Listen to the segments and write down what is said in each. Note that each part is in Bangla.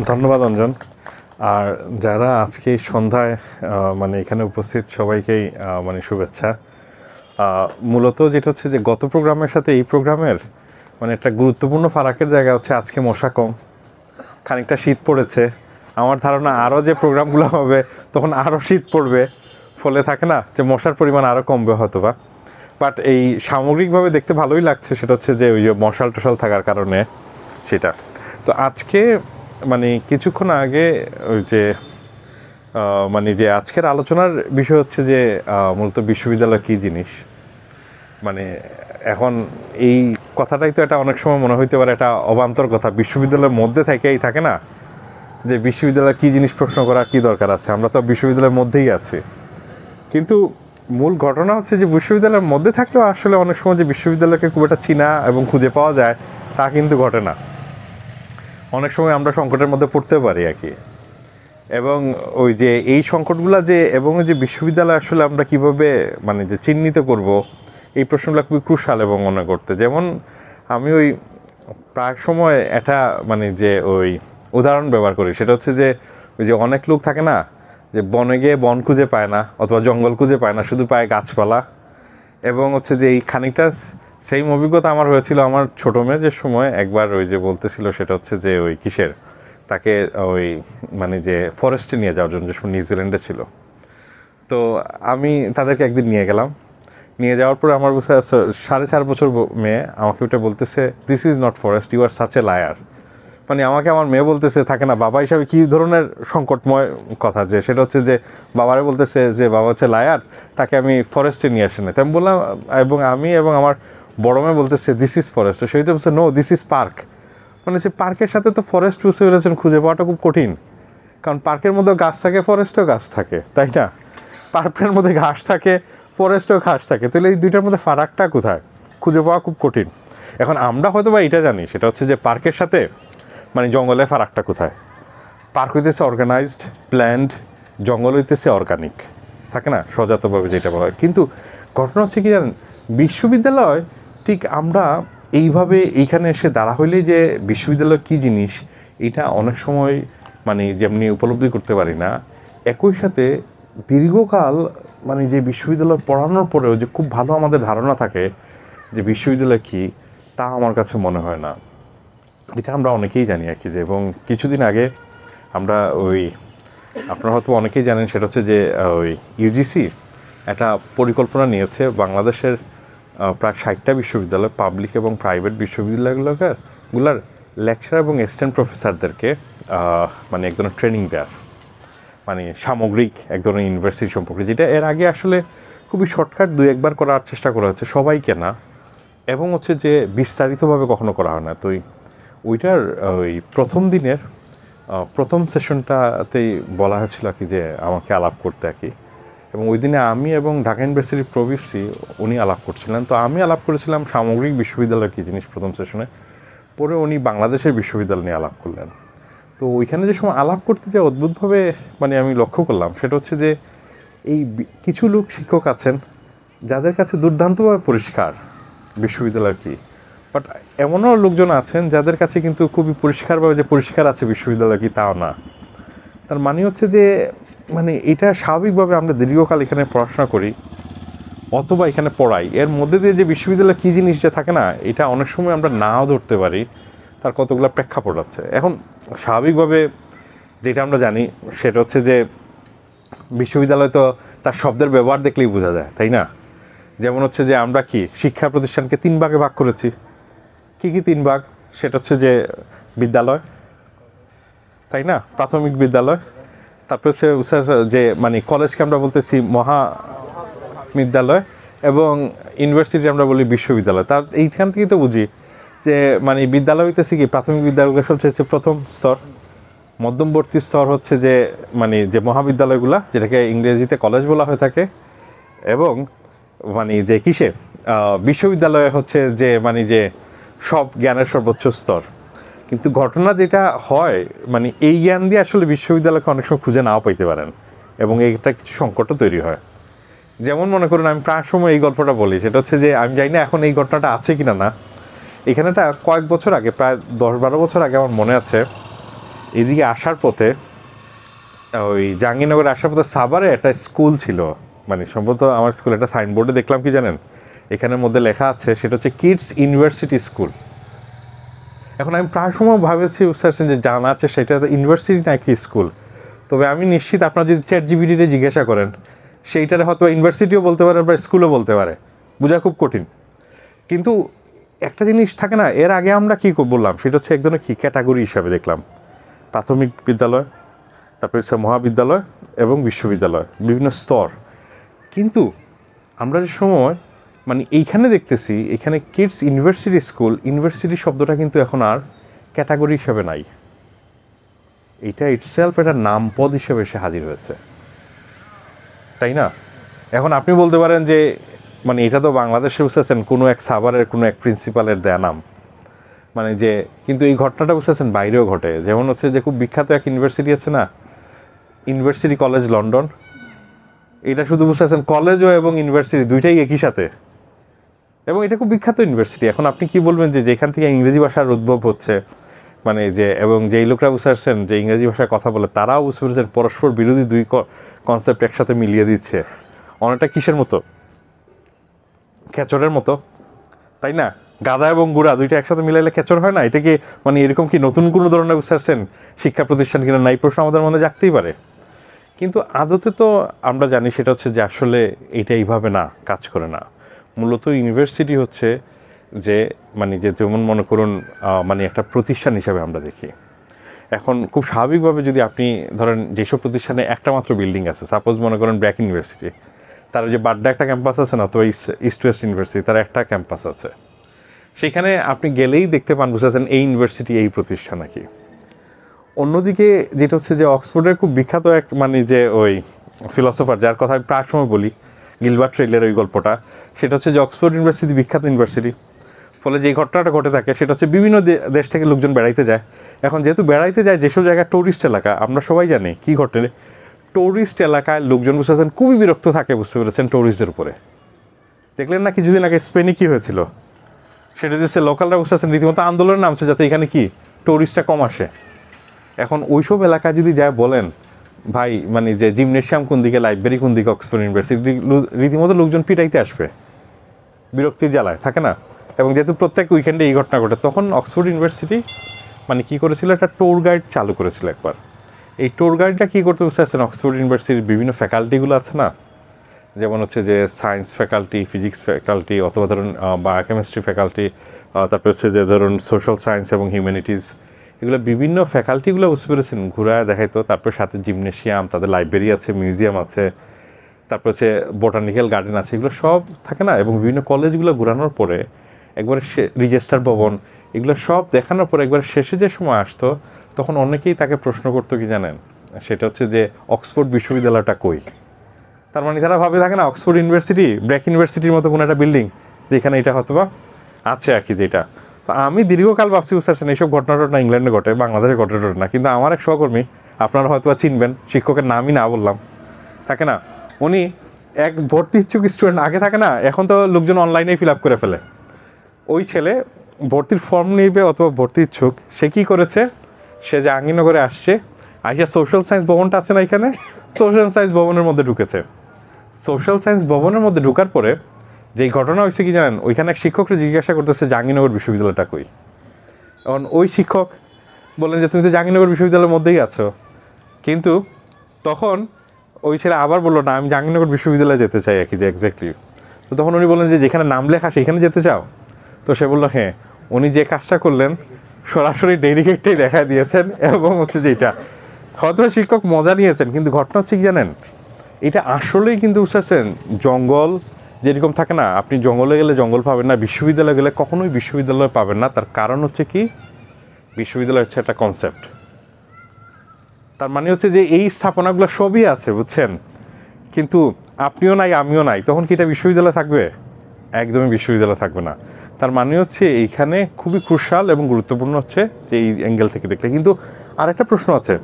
ধন্যবাদ অঞ্জন। আর যারা আজকে সন্ধ্যায় মানে এখানে উপস্থিত সবাইকেই মানে শুভেচ্ছা। মূলত যেটা হচ্ছে যে গত প্রোগ্রামের সাথে এই প্রোগ্রামের মানে একটা গুরুত্বপূর্ণ ফারাকের জায়গা হচ্ছে আজকে মশা কম, খানিকটা শীত পড়েছে। আমার ধারণা আরও যে প্রোগ্রামগুলো হবে তখন আরও শীত পড়বে, ফলে থাকে না যে মশার পরিমাণ আরও কমবে হয়তো বা। বাট এই সামগ্রিকভাবে দেখতে ভালোই লাগছে, সেটা হচ্ছে যে ওই যে মশাল টশাল থাকার কারণে সেটা। তো আজকে মানে কিছুক্ষণ আগে ওই যে মানে যে আজকের আলোচনার বিষয় হচ্ছে যে মূলত বিশ্ববিদ্যালয় কী জিনিস। মানে এখন এই কথাটাই তো এটা অনেক সময় মনে হইতে পারে এটা অবান্তর কথা, বিশ্ববিদ্যালয়ের মধ্যে থেকেই থাকে না যে বিশ্ববিদ্যালয় কী জিনিস প্রশ্ন করা কী দরকার আছে, আমরা তো বিশ্ববিদ্যালয়ের মধ্যেই আছি। কিন্তু মূল ঘটনা হচ্ছে যে বিশ্ববিদ্যালয়ের মধ্যে থাকলেও আসলে অনেক সময় যে বিশ্ববিদ্যালয়কে খুব একটা চিনা এবং খুঁজে পাওয়া যায় তা কিন্তু ঘটে না। অনেক সময় আমরা সংকটের মধ্যে পড়তে পারি আর কি। এবং ওই যে এই সংকটগুলো যে এবং যে বিশ্ববিদ্যালয় আসলে আমরা কিভাবে মানে যে চিহ্নিত করব, এই প্রশ্নগুলো খুবই ক্রুশাল এবং মনে করতে। যেমন আমি ওই প্রায় সময় একটা মানে যে ওই উদাহরণ ব্যবহার করি, সেটা হচ্ছে যে ওই যে অনেক লোক থাকে না যে বনে গিয়ে বন খুঁজে পায় না অথবা জঙ্গল খুঁজে পায় না, শুধু পায় গাছপালা। এবং হচ্ছে যে এই খানিকটা সেম অভিজ্ঞতা আমার হয়েছিল আমার ছোটো মেয়ের সময়। একবার ওই যে বলতেছিল সেটা হচ্ছে যে ওই কিসের তাকে ওই মানে যে ফরেস্টে নিয়ে যাওয়ার জন্য, যে সময় নিউজিল্যান্ডে ছিল। তো আমি তাদেরকে একদিন নিয়ে গেলাম, নিয়ে যাওয়ার পরে আমার 4.5 বছর মেয়ে আমাকে ওটা বলতেছে, this is not forest, you are such a liar. মানে আমাকে আমার মেয়ে বলতেছে, থাকে না বাবা হিসাবে কী ধরনের সংকটময় কথা, যে সেটা হচ্ছে যে বাবারে বলতেছে যে বাবা হচ্ছে লায়ার, তাকে আমি ফরেস্টে নিয়ে আসি না। তো আমি বললাম, এবং আমার বড় মেয়ে বলতেছে দিস ইজ ফরেস্ট। তো সেই তো বলছে নো দিস ইজ পার্ক। মানে হচ্ছে পার্কের সাথে তো ফরেস্ট বুঝতে পেরেছেন খুঁজে পাওয়াটা খুব কঠিন, কারণ পার্কের মধ্যে গাছ থাকে, ফরেস্টেও গাছ থাকে, তাই না? পার্কের মধ্যে ঘাস থাকে, ফরেস্টেও ঘাস থাকে, তাহলে এই দুইটার মধ্যে ফারাকটা কোথায় খুঁজে পাওয়া খুব কঠিন। এখন আমরা হয়তো বা এটা জানি, সেটা হচ্ছে যে পার্কের সাথে মানে জঙ্গলের ফারাকটা কোথায়। পার্ক হইতেছে অর্গানাইজড প্ল্যান্ড, জঙ্গল হইতেছে অর্গানিক, থাকে না সজাতভাবে যেটা বলা হয়। কিন্তু ঘটনা হচ্ছে কি জানেন, বিশ্ববিদ্যালয় ঠিক আমরা এইভাবে এইখানে এসে দাঁড়া হইলেই যে বিশ্ববিদ্যালয় কী জিনিস এটা অনেক সময় মানে যেমনি উপলব্ধি করতে পারি না। একই সাথে দীর্ঘকাল মানে যে বিশ্ববিদ্যালয় পড়ানোর পরেও যে খুব ভালো আমাদের ধারণা থাকে যে বিশ্ববিদ্যালয় কী, তা আমার কাছে মনে হয় না। এটা আমরা অনেকেই জানি আর কি। যে এবং কিছুদিন আগে আমরা ওই আপনারা হয়তো অনেকেই জানেন, সেটা হচ্ছে যে ওই ইউজিসি একটা পরিকল্পনা নিয়েছে বাংলাদেশের প্রায় 60টা বিশ্ববিদ্যালয়, পাবলিক এবং প্রাইভেট বিশ্ববিদ্যালয়গুলোর লেকচার এবং অ্যাসিস্ট্যান্ট প্রফেসরদেরকে মানে এক ধরনের ট্রেনিং দেওয়ার, মানে সামগ্রিক এক ধরনের ইউনিভার্সিটি সম্পর্কে, যেটা এর আগে আসলে খুবই শর্টকাট 2-1বার করার চেষ্টা করা হচ্ছে, সবাইকে না, এবং হচ্ছে যে বিস্তারিতভাবে কখনো করা হয় না। তো ওইটার ওই প্রথম দিনের প্রথম সেশনটাতেই বলা হয়েছিল কি যে আমাকে আলাপ করতে আর কি। এবং ওই দিনে আমি এবং ঢাকা ইউনিভার্সিটির প্রবিসি উনি আলাপ করছিলেন। তো আমি আলাপ করেছিলাম সামগ্রিক বিশ্ববিদ্যালয় কী জিনিস প্রথম সেশনে, পরে উনি বাংলাদেশের বিশ্ববিদ্যালয় নিয়ে আলাপ করলেন। তো ওইখানে যে সময় আলাপ করতে যে অদ্ভুতভাবে মানে আমি লক্ষ্য করলাম, সেটা হচ্ছে যে এই কিছু লোক শিক্ষক আছেন যাদের কাছে দুর্দান্তভাবে পরিষ্কার বিশ্ববিদ্যালয় কী, বাট এমনও লোকজন আছেন যাদের কাছে কিন্তু খুবই পরিষ্কারভাবে যে পরিষ্কার আছে বিশ্ববিদ্যালয় কি তাও না। তার মানে হচ্ছে যে মানে এটা স্বাভাবিকভাবে আমরা দীর্ঘকাল এখানে পড়াশোনা করি অথবা এখানে পড়াই, এর মধ্যে দিয়ে যে বিশ্ববিদ্যালয় কী জিনিস যে থাকে না, এটা অনেক সময় আমরা নাও ধরতে পারি, তার কতগুলো প্রেক্ষাপট আছে। এখন স্বাভাবিকভাবে যেটা আমরা জানি সেটা হচ্ছে যে বিশ্ববিদ্যালয় তো তার শব্দের ব্যবহার দেখলেই বোঝা যায়, তাই না? যেমন হচ্ছে যে আমরা কি শিক্ষা প্রতিষ্ঠানকে 3 ভাগে ভাগ করেছি। কী 3 ভাগ? সেটা হচ্ছে যে বিদ্যালয়, তাই না, প্রাথমিক বিদ্যালয়, তারপর হচ্ছে যে মানে কলেজকে আমরা বলতেছি মহাবিদ্যালয়, এবং ইউনিভার্সিটি আমরা বলি বিশ্ববিদ্যালয়। তার এইখান থেকেই তো বুঝি যে মানে বিদ্যালয় হইতেছে কি প্রাথমিক বিদ্যালয়গুলো সবচেয়ে হচ্ছে প্রথম স্তর, মধ্যমবর্তী স্তর হচ্ছে যে মানে যে মহাবিদ্যালয়গুলো যেটাকে ইংরেজিতে কলেজ বলা হয়ে থাকে, এবং মানে যে কিসে বিশ্ববিদ্যালয় হচ্ছে যে মানে যে সব জ্ঞানের সর্বোচ্চ স্তর। কিন্তু ঘটনা যেটা হয় মানে এই জ্ঞান দিয়ে আসলে বিশ্ববিদ্যালয়কে অনেক সময় খুঁজে নাও পাইতে পারেন, এবং এইটা কিছু সংকটও তৈরি হয়। যেমন মনে করুন আমি প্রায় সময় এই গল্পটা বলি, সেটা হচ্ছে যে আমি জানি না এখন এই ঘটনাটা আছে কিনা না, এখানেটা কয়েক বছর আগে প্রায় 10-12 বছর আগে আমার মনে আছে এদিকে আসার পথে ওই জাহাঙ্গীরনগরে আসার পথে সাভারে একটা স্কুল ছিল, মানে সম্ভবত আমার স্কুল একটা সাইনবোর্ডে দেখলাম কি জানেন, এখানের মধ্যে লেখা আছে সেটা হচ্ছে কিডস ইউনিভার্সিটি স্কুল। এখন আমি প্রায় সময় ভাবেছি বুঝতে পারছেন যে জানা আছে সেটা ইউনিভার্সিটি নাকি স্কুল। তবে আমি নিশ্চিত আপনারা যদি চ্যাটজিপিটিতে জিজ্ঞাসা করেন সেইটারে হয়তো ইউনিভার্সিটিও বলতে পারে বা স্কুলও বলতে পারে, বোঝা খুব কঠিন। কিন্তু একটা জিনিস থাকে না, এর আগে আমরা কী বললাম সেটা হচ্ছে এক ধরনের কী ক্যাটাগরি হিসাবে দেখলাম, প্রাথমিক বিদ্যালয়, তারপরে হচ্ছে মহাবিদ্যালয় এবং বিশ্ববিদ্যালয়, বিভিন্ন স্তর। কিন্তু আমরা যে সময় মানে এইখানে দেখতেছি এখানে কিডস ইউনিভার্সিটি স্কুল, ইউনিভার্সিটি শব্দটা কিন্তু এখন আর ক্যাটাগরি হিসাবে নাই, এটা ইটসেলফ একটা নামপদ হিসেবে এসে হাজির হয়েছে, তাই না? এখন আপনি বলতে পারেন যে মানে এটা তো বাংলাদেশে বুঝতেছেন কোনো এক সাভারের কোনো এক প্রিন্সিপালের দেয়া নাম, মানে যে কিন্তু এই ঘটনাটা বুঝতেছেন বাইরেও ঘটে। যেমন হচ্ছে যে খুব বিখ্যাত এক ইউনিভার্সিটি আছে না, ইউনিভার্সিটি কলেজ লন্ডন, এটা শুধু বুঝতেছেন কলেজও এবং ইউনিভার্সিটি দুইটাই একই সাথে, এবং এটা খুব বিখ্যাত ইউনিভার্সিটি। এখন আপনি কি বলবেন যে যেখান থেকে ইংরেজি ভাষার উদ্ভব হচ্ছে, মানে যে এবং যেই লোকরা বুঝতে পারছেন যে ইংরেজি ভাষায় কথা বলে তারাও বুঝতে পেরেছেন পরস্পর বিরোধী দুই কনসেপ্ট একসাথে মিলিয়ে দিচ্ছে, অনেকটা কিসের মতো, খেচরের মতো, তাই না? গাদা এবং গুড়া দুইটা একসাথে মিলাইলে খেচর হয় না? এটা কি মানে এরকম কি নতুন কোনো ধরনের বুঝতে পারছেন শিক্ষা প্রতিষ্ঠান কিনা নাই প্রশ্ন আমাদের মনে জাগতেই পারে। কিন্তু আদতে তো আমরা জানি সেটা হচ্ছে যে আসলে এটা এইভাবে না, কাজ করে না। মূলত ইউনিভার্সিটি হচ্ছে যে মানে যে যেমন মনে করুন মানে একটা প্রতিষ্ঠান হিসাবে আমরা দেখি। এখন খুব স্বাভাবিকভাবে যদি আপনি ধরেন যেসব প্রতিষ্ঠানে একটা মাত্র বিল্ডিং আছে, সাপোজ মনে করেন ব্র্যাক ইউনিভার্সিটি, তার যে বাড্ডা একটা ক্যাম্পাস আছে না, অথবা ইস্ট ওয়েস্ট ইউনিভার্সিটি তার একটা ক্যাম্পাস আছে, সেখানে আপনি গেলেই দেখতে পান বুঝতেছেন এই ইউনিভার্সিটি এই প্রতিষ্ঠান নাকি। অন্যদিকে যেটা হচ্ছে যে অক্সফোর্ডের খুব বিখ্যাত এক মানে যে ওই ফিলসফার যার কথা আমি প্রায় সময় বলি, গিলবার্ট ট্রেইলের ওই গল্পটা, সেটা হচ্ছে যে অক্সফোর্ড ইউনিভার্সিটি বিখ্যাত ইউনিভার্সিটি, ফলে যে ঘটনাটা ঘটে থাকে সেটা হচ্ছে বিভিন্ন দেশ থেকে লোকজন বেড়াইতে যায়। এখন যেহেতু বেড়াইতে যায় যেসব জায়গায় টুরিস্ট এলাকা, আমরা সবাই জানি কী ঘটে, টুরিস্ট এলাকায় লোকজন বুঝতেছেন খুবই বিরক্ত থাকে বুঝতে পেরেছেন টুরিস্টদের উপরে। দেখলেন না কিছুদিন আগে স্পেনে কী হয়েছিল, সেটা হচ্ছে লোকালরা বুঝতেছেন রীতিমতো আন্দোলনের নামছে যাতে এখানে কি টুরিস্টটা কম আসে। এখন ওইসব এলাকায় যদি যায় বলেন ভাই মানে যে জিমনেশিয়াম কোন দিকে, লাইব্রেরি কোন দিকে, অক্সফোর্ড ইউনিভার্সিটি, রীতিমতো লোকজন পিটাইতে আসবে, বিরক্তির জ্বালায় থাকে না। এবং যেহেতু প্রত্যেক উইকেন্ডে এই ঘটনা ঘটে, তখন অক্সফোর্ড ইউনিভার্সিটি মানে কী করেছিল, একটা ট্যুর গাইড চালু করেছিল একবার। এই ট্যুর গাইডটা কী করতে বুঝতে পারছেন, অক্সফোর্ড ইউনিভার্সিটির বিভিন্ন ফ্যাকাল্টিগুলো আছে না, যেমন হচ্ছে যে সায়েন্স ফ্যাকাল্টি, ফিজিক্স ফ্যাকাল্টি, অথবা ধরুন বায়োকেমিস্ট্রি ফ্যাকাল্টি, তারপর হচ্ছে যে ধরুন সোশ্যাল সায়েন্স এবং হিউম্যানিটিস, এগুলো বিভিন্ন ফ্যাকাল্টিগুলো বুঝতে পেরেছেন ঘুরায় দেখাইতো। তারপর সাথে জিমনেশিয়াম, তাদের লাইব্রেরি আছে, মিউজিয়াম আছে, তারপর হচ্ছে বোটানিক্যাল গার্ডেন আছে, এগুলো সব থাকে না। এবং বিভিন্ন কলেজগুলো ঘোরানোর পরে একবারে রেজিস্ট্রার ভবন, এগুলো সব দেখানোর পরে একবার শেষে যে সময় আসতো তখন অনেকেই তাকে প্রশ্ন করতো কি জানেন, সেটা হচ্ছে যে অক্সফোর্ড বিশ্ববিদ্যালয়টা কই। তার মানে তারা ভাবে থাকে না অক্সফোর্ড ইউনিভার্সিটি ব্র্যাক ইউনিভার্সিটির মতো কোনো একটা বিল্ডিং যেখানে এটা হয়তো বা আছে আর কি যেটা। তো আমি দীর্ঘকাল ভাবছি বুঝতে পারছেন এইসব ঘটনাটা ইংল্যান্ডে ঘটে, বাংলাদেশে ঘটে না। কিন্তু আমার এক সহকর্মী, আপনারা হয়তো বা চিনবেন, শিক্ষকের নামই না বললাম, থাকে না, উনি এক ভর্তি ইচ্ছুক স্টুডেন্ট, আগে থাকে না, এখন তো লোকজন অনলাইনেই ফিল আপ করে ফেলে, ওই ছেলে ভর্তির ফর্ম নিবে অথবা ভর্তি ইচ্ছুক, সে কী করেছে, সে জাহাঙ্গীরনগরে আসছে, আইসা সোশ্যাল সায়েন্স ভবনটা আছে না এখানে, সোশ্যাল সায়েন্স ভবনের মধ্যে ঢুকেছে। সোশ্যাল সায়েন্স ভবনের মধ্যে ঢোকার পরে যেই ঘটনা হয়েছে কি জানেন, ওইখানে এক শিক্ষককে জিজ্ঞাসা করতেছে জাহাঙ্গীরনগর বিশ্ববিদ্যালয়টা কই। এখন ওই শিক্ষক বললেন যে তুমি তো জাহাঙ্গীরনগর বিশ্ববিদ্যালয়ের মধ্যেই আছো, কিন্তু তখন ওই ছেলে আবার বললো না আমি জাহাঙ্গীরনগর বিশ্ববিদ্যালয়ে যেতে চাই আর কি, যে এক্স্যাক্টলি। তো তখন উনি বললেন যে যেখানে নাম লেখা সেখানে যেতে চাও। তো সে বললো হ্যাঁ। উনি যে কাজটা করলেন সরাসরি ডেডিকেটটাই দেখা দিয়েছেন, এবং হচ্ছে যে এটা হয়তো শিক্ষক মজা নিয়েছেন, কিন্তু ঘটনা হচ্ছে কি জানেন, এটা আসলেই কিন্তু বুঝতেছেন জঙ্গল যেরকম থাকে না, আপনি জঙ্গলে গেলে জঙ্গল পাবেন না, বিশ্ববিদ্যালয়ে গেলে কখনোই বিশ্ববিদ্যালয় পাবেন না। তার কারণ হচ্ছে কি, বিশ্ববিদ্যালয় হচ্ছে একটা কনসেপ্ট। তার মানে হচ্ছে যে এই স্থাপনাগুলো সবই আছে বুঝছেন, কিন্তু আপনিও নাই আমিও নাই, তখন কি এটা বিশ্ববিদ্যালয় থাকবে? একদমই বিশ্ববিদ্যালয় থাকবে না। তার মানে হচ্ছে এইখানে খুবই ক্রুশাল এবং গুরুত্বপূর্ণ হচ্ছে যে এই অ্যাঙ্গেল থেকে দেখলে। কিন্তু আরেকটা প্রশ্ন আছে,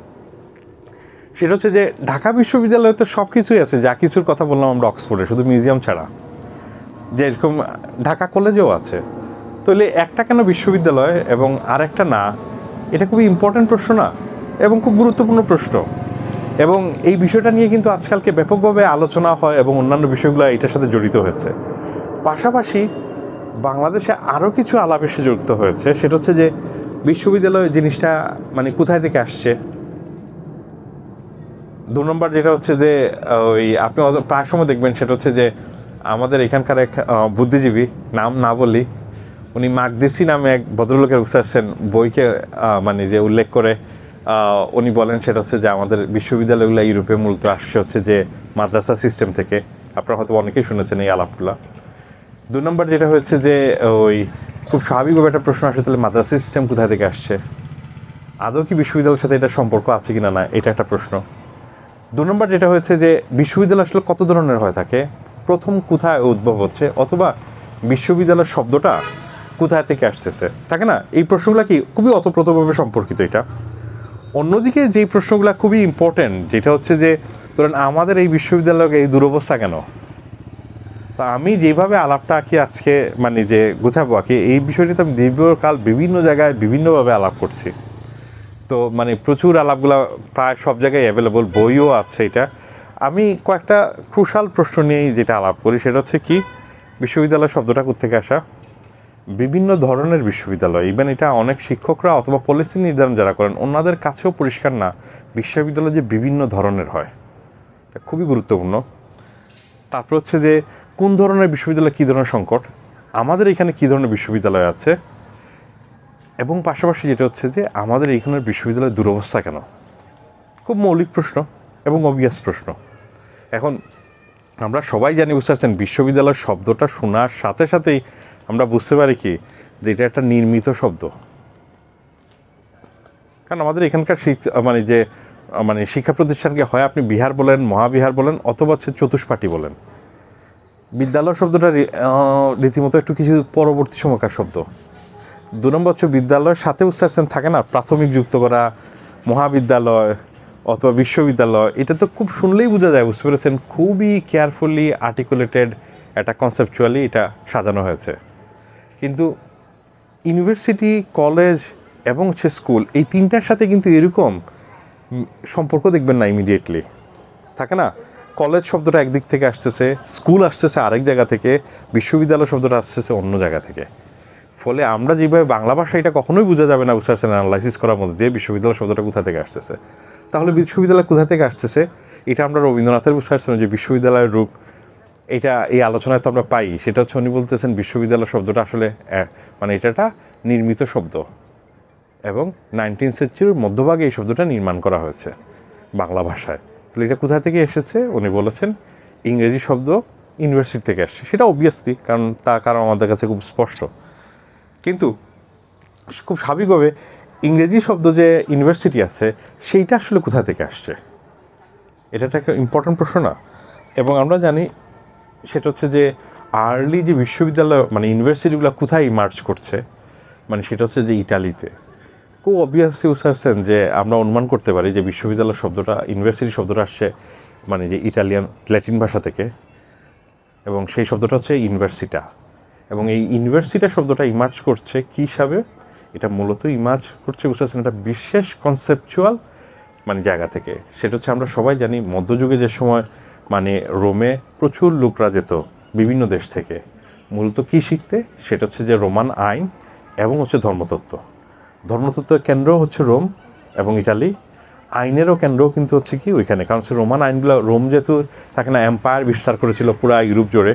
সেটা হচ্ছে যে ঢাকা বিশ্ববিদ্যালয়ে তো সব কিছুই আছে, যা কিছুর কথা বললাম আমরা অক্সফোর্ডে, শুধু মিউজিয়াম ছাড়া, যে এরকম ঢাকা কলেজেও আছে। তাহলে একটা কেন বিশ্ববিদ্যালয় এবং আরেকটা না, এটা খুবই ইম্পর্ট্যান্ট প্রশ্ন না? এবং খুব গুরুত্বপূর্ণ প্রশ্ন, এবং এই বিষয়টা নিয়ে কিন্তু আজকালকে ব্যাপকভাবে আলোচনা হয় এবং অন্যান্য বিষয়গুলো এটার সাথে জড়িত হয়েছে। পাশাপাশি বাংলাদেশে আরও কিছু আলাপ এসে যুক্ত হয়েছে, সেটা হচ্ছে যে বিশ্ববিদ্যালয় জিনিসটা মানে কোথায় থেকে আসছে। 2 নম্বর যেটা হচ্ছে যে ওই আপনি প্রায় সময় দেখবেন সেটা হচ্ছে যে আমাদের এখানকার এক বুদ্ধিজীবী, নাম না বলি, উনি মাকদেসি নামে এক ভদ্রলোকের উচ্চারছেন বইকে মানে যে উল্লেখ করে উনি বলেন সেটা হচ্ছে যে আমাদের বিশ্ববিদ্যালয়গুলো ইউরোপে মূলত আসছে হচ্ছে যে মাদ্রাসা সিস্টেম থেকে। আপনারা হয়তো অনেকেই শুনেছেন এই আলাপগুলো। 2 নম্বর যেটা হয়েছে যে ওই খুব স্বাভাবিকভাবে একটা প্রশ্ন আসে, তাহলে মাদ্রাসা সিস্টেম কোথায় থেকে আসছে, আদৌ কি বিশ্ববিদ্যালয়ের সাথে এটা সম্পর্ক আছে কিনা না, এটা একটা প্রশ্ন। 2 নম্বর যেটা হয়েছে যে বিশ্ববিদ্যালয় আসলে কত ধরনের হয়ে থাকে, প্রথম কোথায় উদ্ভব হচ্ছে, অথবা বিশ্ববিদ্যালয় শব্দটা কোথায় থেকে আসতেছে, থাকে না? এই প্রশ্নগুলো কি খুবই ওতপ্রোতভাবে সম্পর্কিত এটা। অন্যদিকে যেই প্রশ্নগুলো খুবই ইম্পর্টেন্ট, যেটা হচ্ছে যে ধরেন আমাদের এই বিশ্ববিদ্যালয়ের এই দুরবস্থা কেন, তো আমি যেভাবে আলাপটা আঁকি আজকে মানে যে গুছাবো আঁকি, এই বিষয়টিতে আমি দীর্ঘকাল বিভিন্ন জায়গায় বিভিন্নভাবে আলাপ করছি। তো মানে প্রচুর আলাপগুলো প্রায় সব জায়গায় অ্যাভেলেবল, বইও আছে। এটা আমি কয়েকটা ক্রুশাল প্রশ্ন নিয়েই যেটা আলাপ করি, সেটা হচ্ছে কি বিশ্ববিদ্যালয় শব্দটা কোত্থেকে আসা, বিভিন্ন ধরনের বিশ্ববিদ্যালয়, ইভেন এটা অনেক শিক্ষকরা অথবা পলিসি নির্ধারণ যারা করেন ওনাদের কাছেও পরিষ্কার না বিশ্ববিদ্যালয় যে বিভিন্ন ধরনের হয়, এটা খুবই গুরুত্বপূর্ণ। তারপর হচ্ছে যে কোন ধরনের বিশ্ববিদ্যালয়, কী ধরনের সংকট, আমাদের এখানে কী ধরনের বিশ্ববিদ্যালয় আছে, এবং পাশাপাশি যেটা হচ্ছে যে আমাদের এইখানের বিশ্ববিদ্যালয়ের দুরবস্থা কেন। খুব মৌলিক প্রশ্ন এবং অবভিয়াস প্রশ্ন। এখন আমরা সবাই জানি, বুঝতে পারছেন, বিশ্ববিদ্যালয় শব্দটা শোনার সাথে সাথেই আমরা বুঝতে পারি কি যে এটা একটা নির্মিত শব্দ। কারণ আমাদের এখানকার মানে যে মানে শিক্ষা প্রতিষ্ঠানকে হয় আপনি বিহার বলেন, মহাবিহার বলেন, অথবা হচ্ছে চতুষ্পাঠী বলেন। বিদ্যালয় শব্দটা রীতিমতো একটু কিছু পরবর্তী সময়কার শব্দ। 2 নম্বর হচ্ছে বিদ্যালয়ের সাথে উচ্চারণ থাকে না, প্রাথমিক যুক্ত করা, মহাবিদ্যালয় অথবা বিশ্ববিদ্যালয়, এটা তো খুব শুনলেই বোঝা যায়, বুঝতে পেরেছেন, খুবই কেয়ারফুলি আর্টিকুলেটেড একটা কনসেপচুয়ালি এটা সাজানো হয়েছে। কিন্তু ইউনিভার্সিটি, কলেজ এবং হচ্ছে স্কুল, এই তিনটার সাথে কিন্তু এরকম সম্পর্ক দেখবেন না ইমিডিয়েটলি, থাকে না? কলেজ শব্দটা একদিক থেকে আসতেছে, স্কুল আসতেছে আরেক জায়গা থেকে, বিশ্ববিদ্যালয় শব্দটা আসতেছে অন্য জায়গা থেকে। ফলে আমরা যেভাবে বাংলা ভাষা, এটা কখনোই বোঝা যাবে না বুঝতে পারছেন অ্যানালাইসিস করার মধ্যে দিয়ে বিশ্ববিদ্যালয় শব্দটা কোথা থেকে আসতেছে। তাহলে বিশ্ববিদ্যালয় কোথা থেকে আসতেছে, এটা আমরা রবীন্দ্রনাথের বুঝতে পারছেন যে বিশ্ববিদ্যালয়ের রূপ, এটা এই আলোচনায় তো আমরা পাই। সেটা হচ্ছে উনি বলতেছেন বিশ্ববিদ্যালয় শব্দটা আসলে মানে এটা একটা নির্মিত শব্দ, এবং 19th সেঞ্চুরির মধ্যভাগে এই শব্দটা নির্মাণ করা হয়েছে বাংলা ভাষায়। তাহলে এটা কোথা থেকে এসেছে, উনি বলেছেন ইংরেজি শব্দ ইউনিভার্সিটি থেকে আসছে। সেটা অবভিয়াসলি, তার কারণ আমাদের কাছে খুব স্পষ্ট। কিন্তু খুব স্বাভাবিকভাবে ইংরেজি শব্দ যে ইউনিভার্সিটি আছে, সেইটা আসলে কোথা থেকে আসছে, এটা একটা ইম্পর্ট্যান্ট প্রশ্ন না? এবং আমরা জানি সেটা হচ্ছে যে আর্লি যে বিশ্ববিদ্যালয় মানে ইউনিভার্সিটিগুলো কোথায় ইমার্জ করছে, মানে সেটা হচ্ছে যে ইটালিতে। খুব অবভিয়াসলি বুঝতে যে আমরা অনুমান করতে পারি যে বিশ্ববিদ্যালয় শব্দটা, ইউনিভার্সিটি শব্দটা আসছে মানে যে ইটালিয়ান ল্যাটিন ভাষা থেকে, এবং সেই শব্দটা হচ্ছে ইউনিভার্সিটা। এবং এই ইউনিভার্সিটা শব্দটা ইমার্জ করছে কী হিসাবে, এটা মূলত ইমার্জ করছে বুঝতে পারছেন একটা বিশেষ কনসেপচুয়াল মানে জায়গা থেকে। সেটা হচ্ছে আমরা সবাই জানি মধ্যযুগে যে সময় মানে রোমে প্রচুর লোকরা যেত বিভিন্ন দেশ থেকে, মূলত কী শিখতে, সেটা হচ্ছে যে রোমান আইন এবং হচ্ছে ধর্মতত্ত্ব। ধর্মতত্ত্বের কেন্দ্র হচ্ছে রোম এবং ইটালি, আইনেরও কেন্দ্র কিন্তু হচ্ছে কি ওইখানে, কারণ সে রোমান আইনগুলো, রোম যেহেতু থাকে না এম্পায়ার বিস্তার করেছিল পুরা ইউরোপ জুড়ে,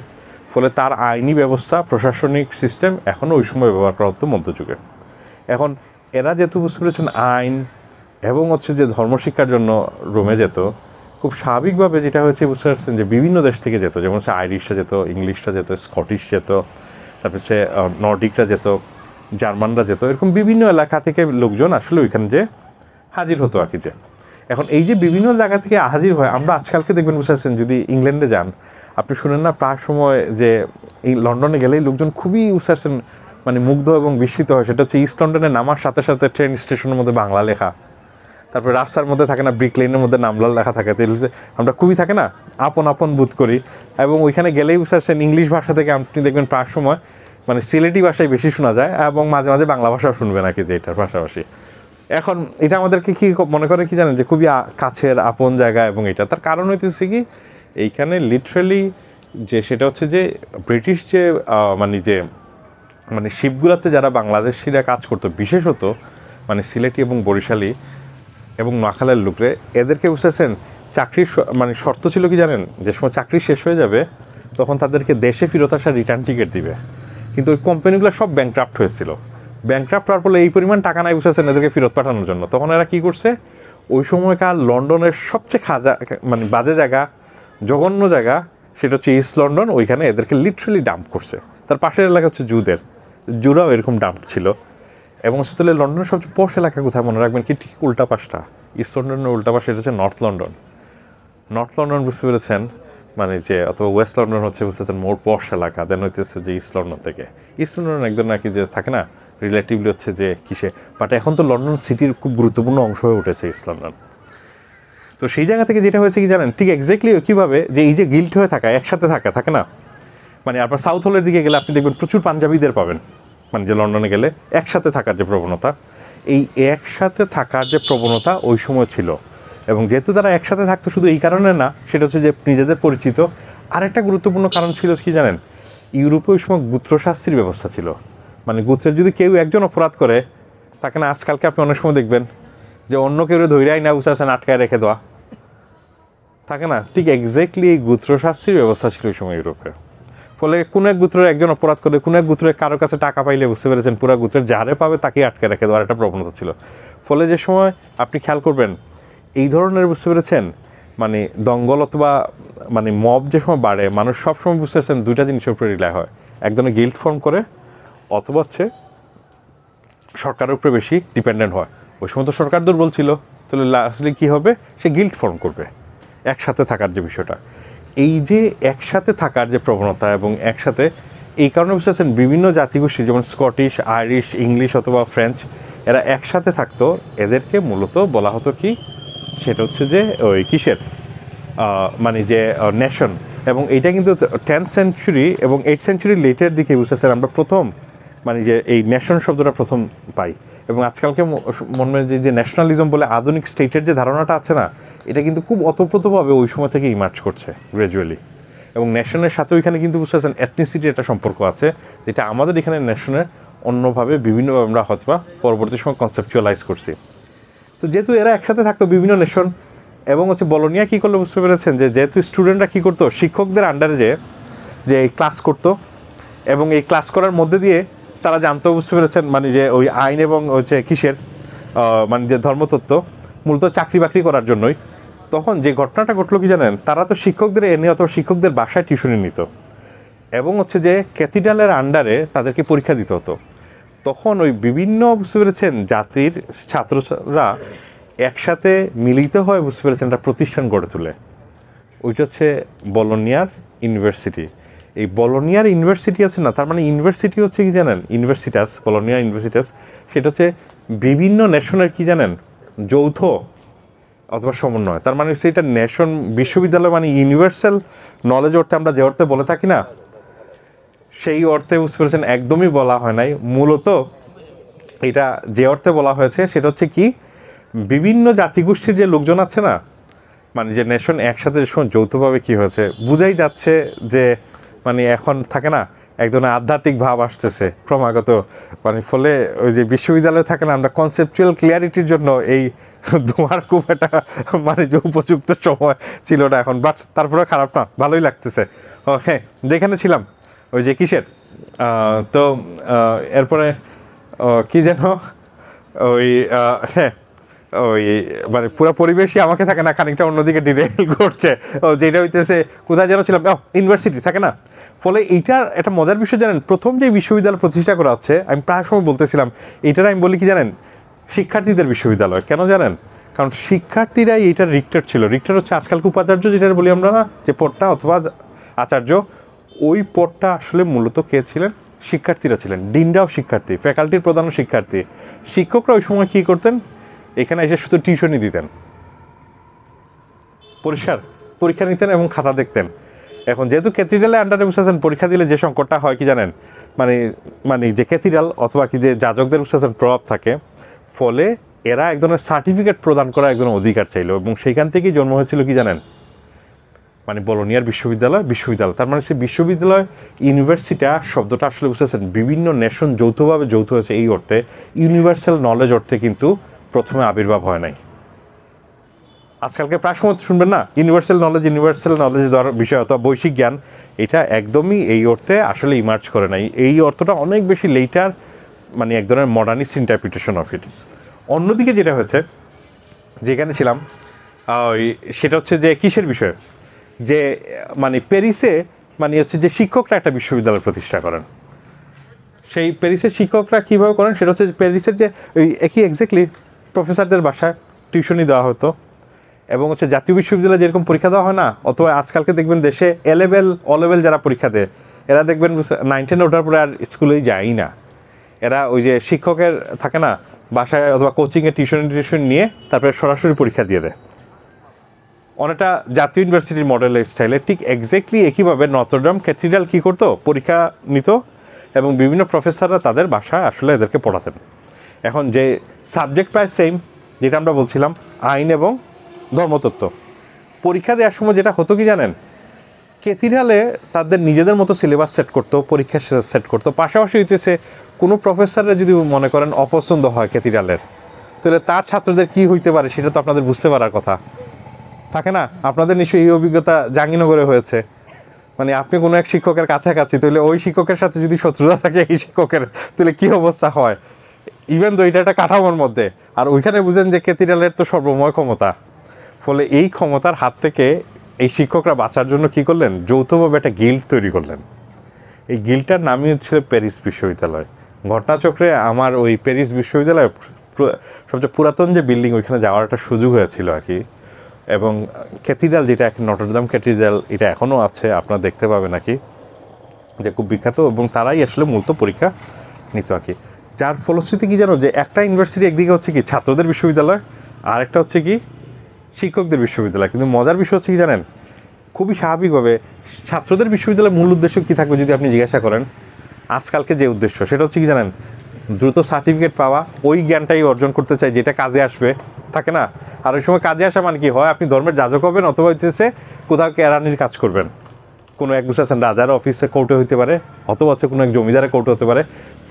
ফলে তার আইনি ব্যবস্থা, প্রশাসনিক সিস্টেম এখনও ওই সময় ব্যবহার করা হতো মধ্যযুগে। এখন এরা যেহেতু বুঝতে পেরেছেন আইন এবং হচ্ছে যে ধর্মশিক্ষার জন্য রোমে যেত, খুব স্বাভাবিকভাবে যেটা হয়েছে বুঝতে পারছেন যে বিভিন্ন দেশ থেকে যেত, যেমন হচ্ছে আইরিশরা যেত, ইংলিশরা যেত, স্কটিশ যেত, তারপর হচ্ছে নর্ডিকরা যেত, জার্মানরা যেত, এরকম বিভিন্ন এলাকা থেকে লোকজন আসলে ওইখানে যে হাজির হতো আর কি। যে এখন এই যে বিভিন্ন জায়গা থেকে হাজির হয়, আমরা আজকালকে দেখবেন বুঝতে পারছেন, যদি ইংল্যান্ডে যান আপনি শুনেন না প্রায় সময় যে এই লন্ডনে গেলেই লোকজন খুবই বুঝতে পারছেন মানে মুগ্ধ এবং বিস্মিত হয়। সেটা হচ্ছে ইস্ট লন্ডনে নামার সাথে সাথে ট্রেন স্টেশনের মধ্যে বাংলা লেখা, তারপরে রাস্তার মধ্যে থাকে না ব্রিক লেনের মধ্যে নামলাল লেখা থাকে, তাহলে আমরা খুবই থাকে না আপন আপন বোধ করি। এবং ওইখানে গেলেই বুঝতে পারছেন ইংলিশ ভাষা থেকে আপনি দেখবেন প্রায় সময় মানে সিলেটি ভাষায় বেশি শোনা যায়, এবং মাঝে মাঝে বাংলা ভাষাও শুনবেন আর কি, যে এটার পাশাপাশি। এখন এটা আমাদেরকে কি মনে করে কি জানেন, যে খুবই কাছের আপন জায়গা, এবং এটা তার কারণ হইতেছে কি এইখানে লিটারালি যে সেটা হচ্ছে যে ব্রিটিশ যে মানে শিপগুলোতে যারা বাংলাদেশিরা কাজ করতো, বিশেষত মানে সিলেটি এবং বরিশালী এবং নোয়াখালীর লোকরে, এদেরকে বুঝতেছেন চাকরির মানে শর্ত ছিল কি জানেন, যে সময় চাকরি শেষ হয়ে যাবে তখন তাদেরকে দেশে ফেরত আসার রিটার্ন টিকিট দিবে। কিন্তু ওই কোম্পানিগুলো সব ব্যাংক্রাফ্ট হয়েছিল। ব্যাংক্রাফ্ট হওয়ার ফলে এই পরিমাণ টাকা নাই বুঝতেছেন এদেরকে ফেরত পাঠানোর জন্য। তখন এরা কী করছে, ওই সময়কার লন্ডনের সবচেয়ে মানে বাজে জায়গা, জঘন্য জায়গা, সেটা হচ্ছে ইস্ট লন্ডন, ওইখানে এদেরকে লিটারালি ডাম্প করছে। তার পাশের এলাকা হচ্ছে জুরাও এরকম ডাম্প ছিল। এবং সেটা লন্ডনের সবচেয়ে পশ এলাকা কোথায় মনে রাখবেন কি, ঠিক উল্টা পাশটা, ইস্ট লন্ডনের উল্টা পাশে এটা হচ্ছে নর্থ লন্ডন। নর্থ লন্ডন বুঝতে পেরেছেন, মানে যে অথবা ওয়েস্ট লন্ডন হচ্ছে বুঝতেছেন মোর পশ এলাকা, দেন হইতেছে যে ইস্ট লন্ডন থেকে। ইস্ট লন্ডন একদম নাকি যে থাকে না রিলেটিভলি হচ্ছে যে কিসে, বাট এখন তো লন্ডন সিটির খুব গুরুত্বপূর্ণ অংশ হয়ে উঠেছে ইস্ট লন্ডন। তো সেই জায়গা থেকে যেটা হয়েছে কি জানেন, ঠিক এক্স্যাক্টলি কীভাবে যে এই যে গিল্ট হয়ে থাকা, একসাথে থাকে না, মানে আপনার সাউথ হলের দিকে গেলে আপনি দেখবেন প্রচুর পাঞ্জাবিদের পাবেন, মানে যে লন্ডনে গেলে একসাথে থাকার যে প্রবণতা, এই একসাথে থাকার যে প্রবণতা ওই সময় ছিল। এবং যেহেতু তারা একসাথে থাকতো শুধু এই কারণে না, সেটা হচ্ছে যে নিজেদের পরিচিত। আরেকটা গুরুত্বপূর্ণ কারণ ছিল কি জানেন, ইউরোপে ওই সময় গোত্রশাস্ত্রীর ব্যবস্থা ছিল। মানে গোত্রের যদি কেউ একজন অপরাধ করে, তাকে না আজকালকে আপনি অনেক সময় দেখবেন যে অন্য কেউ ধৈর্যাই না বুঝাচ্ছেন আটকায় রেখে দেওয়া থাকে না, ঠিক এক্স্যাক্টলি এই গোত্রশাস্ত্রীর ব্যবস্থা ছিল ওই সময় ইউরোপে। ফলে কোনো এক গোত্রের একজন অপরাধ করে, কোনো এক গোত্রের কারো কাছে টাকা পাইলে বুঝতে পেরেছেন পুরো গোত্রের যারে পাবে তাকে আটকে রেখে দেওয়ার একটা প্রবণতা ছিল। ফলে যে সময় আপনি খেয়াল করবেন এই ধরনের বুঝতে পেরেছেন মানে দঙ্গল অথবা মানে মব যে সময় বাড়ে, মানুষ সবসময় বুঝতে পারছেন দুইটা জিনিসের উপরে রিলাই হয়, একজনে গিল্ট ফর্ম করে অথবা হচ্ছে সরকারের উপরে বেশি ডিপেন্ডেন্ট হয়। ওই সময় তো সরকার দুর্বল ছিল, তাহলে লাস্টলি কী হবে, সে গিল্ট ফর্ম করবে। একসাথে থাকার যে বিষয়টা, এই যে একসাথে থাকার যে প্রবণতা এবং একসাথে, এই কারণে বুঝতেছেন বিভিন্ন জাতিগোষ্ঠী যেমন স্কটিশ, আইরিশ, ইংলিশ অথবা ফ্রেঞ্চ, এরা একসাথে থাকতো। এদেরকে মূলত বলা হতো কি, সেটা হচ্ছে যে ওই কিসের মানে যে নেশন। এবং এইটা কিন্তু 10th সেঞ্চুরি এবং 8th সেঞ্চুরি লেটের দিকে বুঝতেছেন আমরা প্রথম মানে যে এই নেশন শব্দটা প্রথম পাই। এবং আজকালকে মনে হয় যে ন্যাশনালিজম বলে আধুনিক স্টেটের যে ধারণাটা আছে না, এটা কিন্তু খুব ওতপ্রোতভাবে ওই সময় থেকে ইমার্জ করছে গ্র্যাজুয়ালি। এবং ন্যাশনের সাথে ওইখানে কিন্তু বুঝতেছেন এথনিসিটির একটা সম্পর্ক আছে, যেটা আমাদের এখানে ন্যাশনের অন্যভাবে বিভিন্নভাবে আমরা হয়তো পরবর্তী সময় কনসেপচুয়ালাইজ করছি। তো যেহেতু এরা একসাথে থাকতো বিভিন্ন নেশন, এবং হচ্ছে বলোনিয়া কী করলে বুঝতে পেরেছেন, যে যেহেতু স্টুডেন্টরা কী করতো, শিক্ষকদের আন্ডারে যে এই ক্লাস করতো, এবং এই ক্লাস করার মধ্যে দিয়ে তারা জানতো বুঝতে পেরেছেন মানে যে ওই আইন এবং হচ্ছে কিসের মানে যে ধর্মতত্ত্ব মূলত চাকরি বাকরি করার জন্যই। তখন যে ঘটনাটা ঘটলো কি জানেন, তারা তো শিক্ষকদের এনে অথবা শিক্ষকদের বাসায় টিউশনি নিত, এবং হচ্ছে যে ক্যাথিড্রালের আন্ডারে তাদেরকে পরীক্ষা দিতে হতো। তখন ওই বিভিন্ন বুঝতে পেরেছেন জাতির ছাত্ররা একসাথে মিলিত হয় বুঝতে পেরেছেন একটা প্রতিষ্ঠান গড়ে তোলে, ওইটা হচ্ছে বলোনিয়ার ইউনিভার্সিটি। এই বলোনিয়ার ইউনিভার্সিটি আছে না, তার মানে ইউনিভার্সিটি হচ্ছে কি জানেন, ইউনিভার্সিটাস, বলোনিয়া ইউনিভার্সিটাস, সেটা হচ্ছে বিভিন্ন নেশনের কি জানেন যৌথ অথবা সমন্বয়। তার মানে হচ্ছে এটা নেশন বিশ্ববিদ্যালয়, মানে ইউনিভার্সাল নলেজ অর্থে আমরা যে অর্থে বলে থাকি না, সেই অর্থে বুঝতে পেরেছেন একদমই বলা হয় নাই। মূলত এটা যে অর্থে বলা হয়েছে সেটা হচ্ছে কি, বিভিন্ন জাতিগোষ্ঠীর যে লোকজন আছে না, মানে যে নেশন একসাথে যে সময় যৌথভাবে কী হয়েছে বুঝাই যাচ্ছে যে মানে এখন থাকে না এক ধরনের আধ্যাত্মিক ভাব আসতেছে ক্রমাগত, মানে ফলে ওই যে বিশ্ববিদ্যালয়ে থাকে না, আমরা কনসেপচুয়াল ক্লিয়ারিটির জন্য এই ধোঁয়ার খুব একটা মানে যে উপযুক্ত সময় ছিল না এখন, বাট তারপরে খারাপ না, ভালোই লাগতেছে। ও হ্যাঁ, যেখানে ছিলাম ওই যে কিসের তো এরপরে কি যেন ওই হ্যাঁ ওই মানে পুরো পরিবেশই আমাকে থাকে না খানিকটা অন্যদিকে ডিরেল করছে, ও যেটা হইতেছে কোথায় যেন ছিলাম, ইউনিভার্সিটি থাকে না। ফলে এইটার একটা মজার বিষয় জানেন, প্রথম যে বিশ্ববিদ্যালয় প্রতিষ্ঠা করা হচ্ছে, আমি প্রায় সময় বলতেছিলাম এইটার, আমি বলি কি জানেন, শিক্ষার্থীদের বিশ্ববিদ্যালয়। কেন জানেন? কারণ শিক্ষার্থীরাই এইটার রিক্টার ছিল। রিক্টার হচ্ছে আজকালকে উপাচার্য যেটা বলি আমরা না, যে পদটা অথবা আচার্য, ওই পদটা আসলে মূলত কে ছিলেন, শিক্ষার্থীরা ছিলেন। ডিনরাও শিক্ষার্থী, ফ্যাকাল্টির প্রধানও শিক্ষার্থী। শিক্ষকরা ওই সময় কী করতেন, এখানে এসে শুধু টিউশনই দিতেন, পরিষ্কার পরীক্ষা নিতেন এবং খাতা দেখতেন। এখন যেহেতু ক্যাথিড্রালের আন্ডারে বসেছেন, পরীক্ষা দিলে যে সংকটটা হয় কি জানেন, মানে যে ক্যাথিড্রাল অথবা কি যে যাজকদের বসেছেন প্রভাব থাকে, ফলে এরা এক ধরনের সার্টিফিকেট প্রদান করা একজন অধিকার চাইলো, এবং সেইখান থেকেই জন্ম হয়েছিল কি জানেন, মানে বলোনিয়ার বিশ্ববিদ্যালয়। তার মানে সেই বিশ্ববিদ্যালয় ইউনিভার্সিটি শব্দটা আসলে বুঝতেছেন বিভিন্ন নেশন যৌথভাবে যৌথ হয়েছে এই অর্থে, ইউনিভার্সাল নলেজ অর্থে কিন্তু প্রথমে আবির্ভাব হয় নাই। আজকালকে প্রায় সময় শুনবেন না ইউনিভার্সাল নলেজ দেওয়ার বিষয় অথবা বৈশ্বিক জ্ঞান, এটা একদমই এই অর্থে আসলে ইমার্জ করে নাই। এই অর্থটা অনেক বেশি লেটার, মানে এক ধরনের মডার্নিস্ট ইন্টারপ্রিটেশন অফ ইট। অন্যদিকে যেটা হয়েছে, যেখানে ছিলাম সেটা হচ্ছে যে কিসের বিষয়ে, যে মানে প্যারিসে মানে হচ্ছে যে শিক্ষকরা একটা বিশ্ববিদ্যালয় প্রতিষ্ঠা করেন। সেই প্যারিসের শিক্ষকরা কীভাবে করেন সেটা হচ্ছে প্যারিসের যে ওই একই এক্স্যাক্টলি প্রফেসরদের বাসায় টিউশনি দেওয়া হতো, এবং হচ্ছে জাতীয় বিশ্ববিদ্যালয়ে যেরকম পরীক্ষা দেওয়া হয় না, অথবা আজকালকে দেখবেন দেশে অ লেভেল যারা পরীক্ষা দেয় এরা দেখবেন 9 10 ওঠার পরে আর স্কুলেই যায়ই না, এরা ওই যে শিক্ষকের থাকে না বাসায় অথবা কোচিংয়ে টিউশন নিয়ে তারপরে সরাসরি পরীক্ষা দিয়ে দেয়। অনেকটা জাতীয় ইউনিভার্সিটির মডেল স্টাইলে ঠিক এক্স্যাক্টলি একইভাবে নটরডেম ক্যাথিড্রাল কী করতো, পরীক্ষা নিত এবং বিভিন্ন প্রফেসররা তাদের বাসায় আসলে এদেরকে পড়াতেন। এখন যে সাবজেক্ট প্রায় সেম, যেটা আমরা বলছিলাম আইন এবং ধর্মতত্ত্ব, পরীক্ষা দেওয়ার সময় যেটা হতো কি জানেন, ক্যাথিড্রালে তাদের নিজেদের মতো সিলেবাস সেট করতো, পরীক্ষা সেট করতো। পাশাপাশি হইতেছে কোনো প্রফেসররা যদি মনে করেন অপছন্দ হয় ক্যাথিড্রালের, তাহলে তার ছাত্রদের কি হইতে পারে সেটা তো আপনাদের বুঝতে পারার কথা, থাকে না? আপনাদের নিশ্চয়ই এই অভিজ্ঞতা জাহাঙ্গীরনগরে হয়েছে। মানে আপনি কোনো এক শিক্ষকের কাছাকাছি, তাহলে ওই শিক্ষকের সাথে যদি শত্রুতা থাকে এই শিক্ষকের, তাহলে কী অবস্থা হয়, ইভেন তো এটা একটা কাঠামোর মধ্যে। আর ওইখানে বুঝেন যে ক্যাথিড্রালের তো সর্বময় ক্ষমতা, ফলে এই ক্ষমতার হাত থেকে এই শিক্ষকরা বাঁচার জন্য কী করলেন, যৌথভাবে একটা গিল্ড তৈরি করলেন। এই গিল্ডটার নামই হচ্ছিল প্যারিস বিশ্ববিদ্যালয়। ঘটনাচক্রে আমার ওই প্যারিস বিশ্ববিদ্যালয়ের সবচেয়ে পুরাতন যে বিল্ডিং, ওইখানে যাওয়ার একটা সুযোগ হয়েছিল আর কি। এবং ক্যাথিড্রাল যেটা নটরডেম ক্যাথিড্রাল, এটা এখনও আছে, আপনারা দেখতে পাবেন আর কি, যে খুব বিখ্যাত, এবং তারাই আসলে মূলত পরীক্ষা নিত আর কি। যার ফলশ্রুতি কী জানো, যে একটা ইউনিভার্সিটি একদিকে হচ্ছে কি ছাত্রদের বিশ্ববিদ্যালয়, আর একটা হচ্ছে কি শিক্ষকদের বিশ্ববিদ্যালয়। কিন্তু মজার বিষয় হচ্ছে কি জানেন, খুবই স্বাভাবিকভাবে ছাত্রদের বিশ্ববিদ্যালয়ের মূল উদ্দেশ্য কী থাকবে যদি আপনি জিজ্ঞাসা করেন, আজকালকে যে উদ্দেশ্য সেটা হচ্ছে কি জানেন, দ্রুত সার্টিফিকেট পাওয়া, ওই জ্ঞানটাই অর্জন করতে চাই যেটা কাজে আসবে, থাকে না? আর ওই সময় কাজে আসা মানে কি হয়, আপনি ধর্মের যাজক হবেন অথবা হইতেছে কোথাও কেরানির কাজ করবেন, কোনো এক বুঝতে আছেন রাজার অফিসে কোর্টে হইতে পারে, অথবা হচ্ছে কোনো এক জমিদারের কোর্টে হতে পারে।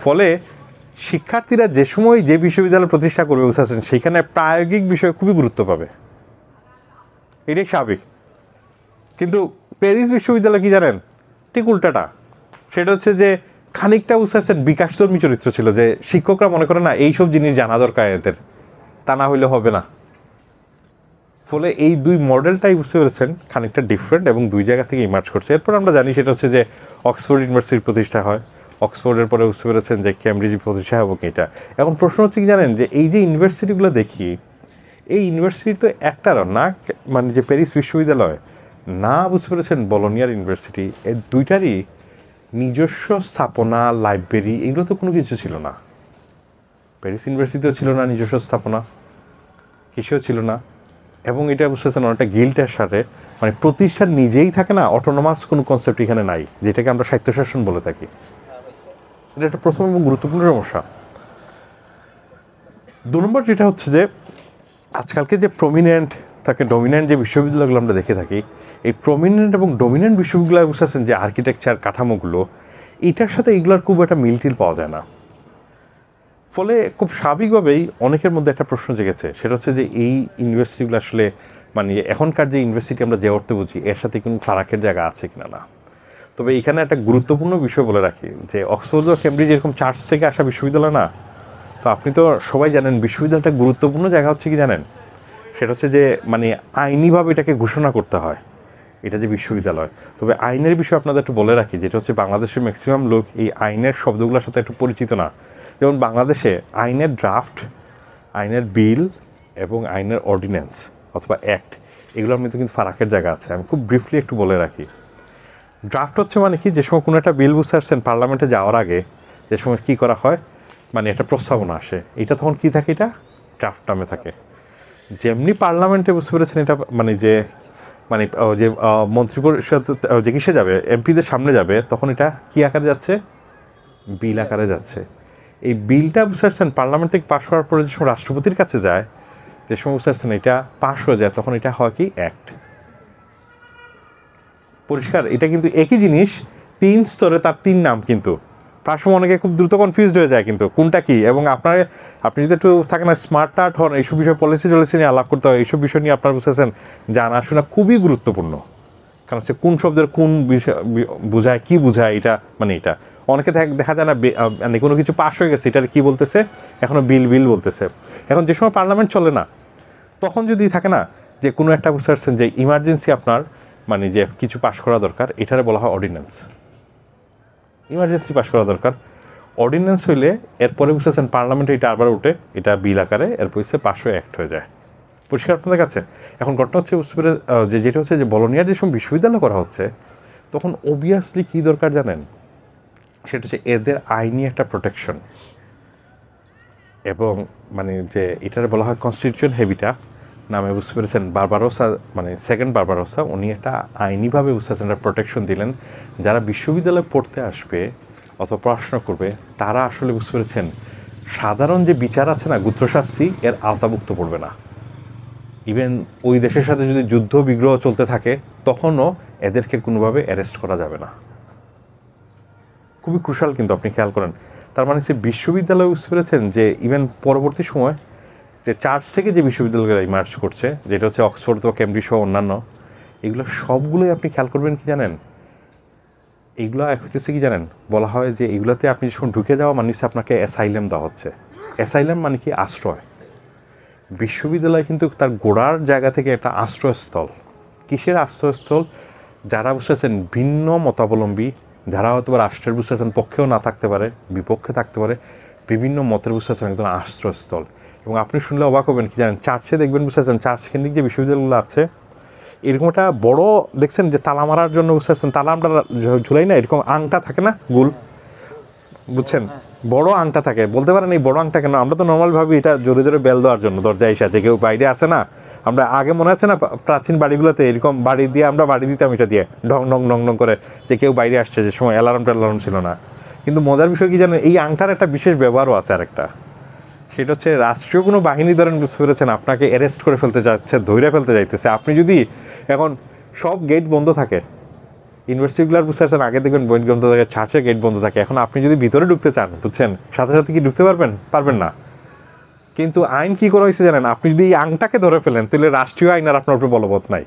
ফলে শিক্ষার্থীরা যে সময় যে বিশ্ববিদ্যালয় প্রতিষ্ঠা করবে বুঝতে আছেন, সেইখানে প্রায়োগিক বিষয় খুবই গুরুত্ব পাবে, এটাই স্বাভাবিক। কিন্তু প্যারিস বিশ্ববিদ্যালয় কি জানেন, ঠিক উল্টাটা। সেটা হচ্ছে যে খানিকটা বুঝতে পারছেন বিকাশধর্মী চরিত্র ছিল, যে শিক্ষকরা মনে করে না এইসব জিনিস জানা দরকার এদের, তা না হইলে হবে না। ফলে এই দুই মডেলটাই বুঝতে পেরেছেন খানিকটা ডিফারেন্ট, এবং দুই জায়গা থেকে ইমার্জ করছে। এরপর আমরা জানি সেটা হচ্ছে যে অক্সফোর্ড ইউনিভার্সিটির প্রতিষ্ঠা হয়, অক্সফোর্ডের পরে বুঝতে পেরেছেন যে কেমব্রিজ প্রতিষ্ঠা এবং এটা। এখন প্রশ্ন হচ্ছে কি জানেন, যে এই যে ইউনিভার্সিটিগুলো দেখি, এই ইউনিভার্সিটি তো একটারও না, মানে যে প্যারিস বিশ্ববিদ্যালয় না বুঝতে পেরেছেন বলোনিয়ার ইউনিভার্সিটি, এর দুইটারই নিজস্ব স্থাপনা, লাইব্রেরি, এগুলো তো কোনো কিছু ছিল না। প্যারিস ইউনিভার্সিটিও ছিল না নিজস্ব স্থাপনা, কিছুও ছিল না। এবং এটা বুঝতে পারছেন অনেকটা গিল্টের সাথে, মানে প্রতিষ্ঠান নিজেই থাকে না, অটোনোমাস কোনো কনসেপ্ট এখানে নাই, যেটাকে আমরা স্বায়ত্তশাসন বলে থাকি। এটা একটা প্রথম এবং গুরুত্বপূর্ণ সমস্যা। 2 নম্বর যেটা হচ্ছে যে আজকালকে যে প্রমিনেন্ট থাকে, ডমিনেন্ট যে বিশ্ববিদ্যালয়গুলো আমরা দেখে থাকি, এই প্রমিনেন্ট এবং ডমিনেন্ট বিশ্ববিদ্যালয় বুঝতে পারছেন যে আর্কিটেকচার কাঠামোগুলো, এটার সাথে এগুলোর খুব একটা মিল পাওয়া যায় না। ফলে খুব স্বাভাবিকভাবেই অনেকের মধ্যে একটা প্রশ্ন জেগেছে, সেটা হচ্ছে যে এই ইউনিভার্সিটিগুলো আসলে মানে এখনকার যে ইউনিভার্সিটি আমরা যে অর্থে বুঝি, এর সাথে কোনো ফারাকের জায়গা আছে কিনা না। তবে এখানে একটা গুরুত্বপূর্ণ বিষয় বলে রাখি, যে অক্সফোর্ড ও কেমব্রিজ এরকম চার্চ থেকে আসা বিশ্ববিদ্যালয় না। তো আপনি তো সবাই জানেন বিশ্ববিদ্যালয়টা গুরুত্বপূর্ণ জায়গা হচ্ছে কি জানেন, সেটা হচ্ছে যে মানে আইনিভাবে এটাকে ঘোষণা করতে হয় এটা যে বিশ্ববিদ্যালয়। তবে আইনের বিষয়ে আপনাদের একটু বলে রাখি, যেটা হচ্ছে বাংলাদেশের ম্যাক্সিমাম লোক এই আইনের শব্দগুলোর সাথে একটু পরিচিত না। যেমন বাংলাদেশে আইনের ড্রাফট, আইনের বিল এবং আইনের অর্ডিন্যান্স অথবা অ্যাক্ট, এগুলোর মধ্যে কিন্তু ফারাকের জায়গা আছে। আমি খুব ব্রিফলি একটু বলে রাখি। ড্রাফট হচ্ছে মানে কি, যে সময় কোনো একটা বিল বুঝতে পারছেন পার্লামেন্টে যাওয়ার আগে যে সময় কী করা হয়, মানে একটা প্রস্তাবনা আসে, এটা তখন কী থাকে, এটা ড্রাফট নামে থাকে। যেমনি পার্লামেন্টে বুঝতে পেরেছেন এটা মানে যে মানে যে মন্ত্রিপরিষদ যে কিসে যাবে, এমপিদের সামনে যাবে, তখন এটা কী আকারে যাচ্ছে, বিল আকারে যাচ্ছে। এই বিলটা বুঝতে পারছেন পার্লামেন্ট থেকে পাশ হওয়ার পরে যে সময় রাষ্ট্রপতির কাছে যায়, যে সময় বুঝতে পারছেন এটা পাশ হয়ে যায়, তখন এটা হয় কি অ্যাক্ট। পরিষ্কার, এটা কিন্তু একই জিনিস 3 স্তরে, তার 3 নাম কিন্তু। প্রায় সময় অনেকে খুব দ্রুত কনফিউজড হয়ে যায় কিন্তু কোনটা কি। এবং আপনি যদি একটু থাকেন না স্মার্ট টার্ট হন, এইসব বিষয়ে পলিসি নিয়ে আলাপ করতে হয়, এইসব বিষয় নিয়ে আপনারা বুঝতেছেন জানাশোনা খুবই গুরুত্বপূর্ণ। কারণ সে কোন শব্দের কোন বিষয় বোঝায়, কী বোঝায়, এটা মানে এটা অনেকে দেখা যায় না মানে কোনো কিছু পাশ হয়ে গেছে, এটার কী বলতেছে, এখনও বিল বলতেছে। এখন যে সময় পার্লামেন্ট চলে না, তখন যদি থাকে না যে কোনো একটা বুঝতে পারছেন যে ইমার্জেন্সি আপনার মানে যে কিছু পাশ করা দরকার, এটারে বলা হয় অর্ডিন্যান্স। ইমার্জেন্সি পাশ করা দরকার, অর্ডিন্যান্স হইলে এরপরে বুঝতেছেন পার্লামেন্টে এটা আবার উঠে, এটা বিল আকারে এরপর হচ্ছে পাশ হয়ে অ্যাক্ট হয়ে যায়। পরিষ্কার আপনাদের কাছে? এখন ঘটনা হচ্ছে বুঝতে পেরে যে যেটা হচ্ছে যে বলোনিয়ার যে সময় বিশ্ববিদ্যালয় করা হচ্ছে, তখন অবভিয়াসলি কী দরকার জানেন, সেটা হচ্ছে এদের আইনি একটা প্রোটেকশন। এবং মানে যে এটার বলা হয় কনস্টিটিউশন হেভিটা নামে বুঝতে পেরেছেন বারবারোসা, মানে সেকেন্ড বারবারোসা, উনি একটা আইনিভাবে বুঝতে পারছেন একটা প্রোটেকশন দিলেন। যারা বিশ্ববিদ্যালয়ে পড়তে আসবে অথবা পড়াশোনা করবে, তারা আসলে বুঝতে পেরেছেন সাধারণ যে বিচার আছে না, গুত্রশাস্তি, এর আওতাভুক্ত পড়বে না। ইভেন ওই দেশের সাথে যদি যুদ্ধ বিগ্রহ চলতে থাকে, তখনও এদেরকে কোনোভাবে অ্যারেস্ট করা যাবে না। খুবই ক্রুশাল কিন্তু, আপনি খেয়াল করেন। তার মানে সে বিশ্ববিদ্যালয়ে বুঝতে পেরেছেন যে ইভেন পরবর্তী সময় যে চার্চ থেকে যে বিশ্ববিদ্যালয়গুলো ইমার্জ করছে, যেটা হচ্ছে অক্সফোর্ড বা কেমব্রিজ সহ অন্যান্য, এগুলো সবগুলোই আপনি খেয়াল করবেন কি জানেন, এইগুলো হচ্ছে কি জানেন, বলা হয় যে এগুলোতে আপনি যখন ঢুকে যাওয়া মানে হচ্ছে আপনাকে অ্যাসাইলাম দেওয়া হচ্ছে। অ্যাসাইলাম মানে কি? আশ্রয়। বিশ্ববিদ্যালয় কিন্তু তার গোড়ার জায়গা থেকে একটা আশ্রয়স্থল। কিসের আশ্রয়স্থল? যারা বুঝতেছেন ভিন্ন মতাবলম্বী, যারা হয়তো রাষ্ট্রের বুঝতেছেন পক্ষেও না থাকতে পারে, বিপক্ষে থাকতে পারে, বিভিন্ন মতের বুঝতেছেন একদম আশ্রয়স্থল। এবং আপনি শুনলে অবাক হবেন কি জানেন, চার্চে দেখবেন বুঝতেছেন, চার্চ কেন্দ্রিক যে বিশ্ববিদ্যালয়গুলো আছে, এরকম একটা বড় দেখছেন যে তালা মারার জন্য বুঝতেছেন, তালা আমরা ঝুলাই না, এরকম আংটা থাকে না গোল, বুঝছেন, বড় আংটা থাকে। বলতে পারেন এই বড় আংটা কেন? আমরা তো নর্মাল ভাবি এটা জোরে জোরে বেল দেওয়ার জন্য, দরজায় এসে কেউ বাইরে আসে না, আমরা আগে মনে আছে না প্রাচীন বাড়িগুলোতে এরকম বাড়ি দিয়ে আমরা বাড়ি দিতাম এটা দিয়ে ঢং ঢং ঢং ঢং করে, যে কেউ বাইরে আসছে, যে সময় অ্যালার্ম ছিল না। কিন্তু মজার বিষয় কি জানেন, এই আংটার একটা বিশেষ ব্যবহারও আছে আরেকটা, সেটা হচ্ছে রাষ্ট্রীয় কোনো বাহিনী ধরেন বুঝতে পেরেছেন আপনাকে অ্যারেস্ট করে ফেলতে যাচ্ছে, ধৈর্য ফেলতে যাইতেছে, আপনি যদি এখন সব গেট বন্ধ থাকে, ইউনিভার্সিটিগুলোর বুঝতে পারছেন আগে দেখবেন গেট বন্ধ থাকে, চার্চের গেট বন্ধ থাকে, এখন আপনি যদি ভিতরে ঢুকতে চান বুঝছেন, সাথে সাথে কি ঢুকতে পারবেন না। কিন্তু আইন কি করা হয়েছে জানেন, আপনি যদি এই আংটাকে ধরে ফেলেন, তাহলে রাষ্ট্রীয় আইন আর আপনার উপরে বলবৎ নাই।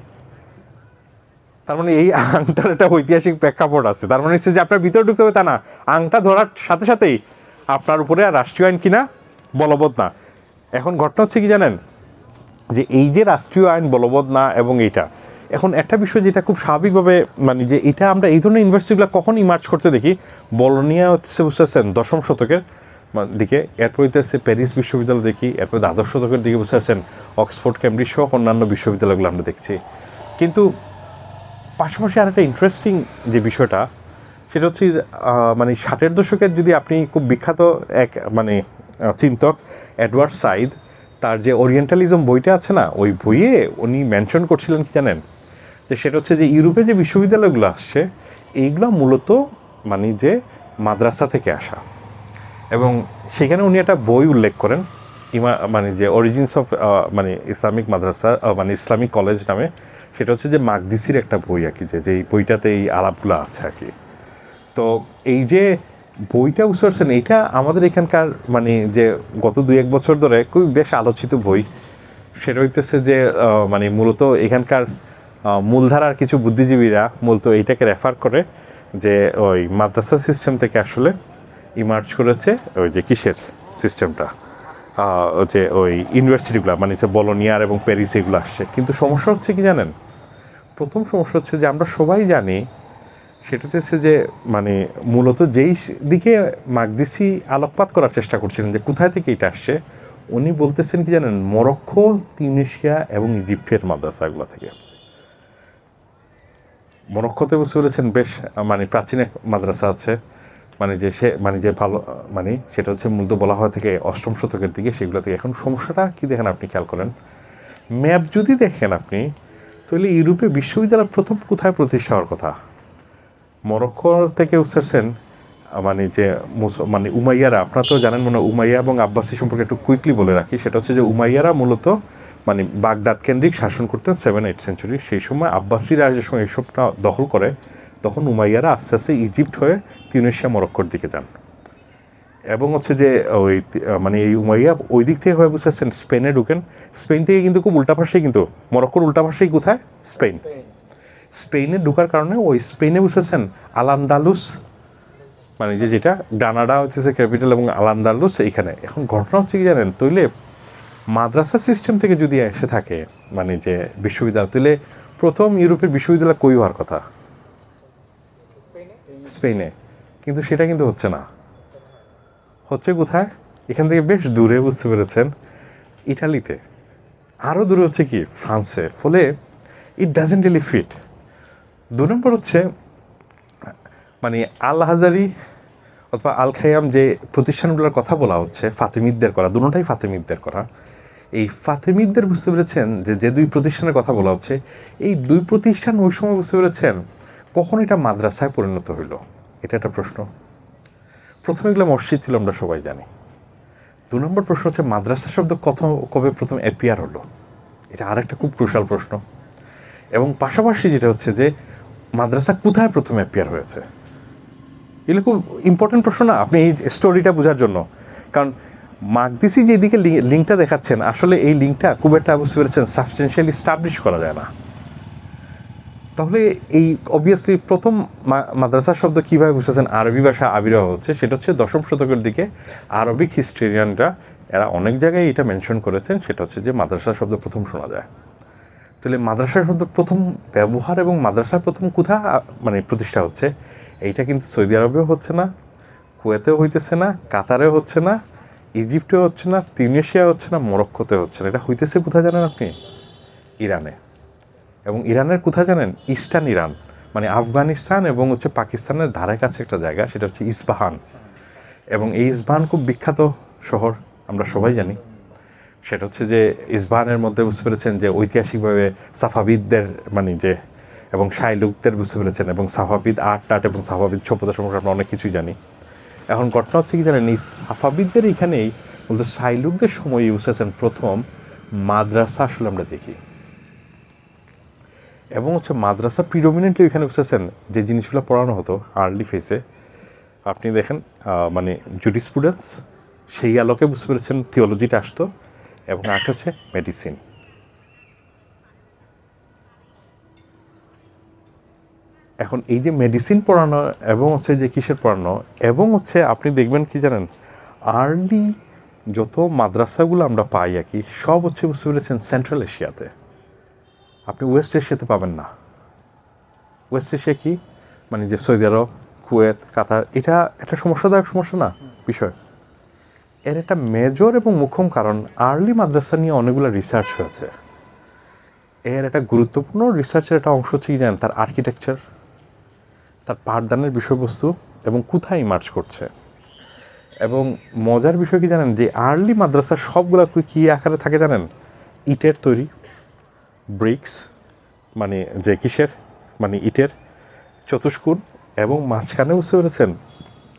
তার মানে এই আংটার একটা ঐতিহাসিক প্রেক্ষাপট আছে। তার মানে হচ্ছে যে আপনার ভিতরে ঢুকতে হবে তা না, আংটা ধরার সাথে সাথেই আপনার উপরে আর রাষ্ট্রীয় আইন কিনা বলবৎ না। এখন ঘটনা হচ্ছে কি জানেন, যে এই যে রাষ্ট্রীয় আইন বলবৎ না, এবং এইটা এখন একটা বিষয় যেটা খুব স্বাভাবিকভাবে মানে যে এটা আমরা এই ধরনের ইউনিভার্সিটিগুলো কখন ইমার্জ করতে দেখি, বলোনিয়া হচ্ছে বুঝতেছেন 10ম শতকের দিকে, এরপর হচ্ছে প্যারিস বিশ্ববিদ্যালয় দেখি, এরপর 12শ শতকের দিকে বুঝতেছেন অক্সফোর্ড কেমব্রিজ সহ অন্যান্য বিশ্ববিদ্যালয়গুলো আমরা দেখছি। কিন্তু পাশাপাশি আর একটা ইন্টারেস্টিং যে বিষয়টা, সেটা হচ্ছে মানে 60-এর দশকের যদি আপনি খুব বিখ্যাত এক মানে চিন্তক এডওয়ার্ড সাইদ, তার যে ওরিয়েন্টালিজম বইটা আছে না, ওই বইয়ে উনি মেনশন করছিলেন কি জানেন, যে সেটা হচ্ছে যে ইউরোপে যে বিশ্ববিদ্যালয়গুলো আসছে, এইগুলো মূলত মানে যে মাদ্রাসা থেকে আসা। এবং সেখানে উনি একটা বই উল্লেখ করেন, মানে যে অরিজিনস অফ মানে ইসলামিক মাদ্রাসা মানে ইসলামিক কলেজ নামে, সেটা হচ্ছে যে মাকদিসির একটা বই আর কি, যে এই বইটাতে এই আলাপগুলো আছে আর কি। তো এই যে বইটা বুঝতে পারছেন, এইটা আমাদের এখানকার মানে যে গত 2-1 বছর ধরে খুবই বেশ আলোচিত বই। সেটা হইতেছে যে মানে মূলত এখানকার মূলধারার কিছু বুদ্ধিজীবীরা মূলত এইটাকে রেফার করে যে ওই মাদ্রাসা সিস্টেম থেকে আসলে ইমার্জ করেছে ওই যে কিসের সিস্টেমটা, যে ওই ইউনিভার্সিটিগুলো মানে যে বলোনিয়ার এবং প্যারিস এগুলো আসছে। কিন্তু সমস্যা হচ্ছে কি জানেন, প্রথম সমস্যা হচ্ছে যে আমরা সবাই জানি, সেটা হচ্ছে যে মানে মূলত যেই দিকে মাকদিসি আলোকপাত করার চেষ্টা করছিলেন যে কোথায় থেকে এটা আসছে, উনি বলতেছেন কি জানেন, মরক্কো, তিউনিসিয়া এবং ইজিপ্টের মাদ্রাসাগুলো থেকে। মরক্কোতে বুঝতে পেরেছেন বেশ মানে প্রাচীন এক মাদ্রাসা আছে, মানে যে সে মানে যে ভালো মানে সেটা হচ্ছে মূলত বলা হয় থেকে 8ম শতকের দিকে, সেগুলো থেকে। এখন সমস্যাটা কি দেখেন, আপনি খেয়াল করেন ম্যাপ যদি দেখেন আপনি, তাহলে ইউরোপে বিশ্ববিদ্যালয় প্রথম কোথায় প্রতিষ্ঠা হওয়ার কথা, মরক্কো থেকে উঠছেন মানে যে মানে উমাইয়ারা, আপনারা তো জানেন মনে হয় উমাইয়া এবং আব্বাসী সম্পর্কে একটু কুইকলি বলে রাখি। সেটা হচ্ছে যে উমাইয়ারা মূলত মানে বাগদাদ কেন্দ্রিক শাসন করতেন 7-8 সেঞ্চুরি। সেই সময় আব্বাসীরা যে সময় এইসবটা দখল করে, তখন উমাইয়ারা আস্তে আস্তে ইজিপ্ট হয়ে তিউনিসিয়া মরক্কোর দিকে যান। এবং হচ্ছে যে ওই মানে এই উমাইয়া ওই দিক থেকে হয়ে বুঝতেছেন স্পেনে ঢুকেন। স্পেন থেকে কিন্তু খুব উল্টা পাশেই, কিন্তু মরক্কোর উল্টা পাশেই কোথায়? স্পেন। স্পেনে ঢোকার কারণে ওই স্পেনে বুঝতেছেন আল আন্দালুস, মানে যেটা গ্রানাডা হচ্ছে ক্যাপিটাল, এবং আল আন্দালুস এইখানে। এখন ঘটনা হচ্ছে কি জানেন, তৈলে মাদ্রাসা সিস্টেম থেকে যদি এসে থাকে মানে যে বিশ্ববিদ্যালয়, তাহলে প্রথম ইউরোপের বিশ্ববিদ্যালয় কই হওয়ার কথা? স্পেনে। কিন্তু সেটা কিন্তু হচ্ছে না, হচ্ছে কোথায়? এখান থেকে বেশ দূরে, বুঝতে পেরেছেন, ইটালিতে। আরও দূরে হচ্ছে কি ফ্রান্সে। ফলে ইট ডাজেন্ট রিয়েলি ফিট। 2 নম্বর হচ্ছে মানে আল হাজারি অথবা আল খায়াম যে প্রতিষ্ঠানগুলোর কথা বলা হচ্ছে ফাতেমিদদের করা, দুটোটাই ফাতেমিদদের করা। এই ফাতেমিদদের বুঝতে পেরেছেন যে 2 প্রতিষ্ঠানের কথা বলা হচ্ছে, এই 2 প্রতিষ্ঠান ওই সময় বুঝতে পেরেছেন কখন এটা মাদ্রাসায় পরিণত হইল, এটা একটা প্রশ্ন। প্রথমে এগুলো মসজিদ ছিল, আমরা সবাই জানি। 2 নম্বর প্রশ্ন হচ্ছে মাদ্রাসা শব্দ কবে প্রথম অ্যাপিয়ার হলো, এটা আরেকটা খুব ক্রুশাল প্রশ্ন। এবং পাশাপাশি যেটা হচ্ছে যে মাদ্রাসা কোথায় প্রথম অ্যাপিয়ার হয়েছে, এগুলো খুব ইম্পর্টেন্ট প্রশ্ন না আপনি এই স্টোরিটা বোঝার জন্য। কারণ মাকদিসি যেদিকে লিঙ্কটা দেখাচ্ছেন, আসলে এই লিঙ্কটা খুব একটা বুঝতে পেরেছেন সাবস্টেন্সিয়ালি স্টাবলিশ করা যায় না। তাহলে এই অবভিয়াসলি প্রথম মাদ্রাসা শব্দ কীভাবে বুঝতেছেন আরবি ভাষা আবির্ভাব হচ্ছে, সেটা হচ্ছে 10ম শতকের দিকে আরবিক হিস্টোরিয়ানরা এরা অনেক জায়গায় এটা মেনশন করেছেন। সেটা হচ্ছে যে মাদ্রাসা শব্দ প্রথম শোনা যায়। তাহলে মাদ্রাসা শব্দ প্রথম ব্যবহার এবং মাদ্রাসার প্রথম কোথা মানে প্রতিষ্ঠা হচ্ছে, এইটা কিন্তু সৌদি আরবেও হচ্ছে না, কুয়েতেও হইতেছে না, কাতারেও হচ্ছে না, ইজিপ্টেও হচ্ছে না, তিউনিসিয়া হচ্ছে না, মরক্কোতে হচ্ছে না। এটা হইতেছে কোথায় জানেন আপনি? ইরানে। এবং ইরানের কোথায় জানেন? ইস্টার্ন ইরান, মানে আফগানিস্তান এবং হচ্ছে পাকিস্তানের ধারে কাছে একটা জায়গা, সেটা হচ্ছে ইস্পাহান। এবং এই ইস্পাহান খুব বিখ্যাত শহর, আমরা সবাই জানি। সেটা হচ্ছে যে ইস্পাহানের মধ্যে বুঝতে পেরেছেন যে ঐতিহাসিকভাবে সাফাবিদদের মানে যে এবং শাইলুকদের বুঝতে পেরেছেন, এবং সাফাবিদ আর্ট এবং সাফাবিদ সভ্যতা সম্পর্কে আমরা অনেক কিছুই জানি। এখন ঘটনা হচ্ছে কি জানেন, এই সাফাবিদদের এখানেই বলতে শাইলুকদের সময় ইউজ হয়েছেন প্রথম মাদ্রাসা আসলে আমরা দেখি। এবং হচ্ছে মাদ্রাসা প্রিডোমিনেন্টলি এখানে বুঝতেছেন যে জিনিসগুলো পড়ানো হতো আর্লি ফেসে, আপনি দেখেন মানে জুরিসপ্রুডেন্স, সেই আলোকে বুঝতে পেরেছেন থিওলজিটা আসতো, এবং আরেকটা হচ্ছে মেডিসিন। এখন এই যে মেডিসিন পড়ানো এবং হচ্ছে যে কিসের পড়ানো, এবং হচ্ছে আপনি দেখবেন কি জানেন, আর্লি যত মাদ্রাসাগুলো আমরা পাই আর কি, সব হচ্ছে বুঝতে পেরেছেন সেন্ট্রাল এশিয়াতে। আপনি ওয়েস্ট এশিয়াতে পাবেন না। ওয়েস্ট এশিয়া কি মানে যে সৌদি আরব, কুয়েত, কাতার, এটা একটা সমস্যাদায়ক সমস্যা না বিষয়। এর একটা মেজর এবং মুখ্যম কারণ আর্লি মাদ্রাসা নিয়ে অনেকগুলো রিসার্চ হয়েছে। এর একটা গুরুত্বপূর্ণ রিসার্চের একটা অংশ হচ্ছে কি জানেন, তার আর্কিটেকচার, তার পাঠদানের বিষয়বস্তু এবং কোথায় ইমার্জ করছে। এবং মজার বিষয় কি জানেন, যে আর্লি মাদ্রাসা সবগুলো কী আকারে থাকে জানেন? ইটের তৈরি, ব্রিক্স মানে যে কিসের মানে ইটের চতুষ্কোণ, এবং মাঝখানে বুঝতে পেরেছেন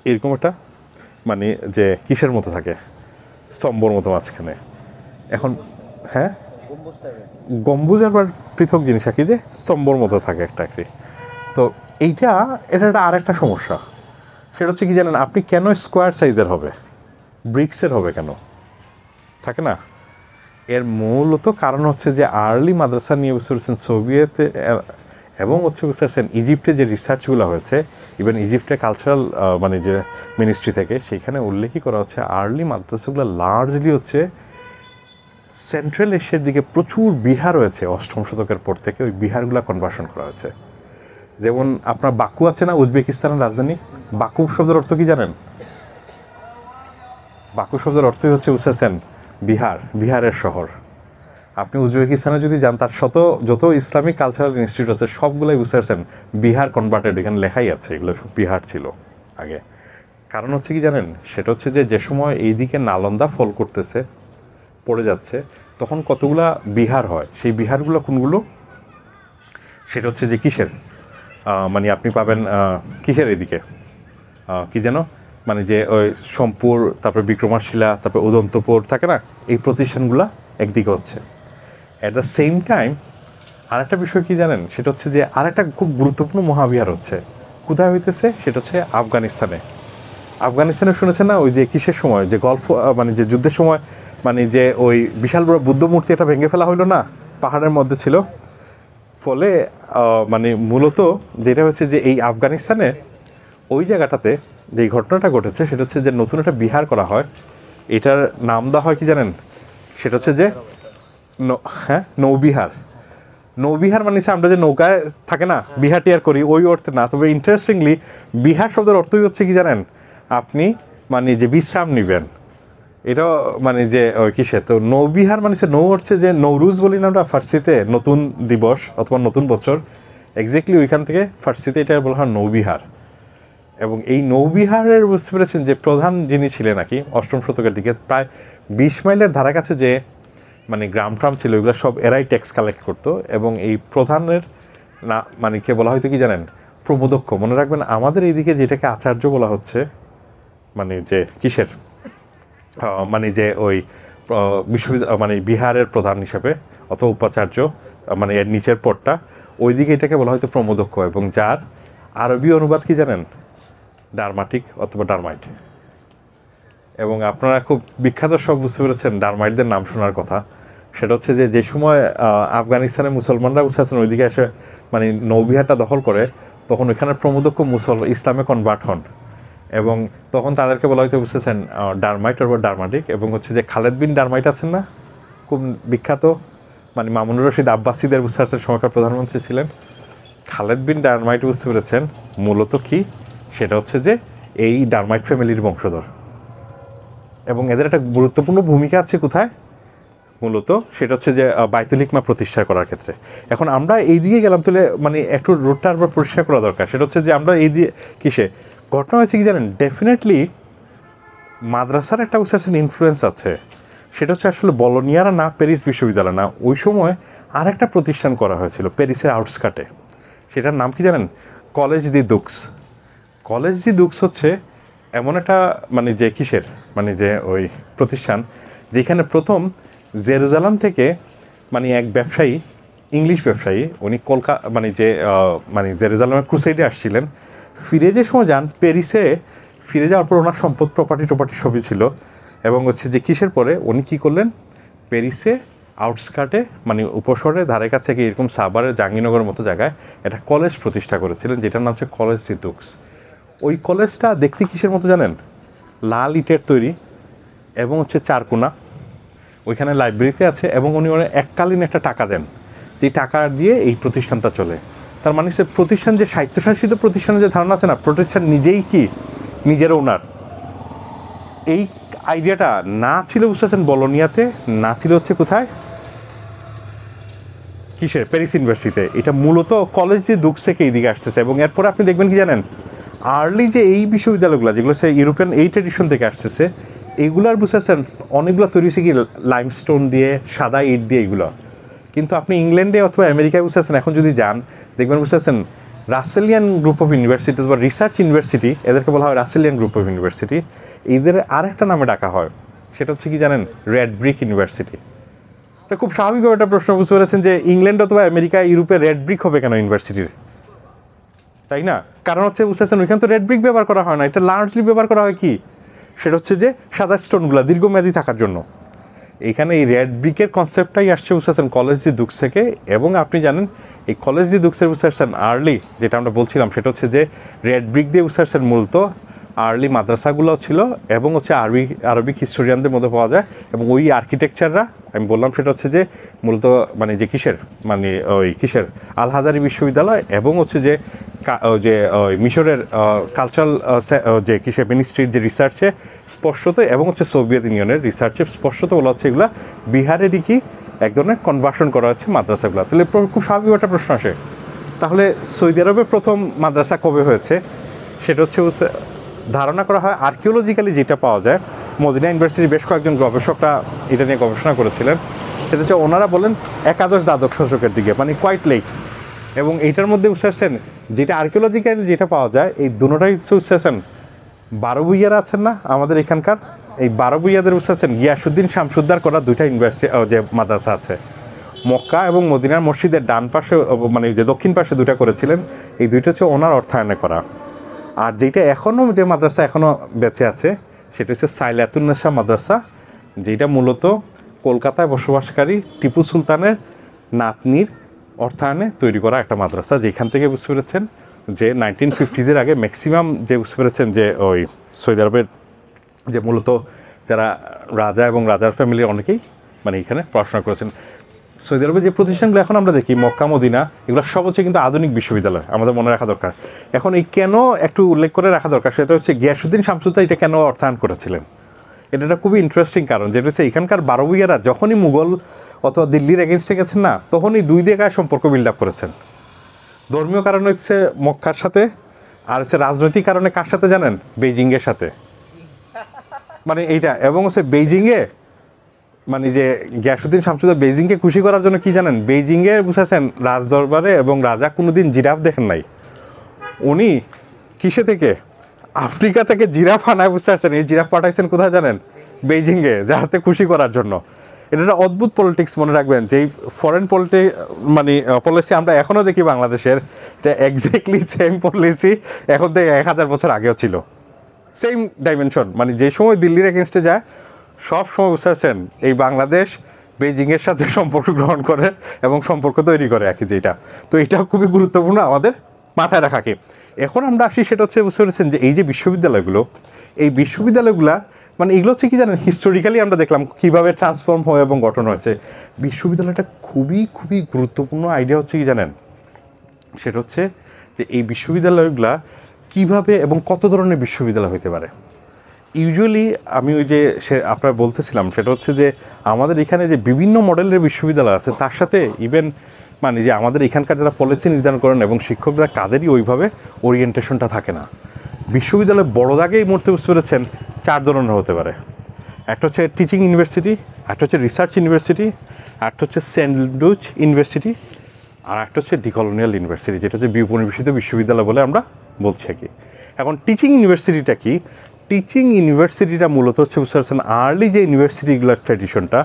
এরকম একটা মানে যে কিসের মতো থাকে, স্তম্ভর মতো মাঝখানে। এখন হ্যাঁ, গম্বুজ আবার পৃথক জিনিস আর কি, যে স্তম্ভর মতো থাকে একটা একটি। তো এটা একটা আরেকটা সমস্যা, সেটা হচ্ছে কি জানেন, আপনি কেন স্কোয়ার সাইজের হবে, ব্রিক্সের হবে কেন, থাকে না? এর মূলত কারণ হচ্ছে যে আর্লি মাদ্রাসা নিয়ে বুঝতে পারছেন সোভিয়েতে এবং হচ্ছে বুঝতে পারছেন ইজিপ্টে যে রিসার্চগুলো হয়েছে, ইভেন ইজিপ্টের কালচারাল মানে যে মিনিস্ট্রি থেকে, সেইখানে উল্লেখই করা হচ্ছে আর্লি মাদ্রাসাগুলো লার্জলি হচ্ছে সেন্ট্রাল এশিয়ার দিকে প্রচুর বিহার রয়েছে 8ম শতকের পর থেকে, ওই বিহারগুলো কনভার্সন করা হয়েছে। যেমন আপনার বাকু আছে না, উজবেকিস্তানের রাজধানী, বাকু শব্দের অর্থ কি জানেন? বাকু শব্দের অর্থই হচ্ছে বুঝতেছেন বিহার, বিহারের শহর। আপনি উজবেকিস্তানে যদি যান, তার যত ইসলামিক কালচারাল ইনস্টিটিউট আছে সবগুলোই বুঝতে পারছেন বিহার কনভার্টেড, এখানে লেখাই আছে এগুলো সব বিহার ছিল আগে। কারণ হচ্ছে কি জানেন, সেটা হচ্ছে যে সময় এইদিকে নালন্দা ফল করতেছে, পড়ে যাচ্ছে, তখন কতগুলা বিহার হয়, সেই বিহারগুলো কোনগুলো? সেটা হচ্ছে যে কিসের মানে আপনি পাবেন কিসের এদিকে কি যেন মানে যে ওই সোমপুর, তারপরে বিক্রমশিলা, তারপরে উদন্তপুর থাকে না, এই প্রতিষ্ঠানগুলো একদিকে হচ্ছে। অ্যাট দ্য সেম টাইম আরেকটা বিষয় কি জানেন, সেটা হচ্ছে যে আরেকটা খুব গুরুত্বপূর্ণ মহাবিহার হচ্ছে। কোথায় হইতেছে? সেটা হচ্ছে আফগানিস্তানে। আফগানিস্তানে শুনেছেন না ওই যে কিসের সময়, যে গল্ফ মানে যে যুদ্ধের সময় মানে যে ওই বিশাল বড় বুদ্ধ মূর্তি এটা ভেঙে ফেলা হইলো না, পাহাড়ের মধ্যে ছিল। ফলে মানে মূলত যেটা হচ্ছে যে এই আফগানিস্তানে ওই জায়গাটাতে যে ঘটনাটা ঘটেছে সেটা হচ্ছে যে নতুন একটা বিহার করা হয়। এটার নাম দেওয়া হয় কি জানেন, সেটা হচ্ছে যে নৌবিহার। নৌবিহার মানে আমরা যে নৌকায় থাকে না বিহার টিয়ার করি, ওই অর্থে না। তবে ইন্টারেস্টিংলি বিহার শব্দের অর্থই হচ্ছে কি জানেন, আপনি মানে যে বিশ্রাম নেবেন, এটাও মানে যে কিসে। তো নৌবিহার মানে নৌ হচ্ছে যে নৌরুজ বলি না আমরা ফার্সিতে, নতুন দিবস অথবা নতুন বছর, এক্স্যাক্টলি ওইখান থেকে ফার্সিতে এটা বলা হয় নৌবিহার। এবং এই নৌবিহারের বুঝতে পেরেছেন যে প্রধান যিনি ছিলেন নাকি 8ম শতকের দিকে, প্রায় 20 মাইলের ধারা কাছে যে মানে গ্রাম ট্রাম ছিল, ওইগুলো সব এরাই ট্যাক্স কালেক্ট করতো। এবং এই প্রধানের না মানে কে বলা হয়তো কি জানেন, প্রমোদক্ষ। মনে রাখবেন আমাদের এইদিকে যেটাকে আচার্য বলা হচ্ছে, মানে যে কিসের মানে যে ওই বিশ্ববিদ্যালয় মানে বিহারের প্রধান হিসেবে অথবা উপাচার্য, মানে এর নিচের পদটা, ওইদিকে এটাকে বলা হয়তো প্রমোদক্ষ। এবং যার আরবি অনুবাদ কি জানেন, ডারমাটিক অথবা ডারমাইট। এবং আপনারা খুব বিখ্যাত সব বুঝতে পেরেছেন ডারমাইটদের নাম শোনার কথা। সেটা হচ্ছে যে যে সময় আফগানিস্তানের মুসলমানরা বুঝতে পারছেন ওইদিকে এসে মানে নৌবিহারটা দখল করে, তখন ওইখানের প্রমোদক্ষ ইসলামে কনভার্ট হন। এবং তখন তাদেরকে বলা হয়তো বুঝতেছেন ডারমাইট অথবা ডারমাটিক। এবং হচ্ছে যে খালেদ বিন ডারমাইট আছেন না, খুব বিখ্যাত, মানে মামুনুর রশিদ আব্বাসীদের বুঝতে পারছেন সময়কার প্রধানমন্ত্রী ছিলেন। খালেদ বিন ডারমাইট বুঝতে পেরেছেন মূলত কি, সেটা হচ্ছে যে এই ডারমাইট ফ্যামিলির বংশধর। এবং এদের একটা গুরুত্বপূর্ণ ভূমিকা আছে কোথায়, মূলত সেটা হচ্ছে যে বাইতুল হিকমা প্রতিষ্ঠা করার ক্ষেত্রে। এখন আমরা এই দিকে গেলাম, তাহলে মানে একটু রোডটা আবার পরিষ্কার করা দরকার। সেটা হচ্ছে যে আমরা এই দিয়ে কিসে ঘটনা হয়েছে কি জানেন, ডেফিনেটলি মাদ্রাসার একটা বুঝতে ইনফ্লুয়েন্স আছে। সেটা হচ্ছে আসলে বলোনিয়ারা না, প্যারিস বিশ্ববিদ্যালয় না, ওই সময় আর একটা প্রতিষ্ঠান করা হয়েছিল প্যারিসের আউটস্কার্টে। সেটার নাম কি জানেন, কলেজ দি দুক্স। কলেজ দি দুক্স হচ্ছে এমন একটা মানে যে কিসের মানে যে ওই প্রতিষ্ঠান, যেখানে প্রথম জেরুজালাম থেকে মানে এক ব্যবসায়ী, ইংলিশ ব্যবসায়ী, উনি মানে যে মানে জেরুজালামের ক্রুসেডে আসছিলেন, ফিরে যে সময় যান প্যারিসে, ফিরে যাওয়ার পর ওনার সম্পদ প্রপার্টি সবই ছিল। এবং হচ্ছে যে কিসের পরে উনি কী করলেন, প্যারিসে আউটস্কার্টে মানে উপশহরে ধারে কাছে কি এরকম সাভারের জাহাঙ্গীরনগরের মতো জায়গায় একটা কলেজ প্রতিষ্ঠা করেছিলেন, যেটার নাম হচ্ছে কলেজ দি দুক্স। ওই কলেজটা দেখতে কিসের মতো জানেন, লাল ইটের তৈরি এবং হচ্ছে চারকোনা, ওইখানে লাইব্রেরিতে আছে। এবং উনি এককালীন একটা টাকা দেন, যে টাকা দিয়ে এই প্রতিষ্ঠানটা চলে। তার মানে সে প্রতিষ্ঠান যে স্বায়ত্তশাসিত প্রতিষ্ঠানের যে ধারণা আছে না, প্রতিষ্ঠান নিজেই কি নিজের ওনার, এই আইডিয়াটা না ছিল বুঝতেছেন বলোনিয়াতে, না ছিল হচ্ছে কোথায়, কিসের, প্যারিস ইউনিভার্সিটিতে। এটা মূলত কলেজ যে দুক্স থেকে এইদিকে আসতেছে। এবং এরপরে আপনি দেখবেন কি জানেন, আর্লি যে এই বিশ্ববিদ্যালয়গুলো যেগুলো সে ইউরোপিয়ান এই ট্রেডিশন থেকে আসতেছে, এইগুলার বুঝতেছেন অনেকগুলো তৈরি হয়েছে কি লাইমস্টোন দিয়ে, সাদা ইট দিয়ে এইগুলো। কিন্তু আপনি ইংল্যান্ডে অথবা আমেরিকায় বুঝতেছেন এখন যদি যান, দেখবেন বুঝতেছেন রাসেলিয়ান গ্রুপ অফ ইউনিভার্সিটি বা রিসার্চ ইউনিভার্সিটি, এদেরকে বলা হয় রাসেলিয়ান গ্রুপ অফ ইউনিভার্সিটি। এদের আরেকটা নামে ডাকা হয়, সেটা হচ্ছে কি জানেন, রেড ব্রিক ইউনিভার্সিটি। তো খুব স্বাভাবিকভাবে একটা প্রশ্ন বুঝতে পেরেছেন যে ইংল্যান্ড অথবা আমেরিকা, ইউরোপে রেড ব্রিক হবে কেন ইউনিভার্সিটির, তাই না? কারণ হচ্ছে বুঝতেছেন ওইখানে তো রেড ব্রিক ব্যবহার করা হয় না, এটা লার্জলি ব্যবহার করা হয় কি, সেটা হচ্ছে যে সাদা স্টোনগুলো দীর্ঘমেয়াদী থাকার জন্য। এখানে এই রেড ব্রিকের কনসেপ্টটাই আসছে বুঝতেছেন কলেজ দি দুক্স থেকে। এবং আপনি জানেন এই কলেজ দি দুক্সের বুঝতেছেন আর্লি যেটা আমরা বলছিলাম, সেটা হচ্ছে যে রেড ব্রিক দিয়ে বুঝতেছেন মূলত আর্লি মাদ্রাসাগুলো ছিল এবং হচ্ছে আরবিক হিস্টোরিয়ানদের মধ্যে পাওয়া যায়। এবং ওই আর্কিটেকচাররা আমি বললাম সেটা হচ্ছে যে মূলত মানে যে কিসের মানে ওই কিসের আল হাজারি বিশ্ববিদ্যালয় এবং হচ্ছে যে যে মিশরের কালচারাল যে কিসের মিনিস্ট্রির যে রিসার্চে স্পষ্টত এবং হচ্ছে সোভিয়েত ইউনিয়নের রিসার্চে স্পষ্টত বলা হচ্ছে এগুলো বিহারেরই কি এক ধরনের কনভার্সন করা হচ্ছে মাদ্রাসাগুলো। তাহলে খুব স্বাভাবিক একটা প্রশ্ন আসে, তাহলে সৌদি আরবে প্রথম মাদ্রাসা কবে হয়েছে? সেটা হচ্ছে ধারণা করা হয় আর্কিওলজিক্যালি যেটা পাওয়া যায়, মদিনা ইউনিভার্সিটির বেশ কয়েকজন গবেষকরা এটা নিয়ে গবেষণা করেছিলেন। সেটা হচ্ছে ওনারা বলেন একাদশ-দ্বাদশ শতকের দিকে, মানে কোয়াইট লেট। এবং এইটার মধ্যে বুঝতে পারছেন যেটা আর্কিওলজিক্যালি যেটা পাওয়া যায়, এই দুটোটাই বুঝতে পারছেন 12 ভূঁইয়ারা আছেন না আমাদের এখানকার, এই 12 ভূঁইয়াদের বুঝতে পারছেন গিয়াসুদ্দিন শামসুদ্দার করা দুইটা ইউনিভার্সিটি যে মাদ্রাসা আছে, মক্কা এবং মদিনার মসজিদের ডান পাশে মানে যে দক্ষিণ পাশে দুটা করেছিলেন, এই দুইটা হচ্ছে ওনার অর্থায়নে করা। আর যেটা এখনও যে মাদ্রাসা এখনও বেঁচে আছে সেটা হচ্ছে সাইলাতুন্নেসা মাদ্রাসা, যেটা মূলত কলকাতায় বসবাসকারী টিপু সুলতানের নাতনির অর্থায়নে তৈরি করা একটা মাদ্রাসা, যেখান থেকে বুঝতে পেরেছেন যে 1950s আগে ম্যাক্সিমাম যে বুঝতে পেরেছেন যে ওই সৌদি আরবের যে মূলত যারা রাজা এবং রাজার ফ্যামিলির অনেকেই মানে এখানে পড়াশোনা করেছেন। সৌদি আরবের যে প্রতিষ্ঠানগুলো এখন আমরা দেখি মক্কা মদিনা, এগুলো সব হচ্ছে কিন্তু আধুনিক বিশ্ববিদ্যালয়, আমাদের মনে রাখা দরকার। এখন এই কেন একটু উল্লেখ করে রাখা দরকার সেটা হচ্ছে গিয়াসুদ্দিন শামসুদ্দা এটা কেন অর্থায়ন করেছিলেন, এটা একটা খুবই ইন্টারেস্টিং কারণ, যেটা হচ্ছে এখানকার 12 ভূঁইয়ারা যখনই মুঘল অথবা দিল্লির এগেনস্টে গেছেন না, তখনই দুই দিকে সম্পর্ক বিল্ড আপ করেছেন। ধর্মীয় কারণ হচ্ছে মক্কার সাথে, আর হচ্ছে রাজনৈতিক কারণে কার সাথে জানেন, বেইজিংয়ের সাথে। মানে এইটা, এবং হচ্ছে বেইজিংয়ে মানে যে গিয়াসুদ্দিন শামসুদ্দা বেইজিংকে খুশি করার জন্য কি জানেন, বেইজিংয়ে বুঝেছেন রাজদরবারে এবং রাজা কোনোদিন জিরাফ দেখেন নাই, উনি কিসে থেকে আফ্রিকা থেকে জিরাফ আনায়, বুঝতে পারছেন, এই জিরাফ পাঠাইছেন কোথায় জানেন, বেইজিংয়ে, যাতে খুশি করার জন্য। এটা একটা অদ্ভুত পলিটিক্স, মনে রাখবেন, যেই ফরেন মানে পলিসি আমরা এখনও দেখি বাংলাদেশের, এটা এক্স্যাক্টলি সেম পলিসি এখন থেকে 1000 বছর আগেও ছিল, সেম ডাইমেনশন। মানে যে সময় দিল্লির এগেনস্টে যায় সব সময় বুঝতে পারছেন এই বাংলাদেশ বেইজিংয়ের সাথে সম্পর্ক গ্রহণ করে এবং সম্পর্ক তৈরি করে আর কি, যেটা। তো এটা খুবই গুরুত্বপূর্ণ আমাদের মাথায় রাখাকে। এখন আমরা আসি সেটা হচ্ছে বুঝতে পেরেছেন যে এই যে বিশ্ববিদ্যালয়গুলো, এই বিশ্ববিদ্যালয়গুলা মানে এগুলো হচ্ছে কি জানেন, হিস্টোরিক্যালি আমরা দেখলাম কীভাবে ট্রান্সফর্ম হয় এবং গঠন হয়েছে। বিশ্ববিদ্যালয়টা খুবই খুবই গুরুত্বপূর্ণ আইডিয়া হচ্ছে কি জানেন, সেটা হচ্ছে যে এই বিশ্ববিদ্যালয়গুলা কীভাবে এবং কত ধরনের বিশ্ববিদ্যালয় হতে পারে। ইউজুয়ালি আমি ওই যে আপনার বলতেছিলাম সেটা হচ্ছে যে আমাদের এখানে যে বিভিন্ন মডেলের বিশ্ববিদ্যালয় আছে, তার সাথে ইভেন মানে যে আমাদের এখানকার যারা পলিসি নির্ধারণ করেন এবং শিক্ষকরা কাদেরই ওইভাবে ওরিয়েন্টেশনটা থাকে না। বিশ্ববিদ্যালয় বড় দাগে এই মুহূর্তে বুঝতে পেরেছেন 4 ধরনের হতে পারে। একটা হচ্ছে টিচিং ইউনিভার্সিটি, একটা হচ্ছে রিসার্চ ইউনিভার্সিটি, একটা হচ্ছে সেন্ট লুইস ইউনিভার্সিটি, আর একটা হচ্ছে ডিকলোনিয়াল ইউনিভার্সিটি, যেটা হচ্ছে বিপরিবেশিত বিশ্ববিদ্যালয় বলে আমরা বলছি আর কি। এখন টিচিং ইউনিভার্সিটিটা কি, টিচিং ইউনিভার্সিটিটা মূলত হচ্ছে বুঝতে পারছেন আর্লি যে ইউনিভার্সিটিগুলোর ট্র্যাডিশনটা,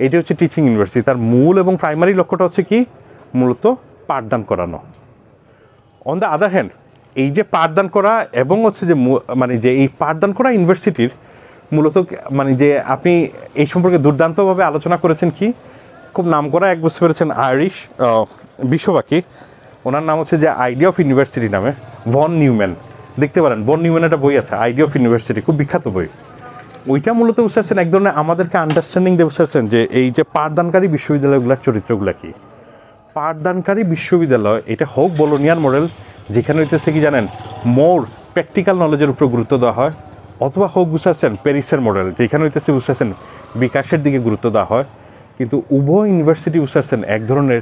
এটি হচ্ছে টিচিং ইউনিভার্সিটি। তার মূল এবং প্রাইমারি লক্ষ্যটা হচ্ছে কি, মূলত পাঠদান করানো। অন দ্য আদার হ্যান্ড এই যে পাঠদান করা এবং হচ্ছে যে মানে যে এই পাঠদান করা ইউনিভার্সিটির মূলত মানে যে আপনি এই সম্পর্কে দুর্দান্তভাবে আলোচনা করেছেন কি, খুব নাম করা এক বুঝতে পেরেছেন আইরিশ বিশ্ববাকী, ওনার নাম হচ্ছে যে আইডিয়া অফ ইউনিভার্সিটি নামে, ভন নিউম্যান, দেখতে পারেন ভন নিউম্যানের একটা বই আছে আইডিয়া অফ ইউনিভার্সিটি, খুব বিখ্যাত বই। ওইটা মূলত বুঝতে পারছেন এক ধরনের আমাদেরকে আন্ডারস্ট্যান্ডিং দিয়ে বুঝতে পারছেন যে এই যে পাঠদানকারী বিশ্ববিদ্যালয়গুলোর চরিত্রগুলো কী। পাঠদানকারী বিশ্ববিদ্যালয় এটা হোক বোলোনিয়ার মডেল, যেখানে হইতেছে কি জানেন মোর প্র্যাকটিক্যাল নলেজের উপর গুরুত্ব দেওয়া হয়, অথবা হোক বুঝতে পারছেন প্যারিসের মডেল, যেখানে হইতেছে বুঝতে পারছেন বিকাশের দিকে গুরুত্ব দেওয়া হয়। কিন্তু উভয় ইউনিভার্সিটি বুঝতে পারছেন এক ধরনের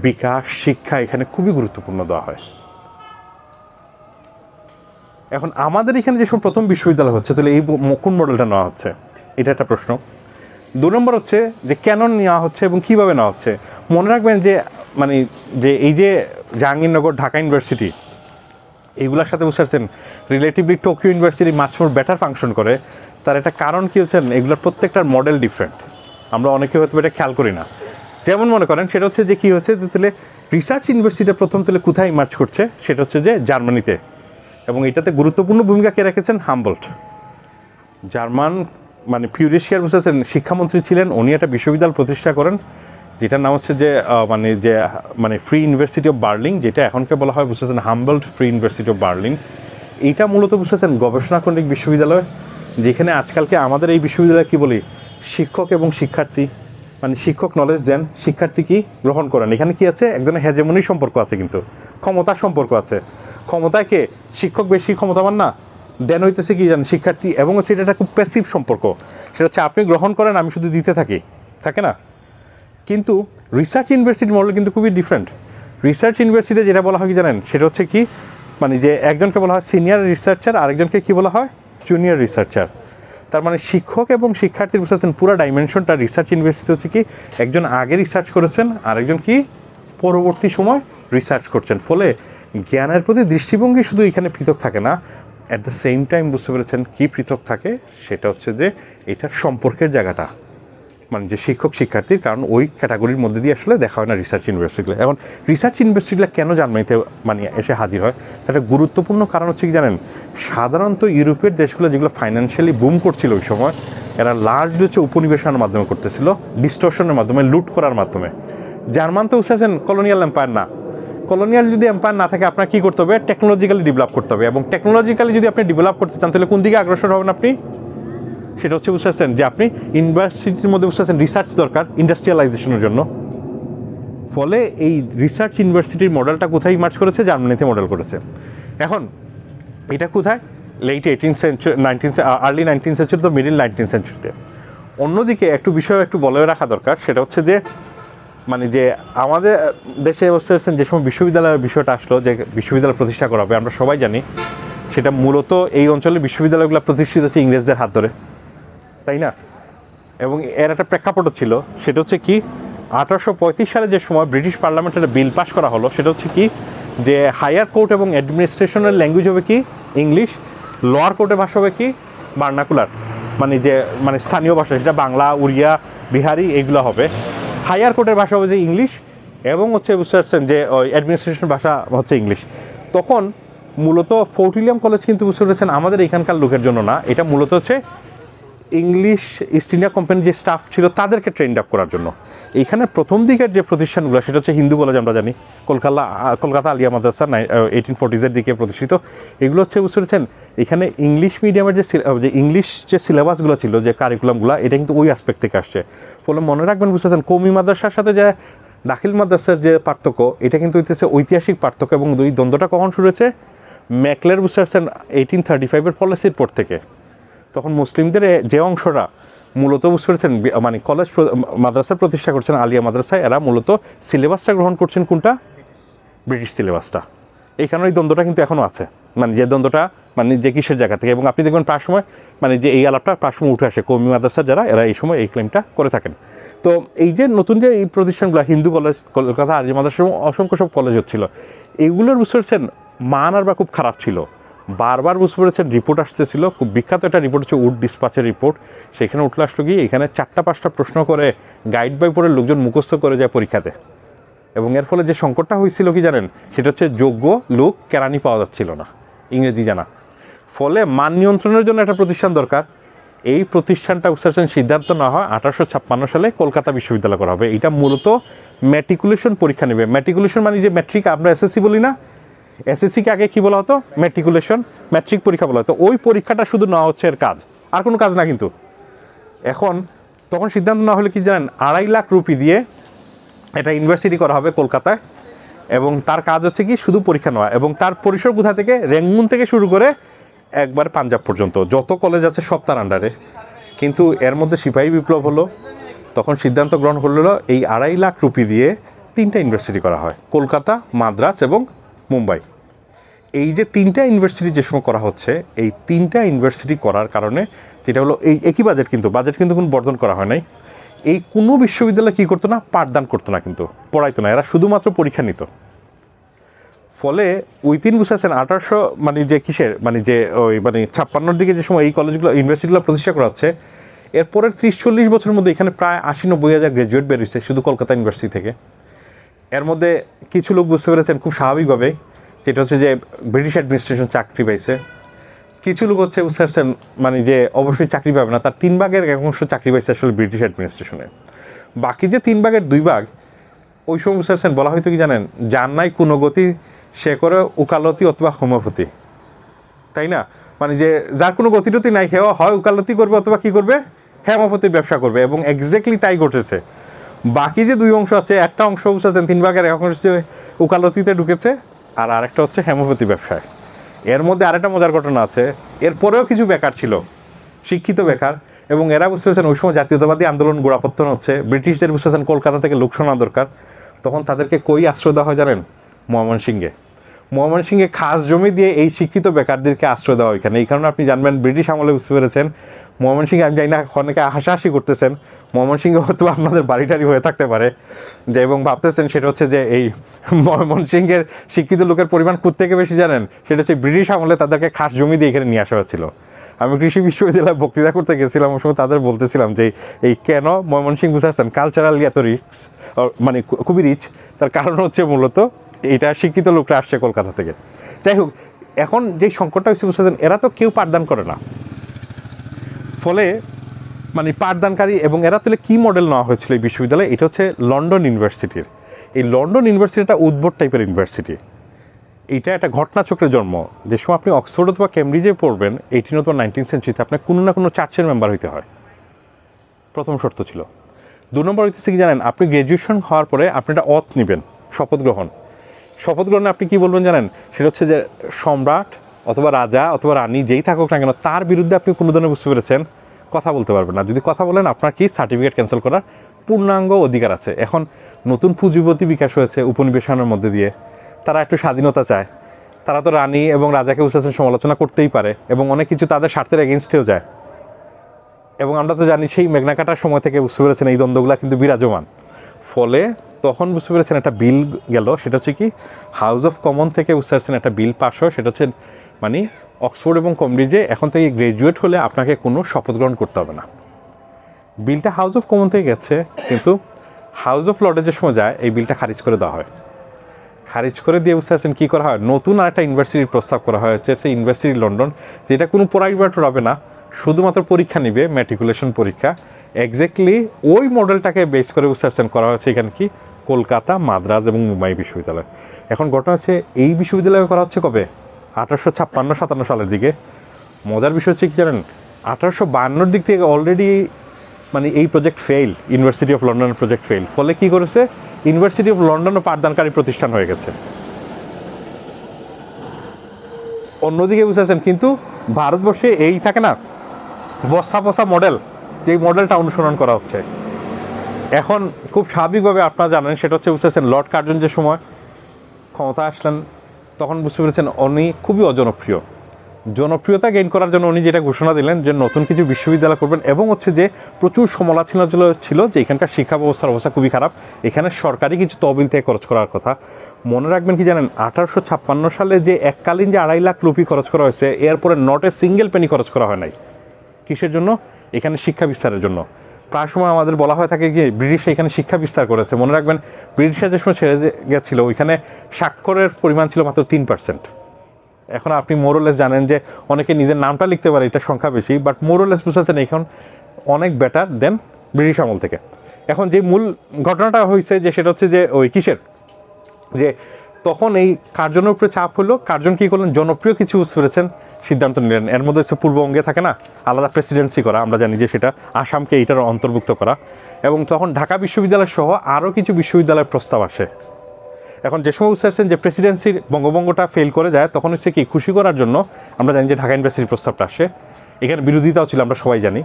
বিকাশ শিক্ষা এখানে খুবই গুরুত্বপূর্ণ দেওয়া হয়। এখন আমাদের এখানে যেসব প্রথম বিশ্ববিদ্যালয় হচ্ছে, তাহলে এই কোন মডেলটা নেওয়া হচ্ছে, এটা একটা প্রশ্ন। 2 নম্বর হচ্ছে যে কেন নেওয়া হচ্ছে এবং কীভাবে নেওয়া হচ্ছে। মনে রাখবেন যে মানে যে এই যে জাহাঙ্গীরনগর ঢাকা ইউনিভার্সিটি এইগুলোর সাথে বুঝতে পারছেন রিলেটিভলি টোকিও ইউনিভার্সিটি মাছ মোর বেটার ফাংশন করে। তার একটা কারণ কী হচ্ছেন, এগুলোর প্রত্যেকটার মডেল ডিফারেন্ট, আমরা অনেকে হয়তো এটা খেয়াল করি না। যেমন মনে করেন সেটা হচ্ছে যে কী হচ্ছে যে তাহলে রিসার্চ ইউনিভার্সিটিটা প্রথম তাহলে কোথায় ইমার্জ করছে, সেটা হচ্ছে যে জার্মানিতে, এবং এটাতে গুরুত্বপূর্ণ ভূমিকা কে রেখেছেন, হামবোল্ট, জার্মান মানে পিউরেশিয়ার বুঝতেছেন শিক্ষামন্ত্রী ছিলেন। উনি একটা বিশ্ববিদ্যালয় প্রতিষ্ঠা করেন যেটার নাম হচ্ছে যে মানে ফ্রি ইউনিভার্সিটি অফ বার্লিন, যেটা এখনকে বলা হয় বুঝতেছেন Humboldt free university of Berlin. এইটা মূলত বুঝতেছেন গবেষণাকেন্দ্রিক বিশ্ববিদ্যালয়, যেখানে আজকালকে আমাদের এই বিশ্ববিদ্যালয়ে কী বলি, শিক্ষক এবং শিক্ষার্থী মানে শিক্ষক নলেজ দেন, শিক্ষার্থী কি গ্রহণ করেন। এখানে কি আছে, এক ধরনের হেজেমনির সম্পর্ক আছে, কিন্তু ক্ষমতার সম্পর্ক আছে। ক্ষমতায় কে, শিক্ষক বেশি ক্ষমতাবান না, দেন হইতেছে কি জানেন শিক্ষার্থী, এবং হচ্ছে এটা একটা খুব প্যাসিভ সম্পর্ক, সেটা হচ্ছে আপনি গ্রহণ করেন আমি শুধু দিতে থাকি, থাকে না। কিন্তু রিসার্চ ইউনিভার্সিটি মডেল কিন্তু খুবই ডিফারেন্ট। রিসার্চ ইউনিভার্সিটিতে যেটা বলা হয় কি জানেন, সেটা হচ্ছে কি মানে যে একজনকে বলা হয় সিনিয়র রিসার্চার, আরেকজনকে কি বলা হয় জুনিয়র রিসার্চার। তার মানে শিক্ষক এবং শিক্ষার্থীর বুঝতেছেন পুরো ডাইমেনশনটা রিসার্চ ইউনিভার্সিটি হচ্ছে কি একজন আগে রিসার্চ করেছেন, আরেকজন কি পরবর্তী সময় রিসার্চ করছেন। ফলে জ্ঞানের প্রতি দৃষ্টিভঙ্গি শুধু এখানে পৃথক থাকে না, অ্যাট দ্য সেম টাইম বুঝতে পেরেছেন কী পৃথক থাকে, সেটা হচ্ছে যে এটার সম্পর্কের জায়গাটা, মানে যে শিক্ষক শিক্ষার্থীর, কারণ ওই ক্যাটাগরির মধ্যে দিয়ে আসলে দেখা হয় না রিসার্চ ইউনিভার্সিটিগুলো। এখন রিসার্চ ইউনিভার্সিটিগুলো কেন জার্মানিতে মানে এসে হাজির হয়, তার একটা গুরুত্বপূর্ণ কারণ হচ্ছে কি জানেন, সাধারণত ইউরোপের দেশগুলো যেগুলো ফাইন্যান্সিয়ালি বুম করছিল ওই সময়, এরা লার্জলি হচ্ছে উপনিবেশনের মাধ্যমে করতেছিল, ডিস্টর্শনের মাধ্যমে, লুট করার মাধ্যমে। জার্মান তো বুঝতেছেন কলোনিয়াল এম্পায়ার না, কলোনিয়াল যদি এম্পায়ার না থাকে আপনার কী করতে হবে, টেকনোলজিক্যালি ডেভেলপ করতে হবে, এবং টেকনোলজিক্যালি যদি আপনি ডেভেলপ করতে চান তাহলে কোন দিকে অগ্রসর হবেন আপনি, সেটা হচ্ছে বুঝতে পারছেন যে আপনি ইউনিভার্সিটির মধ্যে বুঝতে পারছেন রিসার্চ দরকার ইন্ডাস্ট্রিয়ালাইজেশনের জন্য। ফলে এই রিসার্চ ইউনিভার্সিটির মডেলটা কোথায় ইমার্জ করেছে, জার্মানিতে মডেল করেছে। এখন এটা কোথায়, late 18th century, early 19th century, তো মিডিল 19th সেঞ্চুরিতে। অন্যদিকে একটু বিষয় একটু বলে রাখা দরকার, সেটা হচ্ছে যে মানে যে আমাদের দেশে বুঝতে পারছেন যে সময় বিশ্ববিদ্যালয়ের বিষয়টা আসলো, যে বিশ্ববিদ্যালয় প্রতিষ্ঠা করা হবে, আমরা সবাই জানি সেটা মূলত এই অঞ্চলের বিশ্ববিদ্যালয়গুলো প্রতিষ্ঠিত হচ্ছে ইংরেজদের হাত ধরে, তাই না? এবং এর একটা প্রেক্ষাপটও ছিল, সেটা হচ্ছে কি 1835 সালে যে সময় ব্রিটিশ পার্লামেন্টে একটা বিল পাস করা হলো, সেটা হচ্ছে কি যে হায়ার কোর্ট এবং অ্যাডমিনিস্ট্রেশনের ল্যাঙ্গুয়েজ হবে কি ইংলিশ, লোয়ার কোর্টের ভাষা হবে কি ভার্নাকুলার, মানে যে মানে স্থানীয় ভাষা, সেটা বাংলা, উড়িয়া, বিহারি এগুলো হবে। হায়ার কোর্টের ভাষা হবে যে ইংলিশ, এবং হচ্ছে বুঝতে পারছেন যে ওই অ্যাডমিনিস্ট্রেশন ভাষা হচ্ছে ইংলিশ। তখন মূলত ফোর্ট উইলিয়াম কলেজ কিন্তু বুঝতে পেরেছেন আমাদের এখানকার লোকের জন্য না, এটা মূলত হচ্ছে ইংলিশ ইস্ট ইন্ডিয়া কোম্পানির যে স্টাফ ছিল তাদেরকে ট্রেন্ড আপ করার জন্য। এইখানে প্রথম দিকের যে প্রতিষ্ঠানগুলো সেটা হচ্ছে হিন্দু কলেজ, আমরা জানি কলকাতা আলিয়া মাদ্রাসা 1840s দিকে প্রতিষ্ঠিত। এগুলো হচ্ছে বুঝতে পেরেছেন এখানে ইংলিশ মিডিয়ামের যে ইংলিশ যে সিলেবাসগুলো ছিল, যে কারিকুলামগুলো, এটা কিন্তু ওই অ্যাসপেক্ট থেকে আসছে। ফলে মনে রাখবেন বুঝতে পারছেন কওমি মাদ্রাসার সাথে যে দাখিল মাদ্রাসার যে পার্থক্য, এটা কিন্তু হইতেছে ঐতিহাসিক পার্থক্য, এবং দুই দ্বন্দ্বটা কখন শুরু হয়েছে, ম্যাকলের বুঝতে পারছেন 1835-এর পলিসির পর থেকে। তখন মুসলিমদের যে অংশরা মূলত বুঝতে পেরেছেন মানে কলেজ মাদ্রাসা প্রতিষ্ঠা করছেন আলিয়া মাদ্রাসায়, এরা মূলত সিলেবাসটা গ্রহণ করছেন কোনটা, ব্রিটিশ সিলেবাসটা। এই কারণে এই দ্বন্দ্বটা কিন্তু এখনও আছে, মানে যে দ্বন্দ্বটা মানে যে কিসের জায়গা থেকে। এবং আপনি দেখবেন প্রায় সময় মানে যে এই আলাপটা প্রায় সময় উঠে আসে, কওমি মাদ্রাসা যারা, এরা এই সময় এই ক্লেমটা করে থাকেন। তো এই যে নতুন যে এই প্রতিষ্ঠানগুলো, হিন্দু কলেজ, কলকাতা আলিয়া মাদ্রাসা, অসংখ্য সব কলেজ হচ্ছিল, এগুলোর বুঝতে পেরেছেন মান আর বা খুব খারাপ ছিল। বারবার বুঝতে পেরেছেন রিপোর্ট আসতেছিল, খুব বিখ্যাত একটা রিপোর্ট হচ্ছে উড ডিসপাচের রিপোর্ট। সেখানে উঠলে আসলো গিয়ে এখানে 4-5টা প্রশ্ন করে গাইড বাই পড়ে লোকজন মুখস্থ করে যায় পরীক্ষাতে। এবং এর ফলে যে সংকটটা হয়েছিল কি জানেন, সেটা হচ্ছে যোগ্য লোক কেরানি পাওয়া যাচ্ছিল না, ইংরেজি জানা। ফলে মান নিয়ন্ত্রণের জন্য একটা প্রতিষ্ঠান দরকার। এই প্রতিষ্ঠানটা বুঝতে সিদ্ধান্ত না হয় 1856 সালে কলকাতা বিশ্ববিদ্যালয় করা হবে। এটা মূলত ম্যাট্রিকুলেশন পরীক্ষা নেবে। ম্যাট্রিকুলেশন মানে যে ম্যাট্রিক, আমরা এসএসসি বলি না, এসএসসিকে আগে কী বলা হতো, ম্যাট্রিক পরীক্ষা বলা হতো। ওই পরীক্ষাটা শুধু নেওয়া হচ্ছে এর কাজ, আর কোনো কাজ না কিন্তু। এখন তখন সিদ্ধান্ত না হলে কি জানেন, 2.5 লাখ রুপি দিয়ে এটা ইউনিভার্সিটি করা হবে কলকাতায়, এবং তার কাজ হচ্ছে কি শুধু পরীক্ষা নেওয়া। এবং তার পরিসর কোথা থেকে, রেঙ্গুন থেকে শুরু করে একবার পাঞ্জাব পর্যন্ত যত কলেজ আছে সব তার আন্ডারে। কিন্তু এর মধ্যে সিপাহী বিপ্লব হলো, তখন সিদ্ধান্ত গ্রহণ করলো এই 2.5 লাখ রুপি দিয়ে 3টা ইউনিভার্সিটি করা হয়, কলকাতা, মাদ্রাজ এবং মুম্বাই। এই যে 3টা ইউনিভার্সিটি যে সময় করা হচ্ছে, এই 3টা ইউনিভার্সিটি করার কারণে যেটা হলো এই একই বাজেট কিন্তু কোনো বর্ধন করা হয় নাই। এই কোনো বিশ্ববিদ্যালয় কী করতো না, পাঠদান করতো না, কিন্তু পড়াইতো না, এরা শুধুমাত্র পরীক্ষা নিত। ফলে উইথিন বুঝতে পারছেন 1800 মানে যে কিসের মানে যে ওই মানে 56-র দিকে যে সময় এই কলেজগুলো ইউনিভার্সিটিগুলো প্রতিষ্ঠা করা হচ্ছে, এরপরের 30-40 বছরের মধ্যে এখানে প্রায় 80-90 হাজার গ্র্যাজুয়েট বেরিয়েছে শুধু কলকাতা ইউনিভার্সিটি থেকে। এর মধ্যে কিছু লোক বুঝতে পেরেছেন খুব স্বাভাবিকভাবে, যেটা হচ্ছে যে ব্রিটিশ অ্যাডমিনিস্ট্রেশন চাকরি পাইছে। কিছু লোক হচ্ছে বুঝতে পারছেন মানে যে অবশ্যই চাকরি পাবে না, তার 3 ভাগের 1 অংশ চাকরি পাইছে আসলে ব্রিটিশ অ্যাডমিনিস্ট্রেশনে। বাকি যে 3 ভাগের 2 ভাগ, ওই সময় বুঝতে পারছেন বলা হয়তো কি জানেন, যার নাই কোনো গতি সে করে উকালতি অথবা হোমিওপ্যাথি, তাই না? মানে যে যার কোনো গতিটতি নাই, হেও হয় উকালতি করবে অথবা কী করবে, হোমিওপ্যাথির ব্যবসা করবে। এবং এক্স্যাক্টলি তাই ঘটেছে। বাকি যে 2 অংশ আছে, একটা অংশ বুঝতে পারছেন 3 ভাগের 1 অংশ উকালতিতে ঢুকেছে, আর আরেকটা হচ্ছে হোমিওপ্যাথি ব্যবসায়। এর মধ্যে আরেকটা মজার ঘটনা আছে, এরপরেও কিছু বেকার ছিল, শিক্ষিত বেকার, এবং এরা বুঝতে পারছেন ওই সময় জাতীয়তাবাদী আন্দোলন গোড়াপত্তন হচ্ছে, ব্রিটিশদের বুঝতে পারছেন কলকাতা থেকে লোক শোনা দরকার। তখন তাদেরকে কই আশ্রয় দেওয়া হয় জানেন, ময়মনসিংহে খাস জমি দিয়ে এই শিক্ষিত বেকারদেরকে আশ্রয় দেওয়া ওইখানে। এই কারণে আপনি জানবেন ব্রিটিশ আমলে বুঝতে পেরেছেন ময়মনসিংহে আমি জানি না, অনেকে হাসাহাসি করতেছেন, ময়মনসিংহে হয়তো আপনাদের বাড়িটারি হয়ে থাকতে পারে যে, এবং ভাবতেছেন সেটা হচ্ছে যে এই ময়মনসিংহের শিক্ষিত লোকের পরিমাণ কোত্থেকে বেশি জানেন, সেটা হচ্ছে ব্রিটিশ আমলে তাদেরকে খাস জমি দিয়ে এখানে নিয়ে আসা হয়েছিল। আমি কৃষি বিশ্ববিদ্যালয়ে বক্তৃতা করতে গেছিলাম, ওই সময় তাদের বলতেছিলাম যে এই কেন ময়মনসিংহ বুঝাচ্ছেন কালচারালি এত রিচ, মানে খুবই রিচ, তার কারণ হচ্ছে মূলত এটা শিক্ষিত লোকরা আসছে কলকাতা থেকে। যাই হোক, এখন যে সংকটটা হচ্ছে বুঝতেছেন, এরা তো কেউ পাঠদান করে না, ফলে মানে পাঠদানকারী, এবং এরা তুলে কী মডেল নেওয়া হয়েছিল এই বিশ্ববিদ্যালয়ে, এটা হচ্ছে লন্ডন ইউনিভার্সিটির। এই লন্ডন ইউনিভার্সিটিটা উদ্ভট টাইপের ইউনিভার্সিটি। এইটা একটা ঘটনাচক্রের জন্ম। যে সময় আপনি অক্সফোর্ড অথবা কেমব্রিজে পড়বেন 18 অথবা 19 সেঞ্চুরিতে, আপনার কোনো না কোনো চার্চের মেম্বার হইতে হয়, প্রথম শর্ত ছিল। 2 নম্বর হইতেছে কি জানেন, আপনি গ্র্যাজুয়েশন হওয়ার পরে আপনি একটা অথ নেবেন, শপথ গ্রহণ। শপথ গ্রহণে আপনি কী বলবেন জানেন, সেটা হচ্ছে যে সম্রাট অথবা রাজা অথবা রানী যেই থাকুক না কেন, তার বিরুদ্ধে আপনি কোনো ধরনের, বুঝতে পেরেছেন, কথা বলতে পারবেন না। যদি কথা বলেন, আপনার কি সার্টিফিকেট ক্যান্সেল করার পূর্ণাঙ্গ অধিকার আছে। এখন নতুন পুঁজিপতি বিকাশ হয়েছে উপনিবেশনের মধ্যে দিয়ে, তারা একটু স্বাধীনতা চায়। তারা তো রানী এবং রাজাকে বুঝতেছেন সমালোচনা করতেই পারে, এবং অনেক কিছু তাদের স্বার্থের এগেনস্টেও যায়। এবং আমরা তো জানি সেই মেঘনা কাটার সময় থেকে, বুঝতে পেরেছেন, এই দ্বন্দ্বগুলো কিন্তু বিরাজমান। ফলে তখন বুঝতে পেরেছেন একটা বিল গেল, সেটা হচ্ছে কি হাউস অফ কমন থেকে, বুঝতে পারছেন, একটা বিল পাস হয়। সেটা হচ্ছে মানে অক্সফোর্ড এবং কেমব্রিজে এখন থেকে গ্র্যাজুয়েট হলে আপনাকে কোনো শপথ গ্রহণ করতে হবে না। বিলটা হাউস অফ কমন থেকে গেছে, কিন্তু হাউস অফ লর্ডে যে সময় যায় এই বিলটা খারিজ করে দেওয়া হয়। খারিজ করে দিয়ে, বুঝতে পারছেন, কী করা হয়, নতুন আরেকটা ইউনিভার্সিটির প্রস্তাব করা হয়েছে, সেই ইউনিভার্সিটি লন্ডন, যেটা কোনো প্রাইভেট হবে না, শুধুমাত্র পরীক্ষা নিবে, ম্যাট্রিকুলেশন পরীক্ষা। এক্স্যাক্টলি ওই মডেলটাকে বেস করে, বুঝতে পারছেন, করা হয়েছে এখানে কি কলকাতা, মাদ্রাজ এবং মুম্বাই বিশ্ববিদ্যালয়। এখন ঘটনা হচ্ছে এই বিশ্ববিদ্যালয় করা হচ্ছে কবে, 1856-57 সালের দিকে। মজার বিষয় হচ্ছে কি জানেন, 1852 দিক থেকে অলরেডি মানে এই প্রজেক্ট ফেল, ইউনিভার্সিটি অফ লন্ডনের প্রজেক্ট ফেল। ফলে কী করেছে, ইউনিভার্সিটি অফ লন্ডনও পাঠদানকারী প্রতিষ্ঠান হয়ে গেছে। অন্যদিকে বুঝেছেন, কিন্তু ভারতবর্ষে এই থাকে না বস্তা বস্তা মডেল, যেই মডেলটা অনুসরণ করা হচ্ছে। এখন খুব স্বাভাবিকভাবে আপনারা জানেন, সেটা হচ্ছে, বুঝতেছেন, লর্ড কার্জন যে সময় ক্ষমতা আসলেন, তখন বুঝতে পেরেছেন উনি খুবই অজনপ্রিয়। জনপ্রিয়তা গেইন করার জন্য উনি যেটা ঘোষণা দিলেন যে নতুন কিছু বিশ্ববিদ্যালয় করবেন, এবং হচ্ছে যে প্রচুর সমালোচনা ছিল যে এখানকার শিক্ষা ব্যবস্থার অবস্থা খুবই খারাপ, এখানে সরকারি কিছু তহবিল থেকে খরচ করার কথা। মনে রাখবেন কি জানেন, 1856 সালে যে এককালীন যে 2.5 লাখ রুপি খরচ করা হয়েছে, এরপরে নট এ সিঙ্গেল পেনি খরচ করা হয় নাই। কিসের জন্য? এখানে শিক্ষা বিস্তারের জন্য। প্রায় সময় আমাদের বলা হয়ে থাকে যে ব্রিটিশ এখানে শিক্ষা বিস্তার করেছে। মনে রাখবেন, ব্রিটিশরা যে সময় ছেড়ে গেছিল, ওইখানে স্বাক্ষরের পরিমাণ ছিল মাত্র 3%। এখন আপনি মোরলেস জানেন যে অনেকে নিজের নামটা লিখতে পারে, এটা সংখ্যা বেশি, বাট মোরলেস বুঝাচ্ছেন এখন অনেক বেটার দেন ব্রিটিশ আমল থেকে। এখন যে মূল ঘটনাটা হয়েছে যে সেটা হচ্ছে যে ওই কিসের, যে তখন এই কার্জনের উপরে চাপ হলো, কার্জন কী করলেন, জনপ্রিয় কিছু করেছেন, সিদ্ধান্ত নিলেন। এর মধ্যে হচ্ছে পূর্ববঙ্গে থাকে না আলাদা প্রেসিডেন্সি করা, আমরা জানি যে সেটা আসামকে এইটার অন্তর্ভুক্ত করা, এবং তখন ঢাকা বিশ্ববিদ্যালয় সহ আরও কিছু বিশ্ববিদ্যালয়ের প্রস্তাব আসে। এখন যে সময় বুঝতে পারছেন যে প্রেসিডেন্সির বঙ্গভঙ্গটা ফেল করে যায়, তখন হচ্ছে কি খুশি করার জন্য আমরা জানি যে ঢাকা ইউনিভার্সিটির প্রস্তাবটা আসে। এখানে বিরোধিতাও ছিল, আমরা সবাই জানি।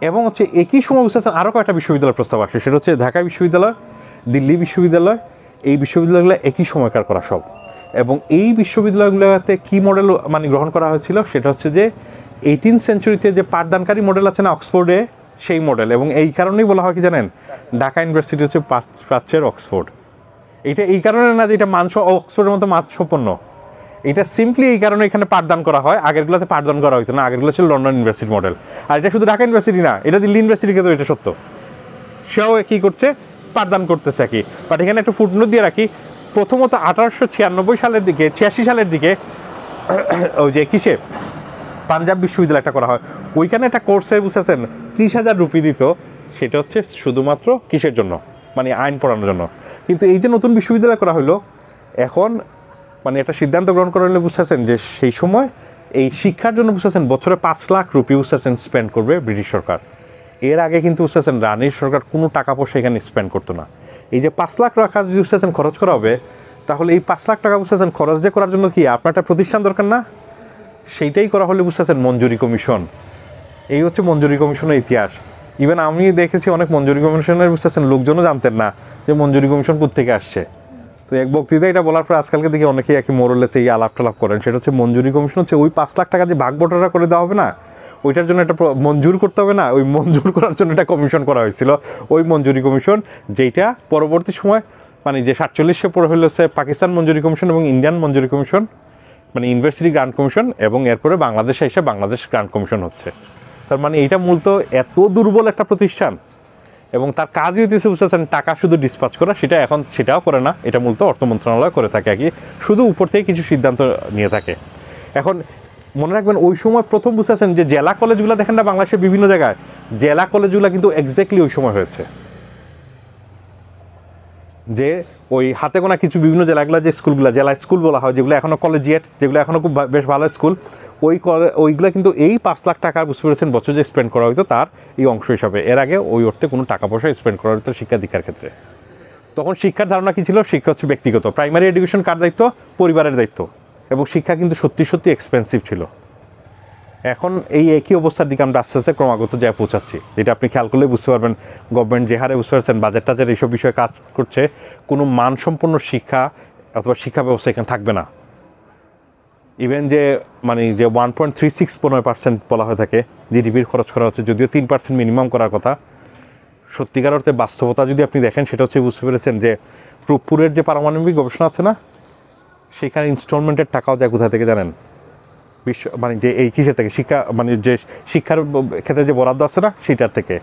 এবং হচ্ছে একই সময় বুঝতে পারছেন আরও কয়েকটা বিশ্ববিদ্যালয়ের প্রস্তাব আসে, সেটা হচ্ছে ঢাকা বিশ্ববিদ্যালয়, দিল্লি বিশ্ববিদ্যালয়। এই বিশ্ববিদ্যালয়গুলো একই সময়কার করা সব, এবং এই বিশ্ববিদ্যালয়গুলোতে কী মডেল মানে গ্রহণ করা হয়েছিল, সেটা হচ্ছে যে 18 সেঞ্চুরিতে যে পাঠদানকারী মডেল আছে না অক্সফোর্ডে, সেই মডেল। এবং এই কারণেই বলা হয় কি জানেন, ঢাকা ইউনিভার্সিটি হচ্ছে প্রাচ্যের অক্সফোর্ড। এটা এই কারণে না যে এটা অক্সফোর্ডের মতো মানসম্পন্ন, এটা সিম্পলি এই কারণে এখানে পাঠদান করা হয়। আগেরগুলোতে পাঠদান করা হইতো না, আগেরগুলো ছিল লন্ডন ইউনিভার্সিটি মডেল। আর এটা শুধু ঢাকা ইউনিভার্সিটি না, এটা দিল্লি ইউনিভার্সিটিকে তো এটা সত্য, সেও কী করছে, পাঠদান করতেছে আর কি। বাট এখানে একটা ফুটনোট দিয়ে রাখি, প্রথমত 1896 সালের দিকে, 86 সালের দিকে ওই যে কিসে পাঞ্জাব বিশ্ববিদ্যালয় একটা করা হয়, ওইখানে একটা কোর্সের বুঝেছেন 30,000 রুপি দিত। সেটা হচ্ছে শুধুমাত্র কিসের জন্য, মানে আইন পড়ানোর জন্য। কিন্তু এই যে নতুন বিশ্ববিদ্যালয় করা হলো, এখন মানে একটা সিদ্ধান্ত গ্রহণ করা হলে বুঝতেছেন যে সেই সময় এই শিক্ষার জন্য বুঝতেছেন বছরে 5 লাখ রুপি বুঝতেছেন স্পেন্ড করবে ব্রিটিশ সরকার। এর আগে কিন্তু বুঝতেছেন রানীর সরকার কোনো টাকা পয়সা এখানে স্পেন্ড করতো না। এই যে 5 লাখ টাকা যদি বুঝতেছেন খরচ করা হবে, তাহলে এই 5 লাখ টাকা বুঝতেছেন খরচ যে করার জন্য কি আপনার একটা প্রতিষ্ঠান দরকার না, সেইটাই করা হলে বুঝতেছেন মঞ্জুরি কমিশন। এই হচ্ছে মঞ্জুরি কমিশনের ইতিহাস। ইভেন আমি দেখেছি অনেক মঞ্জুরি কমিশনের বুঝতেছেন লোকজনও জানতেন না যে মঞ্জুরি কমিশন কোত্থেকে আসছে। তো এক বক্তৃতা এটা বলার পর আজকালকে দেখি অনেকেই একই মোরলেছে এই আলাপ টালাপ করেন। সেটা হচ্ছে মঞ্জুরি কমিশন হচ্ছে ওই 5 লাখ টাকা যে ভাগ বটরা করে দেওয়া হবে না, ওইটার জন্য একটা মঞ্জুর করতে হবে না, ওই মঞ্জুর করার জন্য একটা কমিশন করা হয়েছিল, ওই মঞ্জুরি কমিশন, যেটা পরবর্তী সময় মানে যে 47 পরে হলো হচ্ছে পাকিস্তান মঞ্জুরি কমিশন এবং ইন্ডিয়ান মঞ্জুরি কমিশন, মানে ইউনিভার্সিটি গ্রান্ট কমিশন, এবং এরপরে বাংলাদেশে এসে বাংলাদেশ গ্রান্ট কমিশন হচ্ছে। তার মানে এইটা মূলত এত দুর্বল একটা প্রতিষ্ঠান, এবং তার কাজই হইতেছে বুঝতেছেন টাকা শুধু ডিসপাচ করা, সেটাও করে না, এটা মূলত অর্থ মন্ত্রণালয় করে থাকে আর কি, শুধু উপর থেকে কিছু সিদ্ধান্ত নিয়ে থাকে। এখন মনে রাখবেন ওই সময় প্রথম বুঝতেছেন যে জেলা কলেজগুলো দেখেন না বাংলাদেশের বিভিন্ন জায়গায়, জেলা কলেজগুলো কিন্তু এক্স্যাক্টলি ওই সময় হয়েছে, যে ওই হাতে গোনা কিছু বিভিন্ন জেলাগুলো যে স্কুলগুলো জেলা স্কুল বলা হয়, যেগুলো এখনও কলেজিয়েট, যেগুলো এখনও খুব বেশ ভালো স্কুল, ওইগুলো কিন্তু এই 5 লাখ টাকা বুঝতে পেরেছেন বছর যে স্পেন্ড করা হতো তার এই অংশ হিসাবে। এর আগে ওই অর্থে কোনো টাকা পয়সা স্পেন্ড করা হতো শিক্ষা দীক্ষার ক্ষেত্রে। তখন শিক্ষার ধারণা কী ছিল? শিক্ষা হচ্ছে ব্যক্তিগত, প্রাইমারি এডুকেশন কার দায়িত্ব? পরিবারের দায়িত্ব, এবং শিক্ষা কিন্তু সত্যি সত্যি এক্সপেন্সিভ ছিল। এখন এই একই অবস্থার দিকে আমরা আস্তে আস্তে ক্রমাগত যায় পৌঁছাচ্ছি, যেটা আপনি খেয়াল করলে বুঝতে পারবেন। গভর্নমেন্ট যে হারে বুঝতে পারছেন বাজেট টাজেট এইসব বিষয়ে কাজ করছে, কোনো মানসম্পন্ন শিক্ষা অথবা শিক্ষা ব্যবস্থা এখানে থাকবে না। ইভেন যে মানে যে 1.36% বলা হয়ে থাকে জিডিপির খরচ করা হচ্ছে, যদিও 3% মিনিমাম করার কথা, সত্যিকার অর্থে বাস্তবতা যদি আপনি দেখেন সেটা হচ্ছে বুঝতে পেরেছেন যে রূপপুরের যে পারমাণবিক গবেষণা আছে না, সেখানে ইনস্টলমেন্টের টাকাও যায় কোথা থেকে জানেন? মানে যে এই কিসের থেকে শিক্ষা, মানে যে শিক্ষার ক্ষেত্রে যে বরাদ্দ আছে না সেটার থেকে।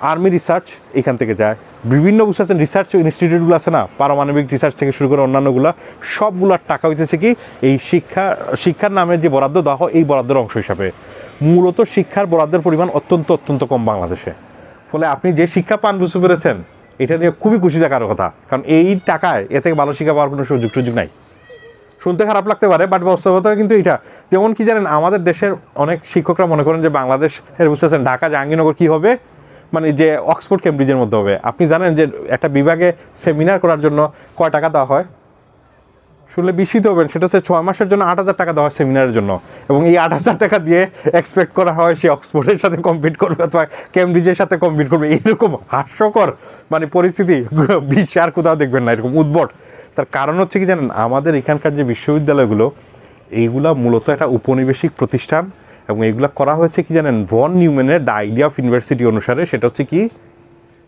আর্মি রিসার্চ এখান থেকে যায়, বিভিন্ন বুঝতেছেন রিসার্চ ইনস্টিটিউটগুলো আছে না, পারমাণবিক রিসার্চ থেকে শুরু করে অন্যান্যগুলো, সবগুলোর টাকা হইতেছে কি এই শিক্ষার নামে যে বরাদ্দ দেওয়া হয় এই বরাদ্দের অংশ হিসাবে। মূলত শিক্ষার বরাদ্দের পরিমাণ অত্যন্ত কম বাংলাদেশে। ফলে আপনি যে শিক্ষা পান বুঝতে পেরেছেন, এটা নিয়ে খুবই খুশি থাকার কথা, কারণ এই টাকায় এ থেকে ভালো শিক্ষা পাওয়ার কোনো সুযোগ নাই। শুনতে খারাপ লাগতে পারে, বাট বাস্তবতা কিন্তু এটা। যেমন কি জানেন, আমাদের দেশের অনেক শিক্ষকরা মনে করেন যে বাংলাদেশের বুঝতেছেন ঢাকা জাহাঙ্গীরনগর কী হবে, মানে যে অক্সফোর্ড কেমব্রিজের মধ্যে হবে। আপনি জানেন যে একটা বিভাগে সেমিনার করার জন্য কয় টাকা দেওয়া হয়? শুনলে বিস্মিত হবেন, সেটা হচ্ছে 6 মাসের জন্য 8,000 টাকা দেওয়া হয় সেমিনারের জন্য, এবং এই 8,000 টাকা দিয়ে এক্সপেক্ট করা হয় সে অক্সফোর্ডের সাথে কম্পিট করবে অথবা কেমব্রিজের সাথে কম্পিট করবে। এইরকম হাস্যকর মানে পরিস্থিতি বিশ্বে আর কোথাও দেখবেন না, এরকম উদ্ভট। তার কারণ হচ্ছে কি জানেন, আমাদের এখানকার যে বিশ্ববিদ্যালয়গুলো এইগুলা মূলত একটা উপনিবেশিক প্রতিষ্ঠান, এবং এইগুলো করা হয়েছে কি জানেন ভন নিউম্যানের দ্য আইডিয়া অফ ইউনিভার্সিটি অনুসারে। সেটা হচ্ছে কি,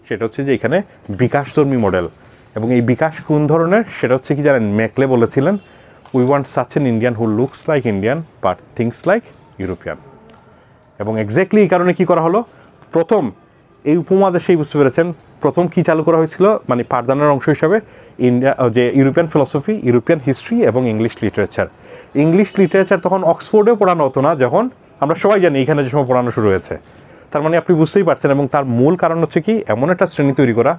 সেটা হচ্ছে যে এখানে বিকাশধর্মী মডেল। এবং এই বিকাশ কোন ধরনের সেটা হচ্ছে কি জানেন, মেকলে বলেছিলেন, we want such N Indian who looks like Indian but things like European. এবং এক্স্যাক্টলি এই কারণে কী করা হলো, প্রথম এই উপমহাদেশেই বুঝতে পেরেছেন প্রথম কী চালু করা হয়েছিল, মানে পাঠদানের অংশ হিসাবে যে ইউরোপিয়ান ফিলসফি, ইউরোপিয়ান হিস্ট্রি এবং ইংলিশ লিটারেচার। ইংলিশ লিটারেচার তখন অক্সফোর্ডেও পড়ানো হতো না, যখন আমরা সবাই জানি এখানে যে সময় পড়ানো শুরু হয়েছে। তার মানে আপনি বুঝতেই পারছেন, এবং তার মূল কারণ হচ্ছে কি, এমন একটা শ্রেণী তৈরি করা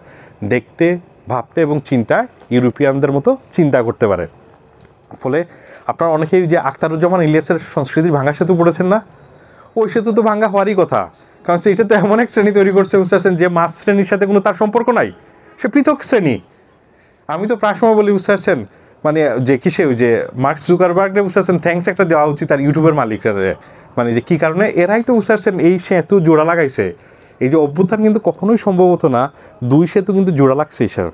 দেখতে, ভাবতে এবং চিন্তায় ইউরোপিয়ানদের মতো চিন্তা করতে পারে। ফলে আপনারা অনেকেই যে আখতারুজ্জামান ইলিয়াসের সংস্কৃতির ভাঙা সেতু পড়েছেন না, ওই সেতু তো ভাঙা হওয়ারই কথা, কারণ এটা তো এমন এক শ্রেণী তৈরি করছে বুঝতে পারছেন যে মাছ শ্রেণীর সাথে কোনো তার সম্পর্ক নাই, সে পৃথক শ্রেণী। আমি তো প্রায় সময় বলি বুঝতে পারছেন, মানে যে কিসে ওই যে মার্ক জুকারবার্গরে বুঝতে পারছেন থ্যাঙ্কস একটা দেওয়া উচিত আর ইউটিউবের মালিকরা, মানে যে কী কারণে এরাই তো বুঝতে পারছেন এই সেতু জোড়া লাগাইছে। এই যে অভ্যুত্থান কিন্তু কখনোই সম্ভব হতো না, 2 সেতু কিন্তু জোড়া লাগছে এইসব।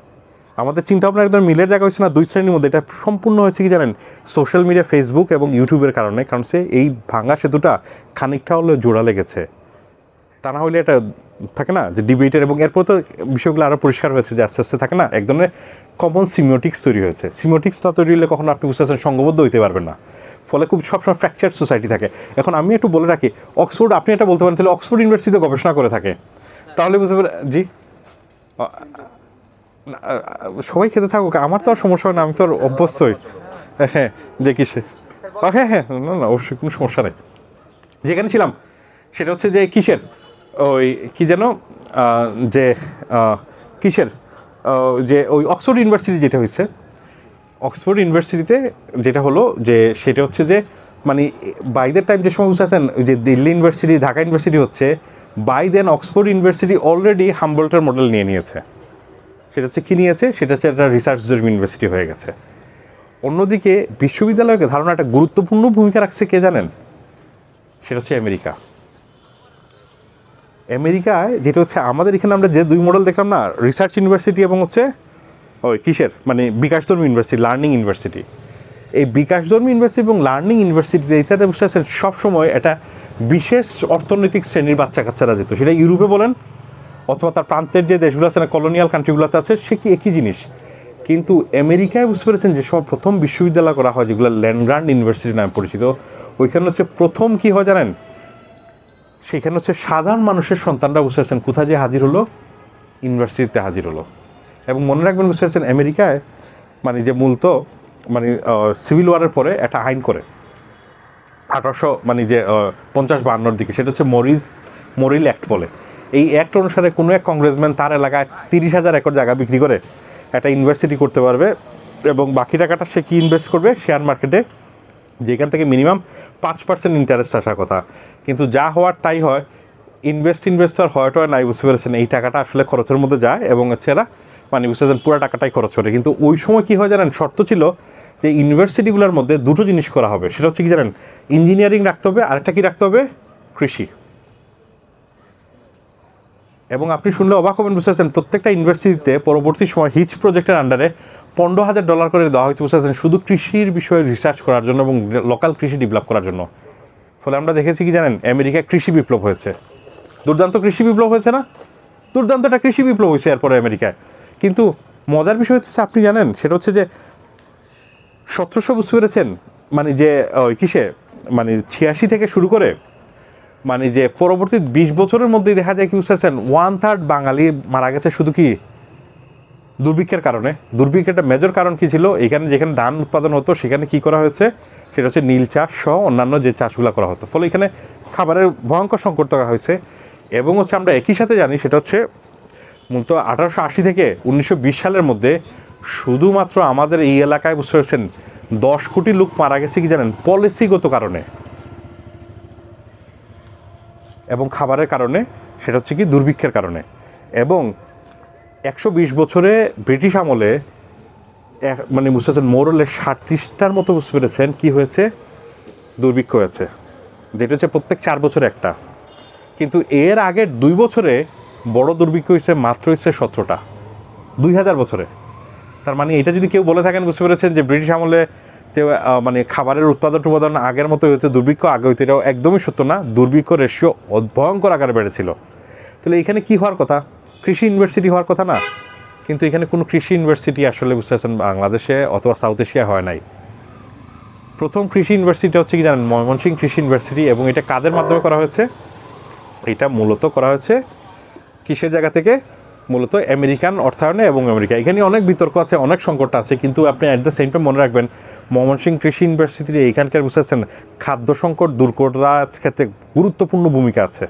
আমাদের চিন্তা ভাবনা একদম মিলের জায়গা হয়েছে না 2 শ্রেণীর মধ্যে, এটা সম্পূর্ণ হয়েছে কি জানেন সোশ্যাল মিডিয়া, ফেসবুক এবং ইউটিউবের কারণে। কারণ সে এই ভাঙা সেতুটা খানিকটা হলেও জোড়া লেগেছে, তা না হলে এটা থাকে না যে ডিবেটের। এবং এরপর তো বিষয়গুলো আরও পরিষ্কার হয়েছে যে আস্তে আস্তে থাকে না এক ধরনের কমন সিমিওটিক্স তৈরি হয়েছে। সিমিওটিক্স না তৈরি হলে কখনো আপনি বুঝতে পারছেন সংঘবদ্ধ হইতে পারবেন না, ফলে খুব সবসময় ফ্র্যাকচার সোসাইটি থাকে। এখন আমি একটু বলে রাখি, অক্সফোর্ড আপনি এটা বলতে পারেন তাহলে অক্সফোর্ড ইউনিভার্সিটিতে গবেষণা করে থাকে, তাহলে বুঝতে পারেন জি সবাই খেতে থাকুক, আমার তো আর সমস্যা হয় না, আমি তো আর অভ্যস্তই। হ্যাঁ যে কিসে, হ্যাঁ হ্যাঁ না অবশ্যই কোনো সমস্যা নেই। যেখানে ছিলাম সেটা হচ্ছে যে কিসের ওই কী যেন যে কিসের যে ওই অক্সফোর্ড ইউনিভার্সিটি যেটা হয়েছে, অক্সফোর্ড ইউনিভার্সিটিতে যেটা হলো যে সেটা হচ্ছে যে মানে বাই দ্য টাইম যে সময় বুঝতে আছেন যে দিল্লি ইউনিভার্সিটি, ঢাকা ইউনিভার্সিটি হচ্ছে, by then Oxford university already হাম্বলটের মডেল নিয়েছে। সেটা হচ্ছে কী নিয়েছে, সেটা হচ্ছে একটা রিসার্চ ইউনিভার্সিটি হয়ে গেছে। অন্যদিকে বিশ্ববিদ্যালয়কে ধারণা একটা গুরুত্বপূর্ণ ভূমিকা রাখছে কে জানেন, সেটা হচ্ছে আমেরিকা। আমেরিকায় যেটা হচ্ছে আমাদের এখানে আমরা যে 2 মডেল দেখলাম না, রিসার্চ ইউনিভার্সিটি এবং হচ্ছে ওই কিসের মানে বিকাশধর্মী ইউনিভার্সিটি, লার্নিং ইউনিভার্সিটি। এই বিকাশধর্মী ইউনিভার্সিটি এবং লার্নিং ইউনিভার্সিটিতে ইত্যাদি বুঝতে পারছেন সবসময় এটা বিশেষ অর্থনৈতিক শ্রেণীর বাচ্চা কাচ্চারা যেত, সেটা ইউরোপে বলেন অথবা তার প্রান্তের যে দেশগুলো আছে না, কলোনিয়াল কান্ট্রিগুলোতে আছে, সে কি একই জিনিস। কিন্তু আমেরিকায় বুঝতে পেরেছেন যে সব প্রথম বিশ্ববিদ্যালয় করা হয় যেগুলো ল্যান্ড গ্রান্ট ইউনিভার্সিটি নামে পরিচিত, ওইখানে হচ্ছে প্রথম কী হয় জানেন, সেখানে হচ্ছে সাধারণ মানুষের সন্তানরা বুঝতে পারছেন কোথায় যে হাজির হলো, ইউনিভার্সিটিতে হাজির হলো। এবং মনে রাখবেন বুঝতে পারছেন আমেরিকায় মানে যে মূলত মানে সিভিল ওয়ারের পরে একটা আইন করে 1800 মানে যে 50-52 দিকে, সেটা হচ্ছে মরিল অ্যাক্ট বলে। এই অ্যাক্ট অনুসারে কোনো এক কংগ্রেসম্যান তার এলাকায় 30,000 একর জায়গা বিক্রি করে একটা ইউনিভার্সিটি করতে পারবে, এবং বাকি টাকাটা সে কি ইনভেস্ট করবে, শেয়ার মার্কেটে, যেখান থেকে মিনিমাম 5% ইন্টারেস্ট আসার কথা। কিন্তু যা হওয়ার তাই হয়, ইনভেস্টর হয়তো নাই, বুঝতে পেরেছেন এই টাকাটা আসলে খরচের মধ্যে যায় এবং হচ্ছে এরা মানে বুঝতে পারছেন পুরো টাকাটাই খরচ করে। কিন্তু ওই সময় কী হয় জানেন, শর্ত ছিল যে ইউনিভার্সিটিগুলোর মধ্যে দুটো জিনিস করা হবে, সেটা হচ্ছে কি জানেন, ইঞ্জিনিয়ারিং রাখতে হবে, আরেকটা কি রাখতে হবে, কৃষি। এবং আপনি শুনলে অবাক হবেন বুঝতে পারছেন প্রত্যেকটা ইউনিভার্সিটিতে পরবর্তী সময় হিচ প্রজেক্টের আন্ডারে $15,000 করে দেওয়া হয়তো, বুঝতে পারছেন শুধু কৃষির বিষয়ে রিসার্চ করার জন্য এবং লোকাল কৃষি ডেভেলপ করার জন্য। ফলে আমরা দেখেছি কি জানেন, আমেরিকায় কৃষি বিপ্লব হয়েছে, দুর্দান্ত কৃষি বিপ্লব হয়েছে না, দুর্দান্ত একটা কৃষি বিপ্লব হয়েছে এরপরে আমেরিকায়। কিন্তু মজার বিষয় হচ্ছে আপনি জানেন, সেটা হচ্ছে যে 1700 বুঝতে পেরেছেন মানে যে কিসে মানে 86 থেকে শুরু করে মানে যে পরবর্তী 20 বছরের মধ্যেই দেখা যায় কি বুঝতে পারছেন 1/3 বাঙালি মারা গেছে শুধু কি দুর্ভিক্ষের কারণে। দুর্ভিক্ষের একটা মেজর কারণ কী ছিল, এখানে যেখানে ধান উৎপাদন হতো সেখানে কি করা হয়েছে, সেটা হচ্ছে নীল চাষ সহ অন্যান্য যে চাষগুলো করা হতো, ফলে এখানে খাবারের ভয়ঙ্কর সংকট থাকা হয়েছে। এবং হচ্ছে আমরা একই সাথে জানি সেটা হচ্ছে মূলত 1880 থেকে 1920 সালের মধ্যে শুধুমাত্র আমাদের এই এলাকায় বুঝতে পারছেন 10 কোটি লোক মারা গেছে কি জানেন, পলিসিগত কারণে এবং খাবারের কারণে, সেটা হচ্ছে কি দুর্ভিক্ষের কারণে। এবং 120 বছরে ব্রিটিশ আমলে মানে বুঝতে পারছেন মোরলে 37টার মতো বুঝতে পেরেছেন কী হয়েছে, দুর্ভিক্ষ হয়েছে, যেটা হচ্ছে প্রত্যেক 4 বছরে একটা। কিন্তু এর আগের 2 বছরে বড় দুর্ভিক্ষ হয়েছে মাত্র হচ্ছে 17টা 2000 বছরে। তার মানে এটা যদি কেউ বলে থাকেন বুঝতে পেরেছেন যে ব্রিটিশ আমলে যে মানে খাবারের উৎপাদন আগের মতো হয়েছে, দুর্ভিক্ষ আগে হইতে, এটাও একদমই সত্য না। দুর্ভিক্ষ রেশিও ভয়ঙ্কর আকারে বেড়েছিল। তাহলে এখানে কি হওয়ার কথা, কৃষি ইউনিভার্সিটি হওয়ার কথা না, কিন্তু এখানে কোনো কৃষি ইউনিভার্সিটি আসলে বুঝতে পারছেন বাংলাদেশে অথবা সাউথ এশিয়া হয় নাই। প্রথম কৃষি ইউনিভার্সিটি হচ্ছে কি জানেন, ময়মনসিংহ কৃষি ইউনিভার্সিটি। এবং এটা কাদের মাধ্যমে করা হয়েছে, এটা মূলত করা হয়েছে কিসের জায়গা থেকে, মূলত আমেরিকান অর্থায়নে এবং আমেরিকা। এখানে অনেক বিতর্ক আছে, অনেক সংকট আছে, কিন্তু আপনি অ্যাট দ্য সেম টাইম মনে রাখবেন ময়মনসিংহ কৃষি ইউনিভার্সিটির এইখানকার বুঝতে পারছেন খাদ্য সংকট দূর করার ক্ষেত্রে গুরুত্বপূর্ণ ভূমিকা আছে।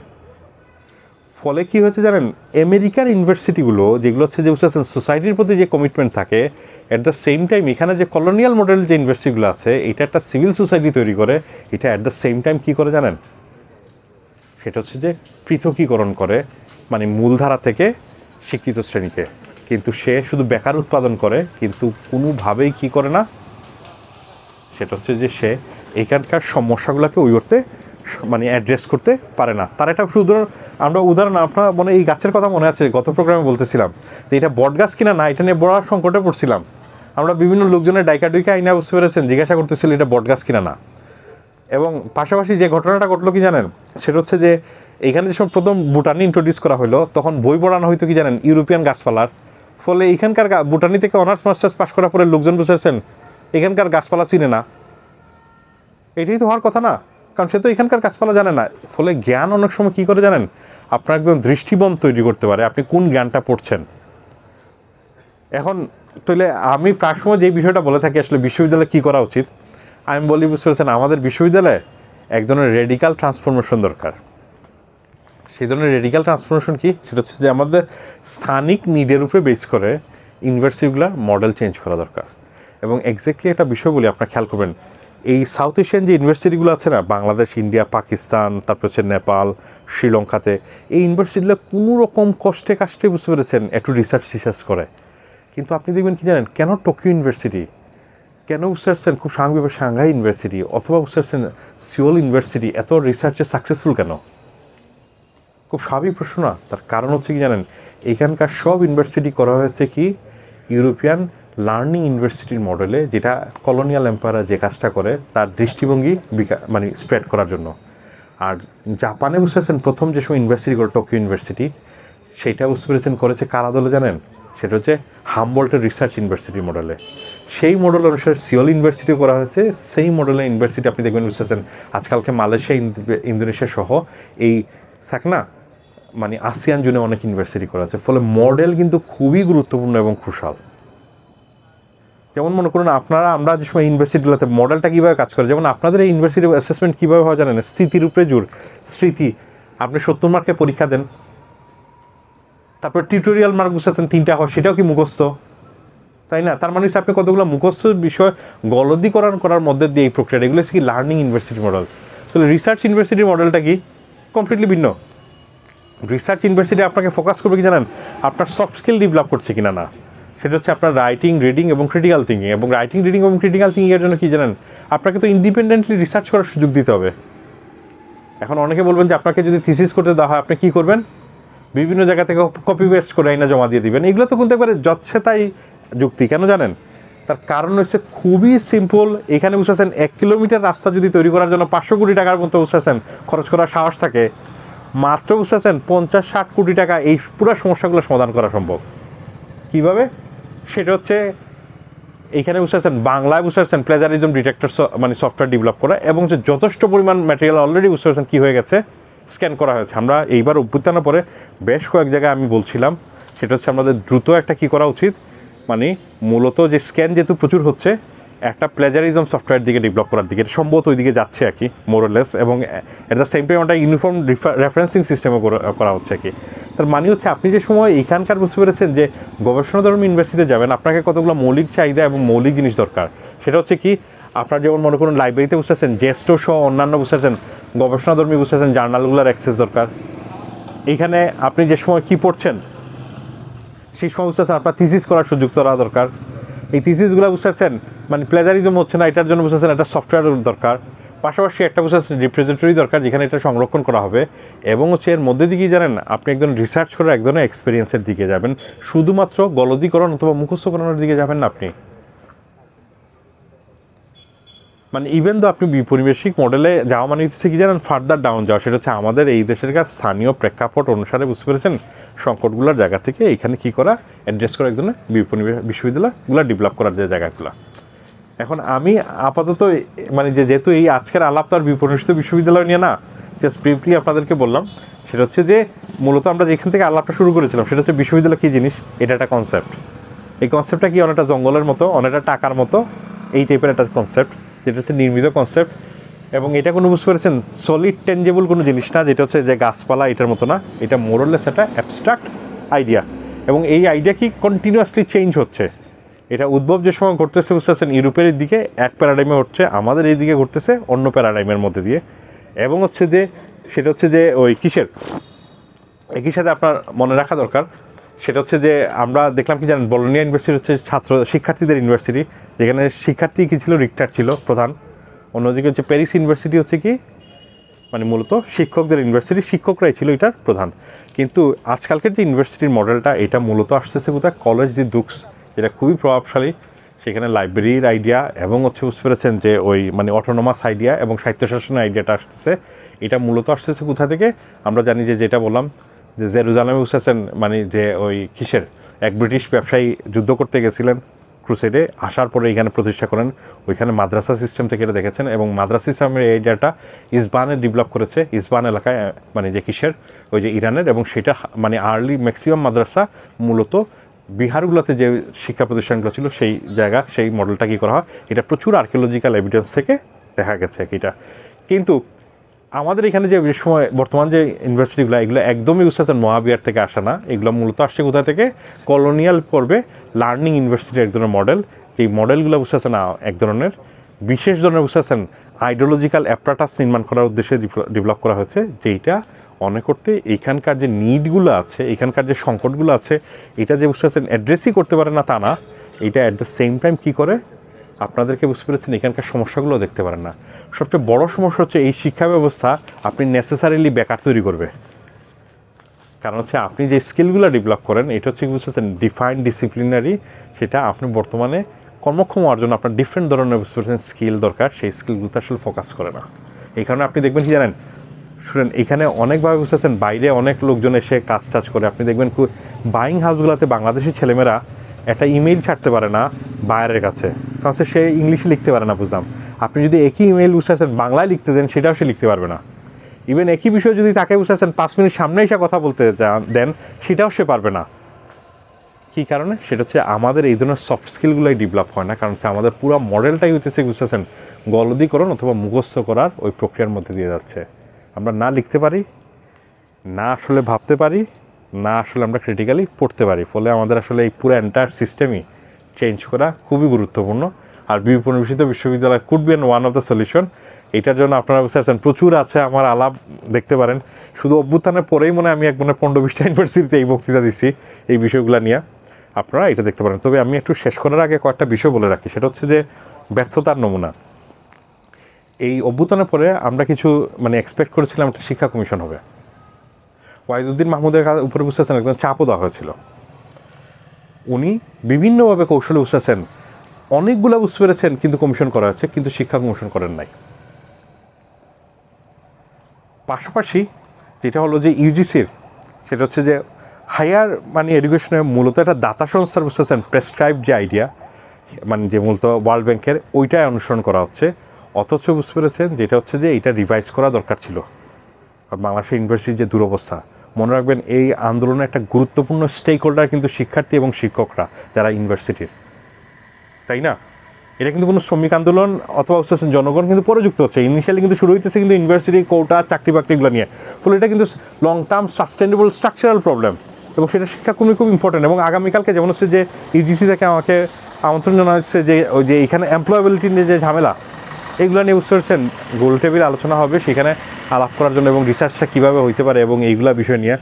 ফলে কী হয়েছে জানেন, আমেরিকার ইউনিভার্সিটিগুলো যেগুলো হচ্ছে যে বুঝতে পারছেন সোসাইটির প্রতি যে কমিটমেন্ট থাকে, অ্যাট দ্য সেম টাইম এখানে যে কলোনিয়াল মডেল যে ইউনিভার্সিটিগুলো আছে, এটা একটা সিভিল সোসাইটি তৈরি করে। এটা অ্যাট দ্য সেম টাইম কী করে জানেন, সেটা হচ্ছে যে পৃথকীকরণ করে, মানে মূলধারা থেকে শিক্ষিত শ্রেণীকে। কিন্তু সে শুধু বেকার উৎপাদন করে, কিন্তু কোনোভাবেই কী করে না, সেটা হচ্ছে যে সে এখানকার সমস্যাগুলোকে ওই করতে মানে অ্যাড্রেস করতে পারে না। তার একটা আমরা উদাহরণ আপনার মনে এই গাছের কথা মনে আছে, গত প্রোগ্রামে বলতেছিলাম যে এটা বট গাছ কিনা না, এটা নিয়ে বড় সংকটে পড়ছিলাম আমরা। বিভিন্ন লোকজনের ডাইকা আইনা বুঝতে পেরেছেন জিজ্ঞাসা করতেছিল এটা বট গাছ কিনা না। এবং পাশাপাশি যে ঘটনাটা ঘটলো কি জানেন, সেটা হচ্ছে যে এইখানে যে সময় প্রথম বুটানি ইন্ট্রোডিউস করা হলো, তখন বই পড়ানো হয়তো কি জানেন ইউরোপিয়ান গাছপালার। ফলে এইখানকার বুটানি থেকে অনার্স মাস্টার্স পাস করার পরে লোকজন বুঝেছেন এখানকার গাছপালা চিনে না, এটাই তো হওয়ার কথা না, কারণ সে তো এখানকার গাছপালা জানে না। ফলে জ্ঞান অনেক সময় কী করে জানেন, আপনার একদম দৃষ্টিবন্ধ তৈরি করতে পারে, আপনি কোন জ্ঞানটা পড়ছেন। এখন তাহলে আমি প্রায় সময় যে বিষয়টা বলে থাকি আসলে বিশ্ববিদ্যালয়ে কী করা উচিত, আমি বলি বুঝতে পারছেন আমাদের বিশ্ববিদ্যালয়ে এক ধরনের রেডিক্যাল ট্রান্সফরমেশন দরকার। সেই ধরনের রেডিক্যাল ট্রান্সফরমেশন কি, সেটা হচ্ছে যে আমাদের স্থানিক নিডের উপরে বেস করে ইউনিভার্সিটিগুলোর মডেল চেঞ্জ করা দরকার। এবং এক্স্যাক্টলি একটা বিষয় বলি, আপনার খেয়াল করবেন এই সাউথ এশিয়ান যে ইউনিভার্সিটিগুলো আছে না, বাংলাদেশ, ইন্ডিয়া, পাকিস্তান, তারপর হচ্ছে নেপাল, শ্রীলঙ্কাতে, এই ইউনিভার্সিটিগুলো কোনো রকম কষ্টে কাষ্টে বুঝতে পেরেছেন একটু রিসার্চ করে। কিন্তু আপনি দেখবেন কি জানেন, কেন টোকিও ইউনিভার্সিটি, কেন বুঝতে পারছেন খুব স্বাভাবিকভাবে সাংহাই ইউনিভার্সিটি অথবা বুঝতে পারছেন সিওল ইউনিভার্সিটি এত রিসার্চে সাকসেসফুল কেন, খুব স্বাভাবিক প্রশ্ন না। তার কারণ হচ্ছে কি জানেন, এখানকার সব ইউনিভার্সিটি করা হয়েছে কি ইউরোপিয়ান লার্নিং ইউনিভার্সিটির মডেলে, যেটা কলোনিয়াল এম্পায়ার যে কাজটা করে তার দৃষ্টিভঙ্গি মানে স্প্রেড করার জন্য। আর জাপানে বুঝতে পারছেন প্রথম যে সময় ইউনিভার্সিটি করে টোকিও ইউনিভার্সিটি, সেইটা বুঝতে পেরেছেন করেছে কারা দলে জানেন? সেটা হচ্ছে হামবোল্টের রিসার্চ ইউনিভার্সিটি মডেলে। সেই মডেল অনুসারে সিওল ইউনিভার্সিটিও করা হয়েছে। সেই মডেলের ইউনিভার্সিটি আপনি দেখবেন বুঝতে পারছেন আজকালকে মালয়েশিয়া, ইন্দোনেশিয়া সহ এই থাক না মানে আসিয়ান জোনে অনেক ইউনিভার্সিটি করা আছে। ফলে মডেল কিন্তু খুবই গুরুত্বপূর্ণ এবং ক্রুশাল। যেমন মনে করুন আমরা যে সময় ইউনিভার্সিটিগুলোতে মডেলটা কীভাবে কাজ করে, যেমন আপনাদের এই ইউনিভার্সিটি অ্যাসেসমেন্ট কীভাবে হয় জানেন? স্থিতির উপরে জোর, স্মৃতি। আপনি 70 মার্কের পরীক্ষা দেন, তারপর টিউটোরিয়াল মার্ক বুঝতেছেন 3টা হয়, সেটাও কি মুখস্থ? তাই না? তার মানে হচ্ছে আপনি কতগুলো মুখস্থ বিষয় গলদীকরণ করার মধ্যে দিয়ে এই প্রক্রিয়া, এগুলো হচ্ছে কি লার্নিং ইউনিভার্সিটি মডেল। তাহলে রিসার্চ ইউনিভার্সিটির মডেলটা কি? কমপ্লিটলি ভিন্ন। রিসার্চ ইউনিভার্সিটি আপনাকে ফোকাস করবে কি জানেন? আপনার সফট স্কিল ডেভেলপ করছে কিনা না, সেটা হচ্ছে আপনার রাইটিং, রিডিং এবং ক্রিটিক্যাল থিঙ্কিং। এবং রাইটিং, রিডিং এবং ক্রিটিক্যাল থিঙ্কিংয়ের জন্য কি জানেন? আপনাকে তো ইন্ডিপেন্ডেন্টলি রিসার্চ করার সুযোগ দিতে হবে। এখন অনেকে বলবেন যে আপনাকে যদি থিসিস করতে দেওয়া হয় আপনি কী করবেন? বিভিন্ন জায়গা থেকে কপি পেস্ট করে আইনা জমা দিয়ে দিবেন। এগুলো তো কিন্তু একবারে যচ্ছে তাই যুক্তি। কেন জানেন? তার কারণ হচ্ছে খুবই সিম্পল। এখানে বুঝতেছেন 1 কিলোমিটার রাস্তা যদি তৈরি করার জন্য 500 কোটি টাকার মতো বুঝতেছেন খরচ করার সাহস থাকে, মাত্র বুঝতেছেন 50-60 কোটি টাকা এই পুরো সমস্যাগুলো সমাধান করা সম্ভব। কীভাবে? সেটা হচ্ছে এইখানে বুঝতেছেন বাংলায় বুঝতেছেন প্লেজারিজম ডিটেক্টর মানে সফটওয়্যার ডেভেলপ করা, এবং যে যথেষ্ট পরিমাণ ম্যাটেরিয়াল অলরেডি বুঝতেছেন কী হয়ে গেছে, স্ক্যান করা হয়েছে। আমরা এইবার অভ্যুত্থানের পরে বেশ কয়েক জায়গায় আমি বলছিলাম সেটা হচ্ছে আমাদের দ্রুত একটা কী করা উচিত, মানে মূলত যে স্ক্যান যেহেতু প্রচুর হচ্ছে, একটা প্লেজারিজম সফটওয়্যার দিকে ডেভেলপ করার দিকে সম্ভবত ওই দিকে যাচ্ছে আর কি মোরলেস, এবং এট দ্য সেম টাইম একটা ইউনিফর্ম রেফারেন্সিং সিস্টেমও করা হচ্ছে আর কি। তার মানে হচ্ছে আপনি যে সময় এইখানকার বুঝতে পেরেছেন যে গবেষণাধর্মী ইউনিভার্সিটিতে যাবেন, আপনাকে কতগুলো মৌলিক চাহিদা এবং মৌলিক জিনিস দরকার। সেটা হচ্ছে কি, আপনার যেমন মনে করুন লাইব্রেরিতে বুঝতেছেন জ্যেষ্ঠ সহ অন্যান্য বুঝতেছেন গবেষণাধর্মী বুঝতেছেন জার্নালগুলোর অ্যাক্সেস দরকার। এইখানে আপনি যে সময় কী পড়ছেন সেই সময় বুঝতেছেন আপনার থিসিস করার সুযোগ করা দরকার। এই থিসিসগুলো বুঝতেছেন মানে প্লেজারিজম হচ্ছে না, এটার জন্য বুঝতেছেন একটা সফটওয়্যার দরকার। পাশাপাশি একটা বুঝতেছেন রিপ্রেজেন্টেটিভ দরকার যেখানে এটা সংরক্ষণ করা হবে। এবং হচ্ছে এর মধ্যে দিকেই জানেন আপনি একজন রিসার্চ করার এক ধরনের এক্সপিরিয়েন্সের দিকে যাবেন, শুধুমাত্র গলদীকরণ অথবা মুখস্থ করানোর দিকে যাবেন না আপনি। মানে ইভেন তো আপনি বিপরিবেশিক মডেলে যাওয়া মানে হচ্ছে কি জানেন, ফার্দার ডাউন যাওয়া। সেটা হচ্ছে আমাদের এই দেশের স্থানীয় প্রেক্ষাপট অনুসারে বুঝতে পেরেছেন সংকটগুলোর জায়গা থেকে এখানে কী করা, অ্যাড্রেস করা, এক ধরনের বিশ্ববিদ্যালয়গুলো ডেভেলপ করার যে জায়গাগুলো। এখন আমি আপাতত মানে যেহেতু এই আজকের আলাপ তো আর বিপরিবেশিত বিশ্ববিদ্যালয় নিয়ে না, জাস্ট ব্রিফলি আপনাদেরকে বললাম। সেটা হচ্ছে যে মূলত আমরা যেখান থেকে আলাপটা শুরু করেছিলাম সেটা হচ্ছে বিশ্ববিদ্যালয় কী জিনিস, এটা একটা কনসেপ্ট। এই কনসেপ্টটা কি অনেকটা জঙ্গলের মতো, অনেকটা টাকার মতো, এই টাইপের একটা কনসেপ্ট, যেটা হচ্ছে নির্মিত কনসেপ্ট। এবং এটা কোনো বুঝতে পেরেছেন সলিড টেঞ্জেবল কোনো জিনিস না, যেটা হচ্ছে যে গাছপালা এটার মতো না, এটা মোরলেস একটা অ্যাবস্ট্রাক্ট আইডিয়া। এবং এই আইডিয়া কি কন্টিনিউয়াসলি চেঞ্জ হচ্ছে। এটা উদ্ভব যে সময় ঘটতেছে বুঝতে পারছেন ইউরোপের দিকে এক প্যারাডাইমে ঘটছে, আমাদের এই দিকে ঘটতেছে অন্য প্যারাডাইমের মধ্যে দিয়ে। এবং হচ্ছে যে সেটা হচ্ছে যে ওই কিসের একই সাথে আপনার মনে রাখা দরকার, সেটা হচ্ছে যে আমরা দেখলাম কি জানেন বলোনিয়া ইউনিভার্সিটি হচ্ছে শিক্ষার্থীদের ইউনিভার্সিটি, যেখানে শিক্ষার্থী কী ছিল, রিক্টার ছিল প্রধান। অন্যদিকে হচ্ছে প্যারিস ইউনিভার্সিটি হচ্ছে কি মানে মূলত শিক্ষকদের ইউনিভার্সিটি, শিক্ষকরাই ছিল এটার প্রধান। কিন্তু আজকালকের যে ইউনিভার্সিটির মডেলটা এটা মূলত আসতেছে কোথায়, কলেজ দি দুক্স, যেটা খুবই প্রভাবশালী। সেখানে লাইব্রেরির আইডিয়া এবং হচ্ছে বুঝতে পেরেছেন যে ওই মানে অটোনোমাস আইডিয়া এবং স্বায়ত্তশাসনের আইডিয়াটা আসতেছে। এটা মূলত আসতেছে কোথা থেকে, আমরা জানি যে যেটা বললাম যে জেরুজালেমে বুঝতেছেন মানে যে ওই কিসের এক ব্রিটিশ ব্যবসায়ী যুদ্ধ করতে গেছিলেন ক্রুসেডে, আসার পরে এখানে প্রতিষ্ঠা করেন, ওইখানে মাদ্রাসা সিস্টেম থেকে এটা দেখেছেন। এবং মাদ্রাসা সিস্টেমের এই আইডিয়াটা ইসবানে ডেভেলপ করেছে, ইসবান এলাকায় মানে যে কিসের ওই যে ইরানের। এবং সেটা মানে আর্লি ম্যাক্সিমাম মাদ্রাসা মূলত বিহারগুলোতে যে শিক্ষা প্রতিষ্ঠানগুলো ছিল সেই জায়গা, সেই মডেলটা কী করা হয়, এটা প্রচুর আর্কিওলজিক্যাল এভিডেন্স থেকে দেখা গেছে এটা। কিন্তু আমাদের এখানে যে সময় বর্তমান যে ইউনিভার্সিটিগুলো এগুলো একদমই বুঝতেছেন মহাবিহার থেকে আসে না, এগুলো মূলত আসছে কোথা থেকে, কলোনিয়াল পর্বে লার্নিং ইউনিভার্সিটির এক ধরনের মডেল। এই মডেলগুলো বুঝতেছেন এক ধরনের বিশেষ ধরনের বুঝতেছেন আইডিওলজিক্যাল অ্যাপ্রাটাস নির্মাণ করার উদ্দেশ্যে ডেভেলপ করা হয়েছে, যেইটা অনেক করতে এইখানকার যে নিডগুলো আছে, এখানকার যে সংকটগুলো আছে, এটা যে বুঝতেছেন অ্যাড্রেসই করতে পারে না তা না, এটা অ্যাট দ্য সেম টাইম কী করে আপনাদেরকে বুঝতে পেরেছেন এখানকার সমস্যাগুলো দেখতে পারেন না। সবচেয়ে বড় সমস্যা হচ্ছে এই শিক্ষা ব্যবস্থা আপনি নেসেসারিলি বেকার তৈরি করবে। কারণ হচ্ছে আপনি যে স্কিলগুলো ডেভেলপ করেন এটা হচ্ছে বুঝতেছেন ডিফাইন্ড ডিসিপ্লিনারি, সেটা আপনি বর্তমানে কর্মক্ষম হওয়ার জন্য আপনার ডিফারেন্ট ধরনের বুঝতে পারছেন স্কিল দরকার, সেই স্কিলগুলোতে আসলে ফোকাস করে না। এই কারণে আপনি দেখবেন কি জানেন শুনেন এখানে অনেকভাবে বুঝতেছেন, বাইরে অনেক লোকজন এসে কাজ টাজ করে। আপনি দেখবেন বাইং হাউসগুলোতে বাংলাদেশি ছেলেমেয়েরা একটা ইমেইল ছাড়তে পারে না বাইরের কাছে, কারণ সে ইংলিশে লিখতে পারে না। বুঝলাম, আপনি যদি একই ইমেইল বুঝতেছেন বাংলায় লিখতে দেন, সেটাও সে লিখতে পারবে না। ইভেন একই বিষয় যদি তাকে বুঝতেছেন 5 মিনিট সামনে এসে কথা বলতে দেন, সেটাও সে পারবে না। কী কারণে? সেটা হচ্ছে আমাদের এই ধরনের সফট স্কিলগুলোই ডেভেলপ হয় না, কারণ সে আমাদের পুরো মডেলটাই হইতেছে বুঝতেছেন গলদীকরণ অথবা মুখস্থ করার ওই প্রক্রিয়ার মধ্যে দিয়ে যাচ্ছে। আমরা না লিখতে পারি, না আসলে ভাবতে পারি, না আসলে আমরা ক্রিটিক্যালি পড়তে পারি। ফলে আমাদের আসলে এই পুরো এন্টায়ার সিস্টেমই চেঞ্জ করা খুবই গুরুত্বপূর্ণ। আর বিভূষিত বিশ্ববিদ্যালয় could be one of the solution. এটার জন্য আপনারা বুঝতে পারছেন প্রচুর আছে, আমার আলাপ দেখতে পারেন। শুধু অভ্যুত্থানের পরেই মনে আমি 15-20টা ইউনিভার্সিটিতে এই বক্তৃতা দিচ্ছি এই বিষয়গুলো নিয়ে, আপনারা এটা দেখতে পারেন। তবে আমি একটু শেষ করার আগে কয়েকটা বিষয় বলে রাখি, সেটা হচ্ছে যে ব্যর্থতার নমুনা। এই অভ্যুত্থানের পরে আমরা কিছু এক্সপেক্ট করেছিলাম একটা শিক্ষা কমিশন হবে। ওয়াহিদুদ্দিন মাহমুদের উপরে বুঝতেছেন একদম চাপও দেওয়া হয়েছিল। উনি বিভিন্নভাবে কৌশলে বুঝতেছেন, অনেকগুলো বুঝতে পেরেছেন, কিন্তু কমিশন করা হয়েছে, কিন্তু শিক্ষা কমিশন করেন নাই। পাশাপাশি যেটা হলো যে ইউজিসির, সেটা হচ্ছে যে হায়ার এডুকেশনের মূলত একটা দাতা সংস্থার বুঝতেছেন প্রেসক্রাইব যে আইডিয়া, যে মূলত ওয়ার্ল্ড ব্যাংকের, ওইটাই অনুসরণ করা হচ্ছে। অথচ বুঝতে পেরেছেন যেটা হচ্ছে যে এটা রিভাইজ করা দরকার ছিল। বাংলাদেশের ইউনিভার্সিটির যে দুরবস্থা, মনে রাখবেন এই আন্দোলনের একটা গুরুত্বপূর্ণ স্টেক হোল্ডার কিন্তু শিক্ষার্থী এবং শিক্ষকরা, যারা ইউনিভার্সিটির, তাই না? এটা কিন্তু কোনো শ্রমিক আন্দোলন অথবা জনগণ কিন্তু পরে যুক্ত হচ্ছে। ইনিশিয়ালি কিন্তু শুরু হইতেছে কিন্তু ইউনিভার্সিটি কোটা, চাকরি বাকরিগুলো নিয়ে। ফলে এটা কিন্তু long term sustainable structural problem, এবং সেটা শিক্ষা খুব ইম্পর্টেন্ট। এবং আগামীকালকে যেমন হচ্ছে যে ইউজিসি থেকে আমাকে আমন্ত্রণ জানা হচ্ছে যে ওই যে এখানে এমপ্লয়েবিলিটি নিয়ে যে ঝামেলা, এইগুলো নিয়ে বুঝতে পারছেন গোল টেবিল আলোচনা হবে সেখানে আলাপ করার জন্য, এবং রিসার্চটা কীভাবে হইতে পারে এবং এইগুলা বিষয় নিয়ে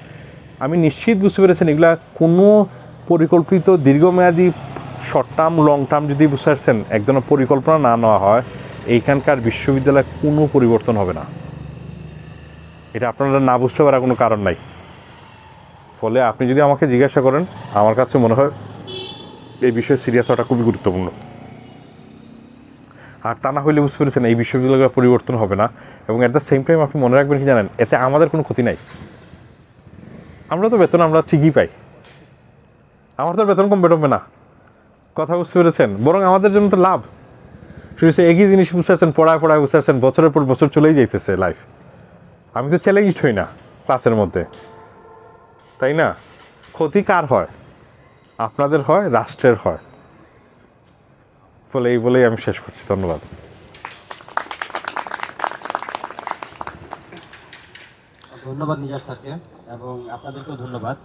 আমি নিশ্চিত বুঝতে পেরেছেন এগুলা কোনো পরিকল্পিত দীর্ঘমেয়াদী শর্ট টার্ম লং টার্ম যদি বুঝতে পারছেন এক ধরনের পরিকল্পনা না নেওয়া হয়, এইখানকার বিশ্ববিদ্যালয়ে কোনো পরিবর্তন হবে না। এটা আপনারা না বুঝতে পারার কোনো কারণ নাই। ফলে আপনি যদি আমাকে জিজ্ঞাসা করেন, আমার কাছে মনে হয় এই বিষয়ে সিরিয়াস হওয়াটা খুবই গুরুত্বপূর্ণ। আর তা না হইলে বুঝতে পেরেছেন এই বিশ্ববিদ্যালয়ের পরিবর্তন হবে না। এবং অ্যাট দ্য সেম টাইম আপনি মনে রাখবেন কি জানেন, এতে আমাদের কোনো ক্ষতি নাই। আমরা তো বেতন আমরা ঠিকই পাই, আমার তো বেতন কমবে টমবে না, কথা বুঝতে পেরেছেন? বরং আমাদের জন্য তো লাভ। শুধু একই জিনিস বুঝতে পারছেন, পড়ায় বুঝতে পারছেন, বছরের পর বছর চলেই যাইতেছে লাইফ। আমি তো চ্যালেঞ্জড হই না ক্লাসের মধ্যে, তাই না? ক্ষতি কার হয়? আপনাদের হয়, রাষ্ট্রের হয়। ফলে এই বলেই আমি শেষ করছি। ধন্যবাদ। ধন্যবাদ নিজার স্যারকে, এবং আপনাদেরকেও ধন্যবাদ।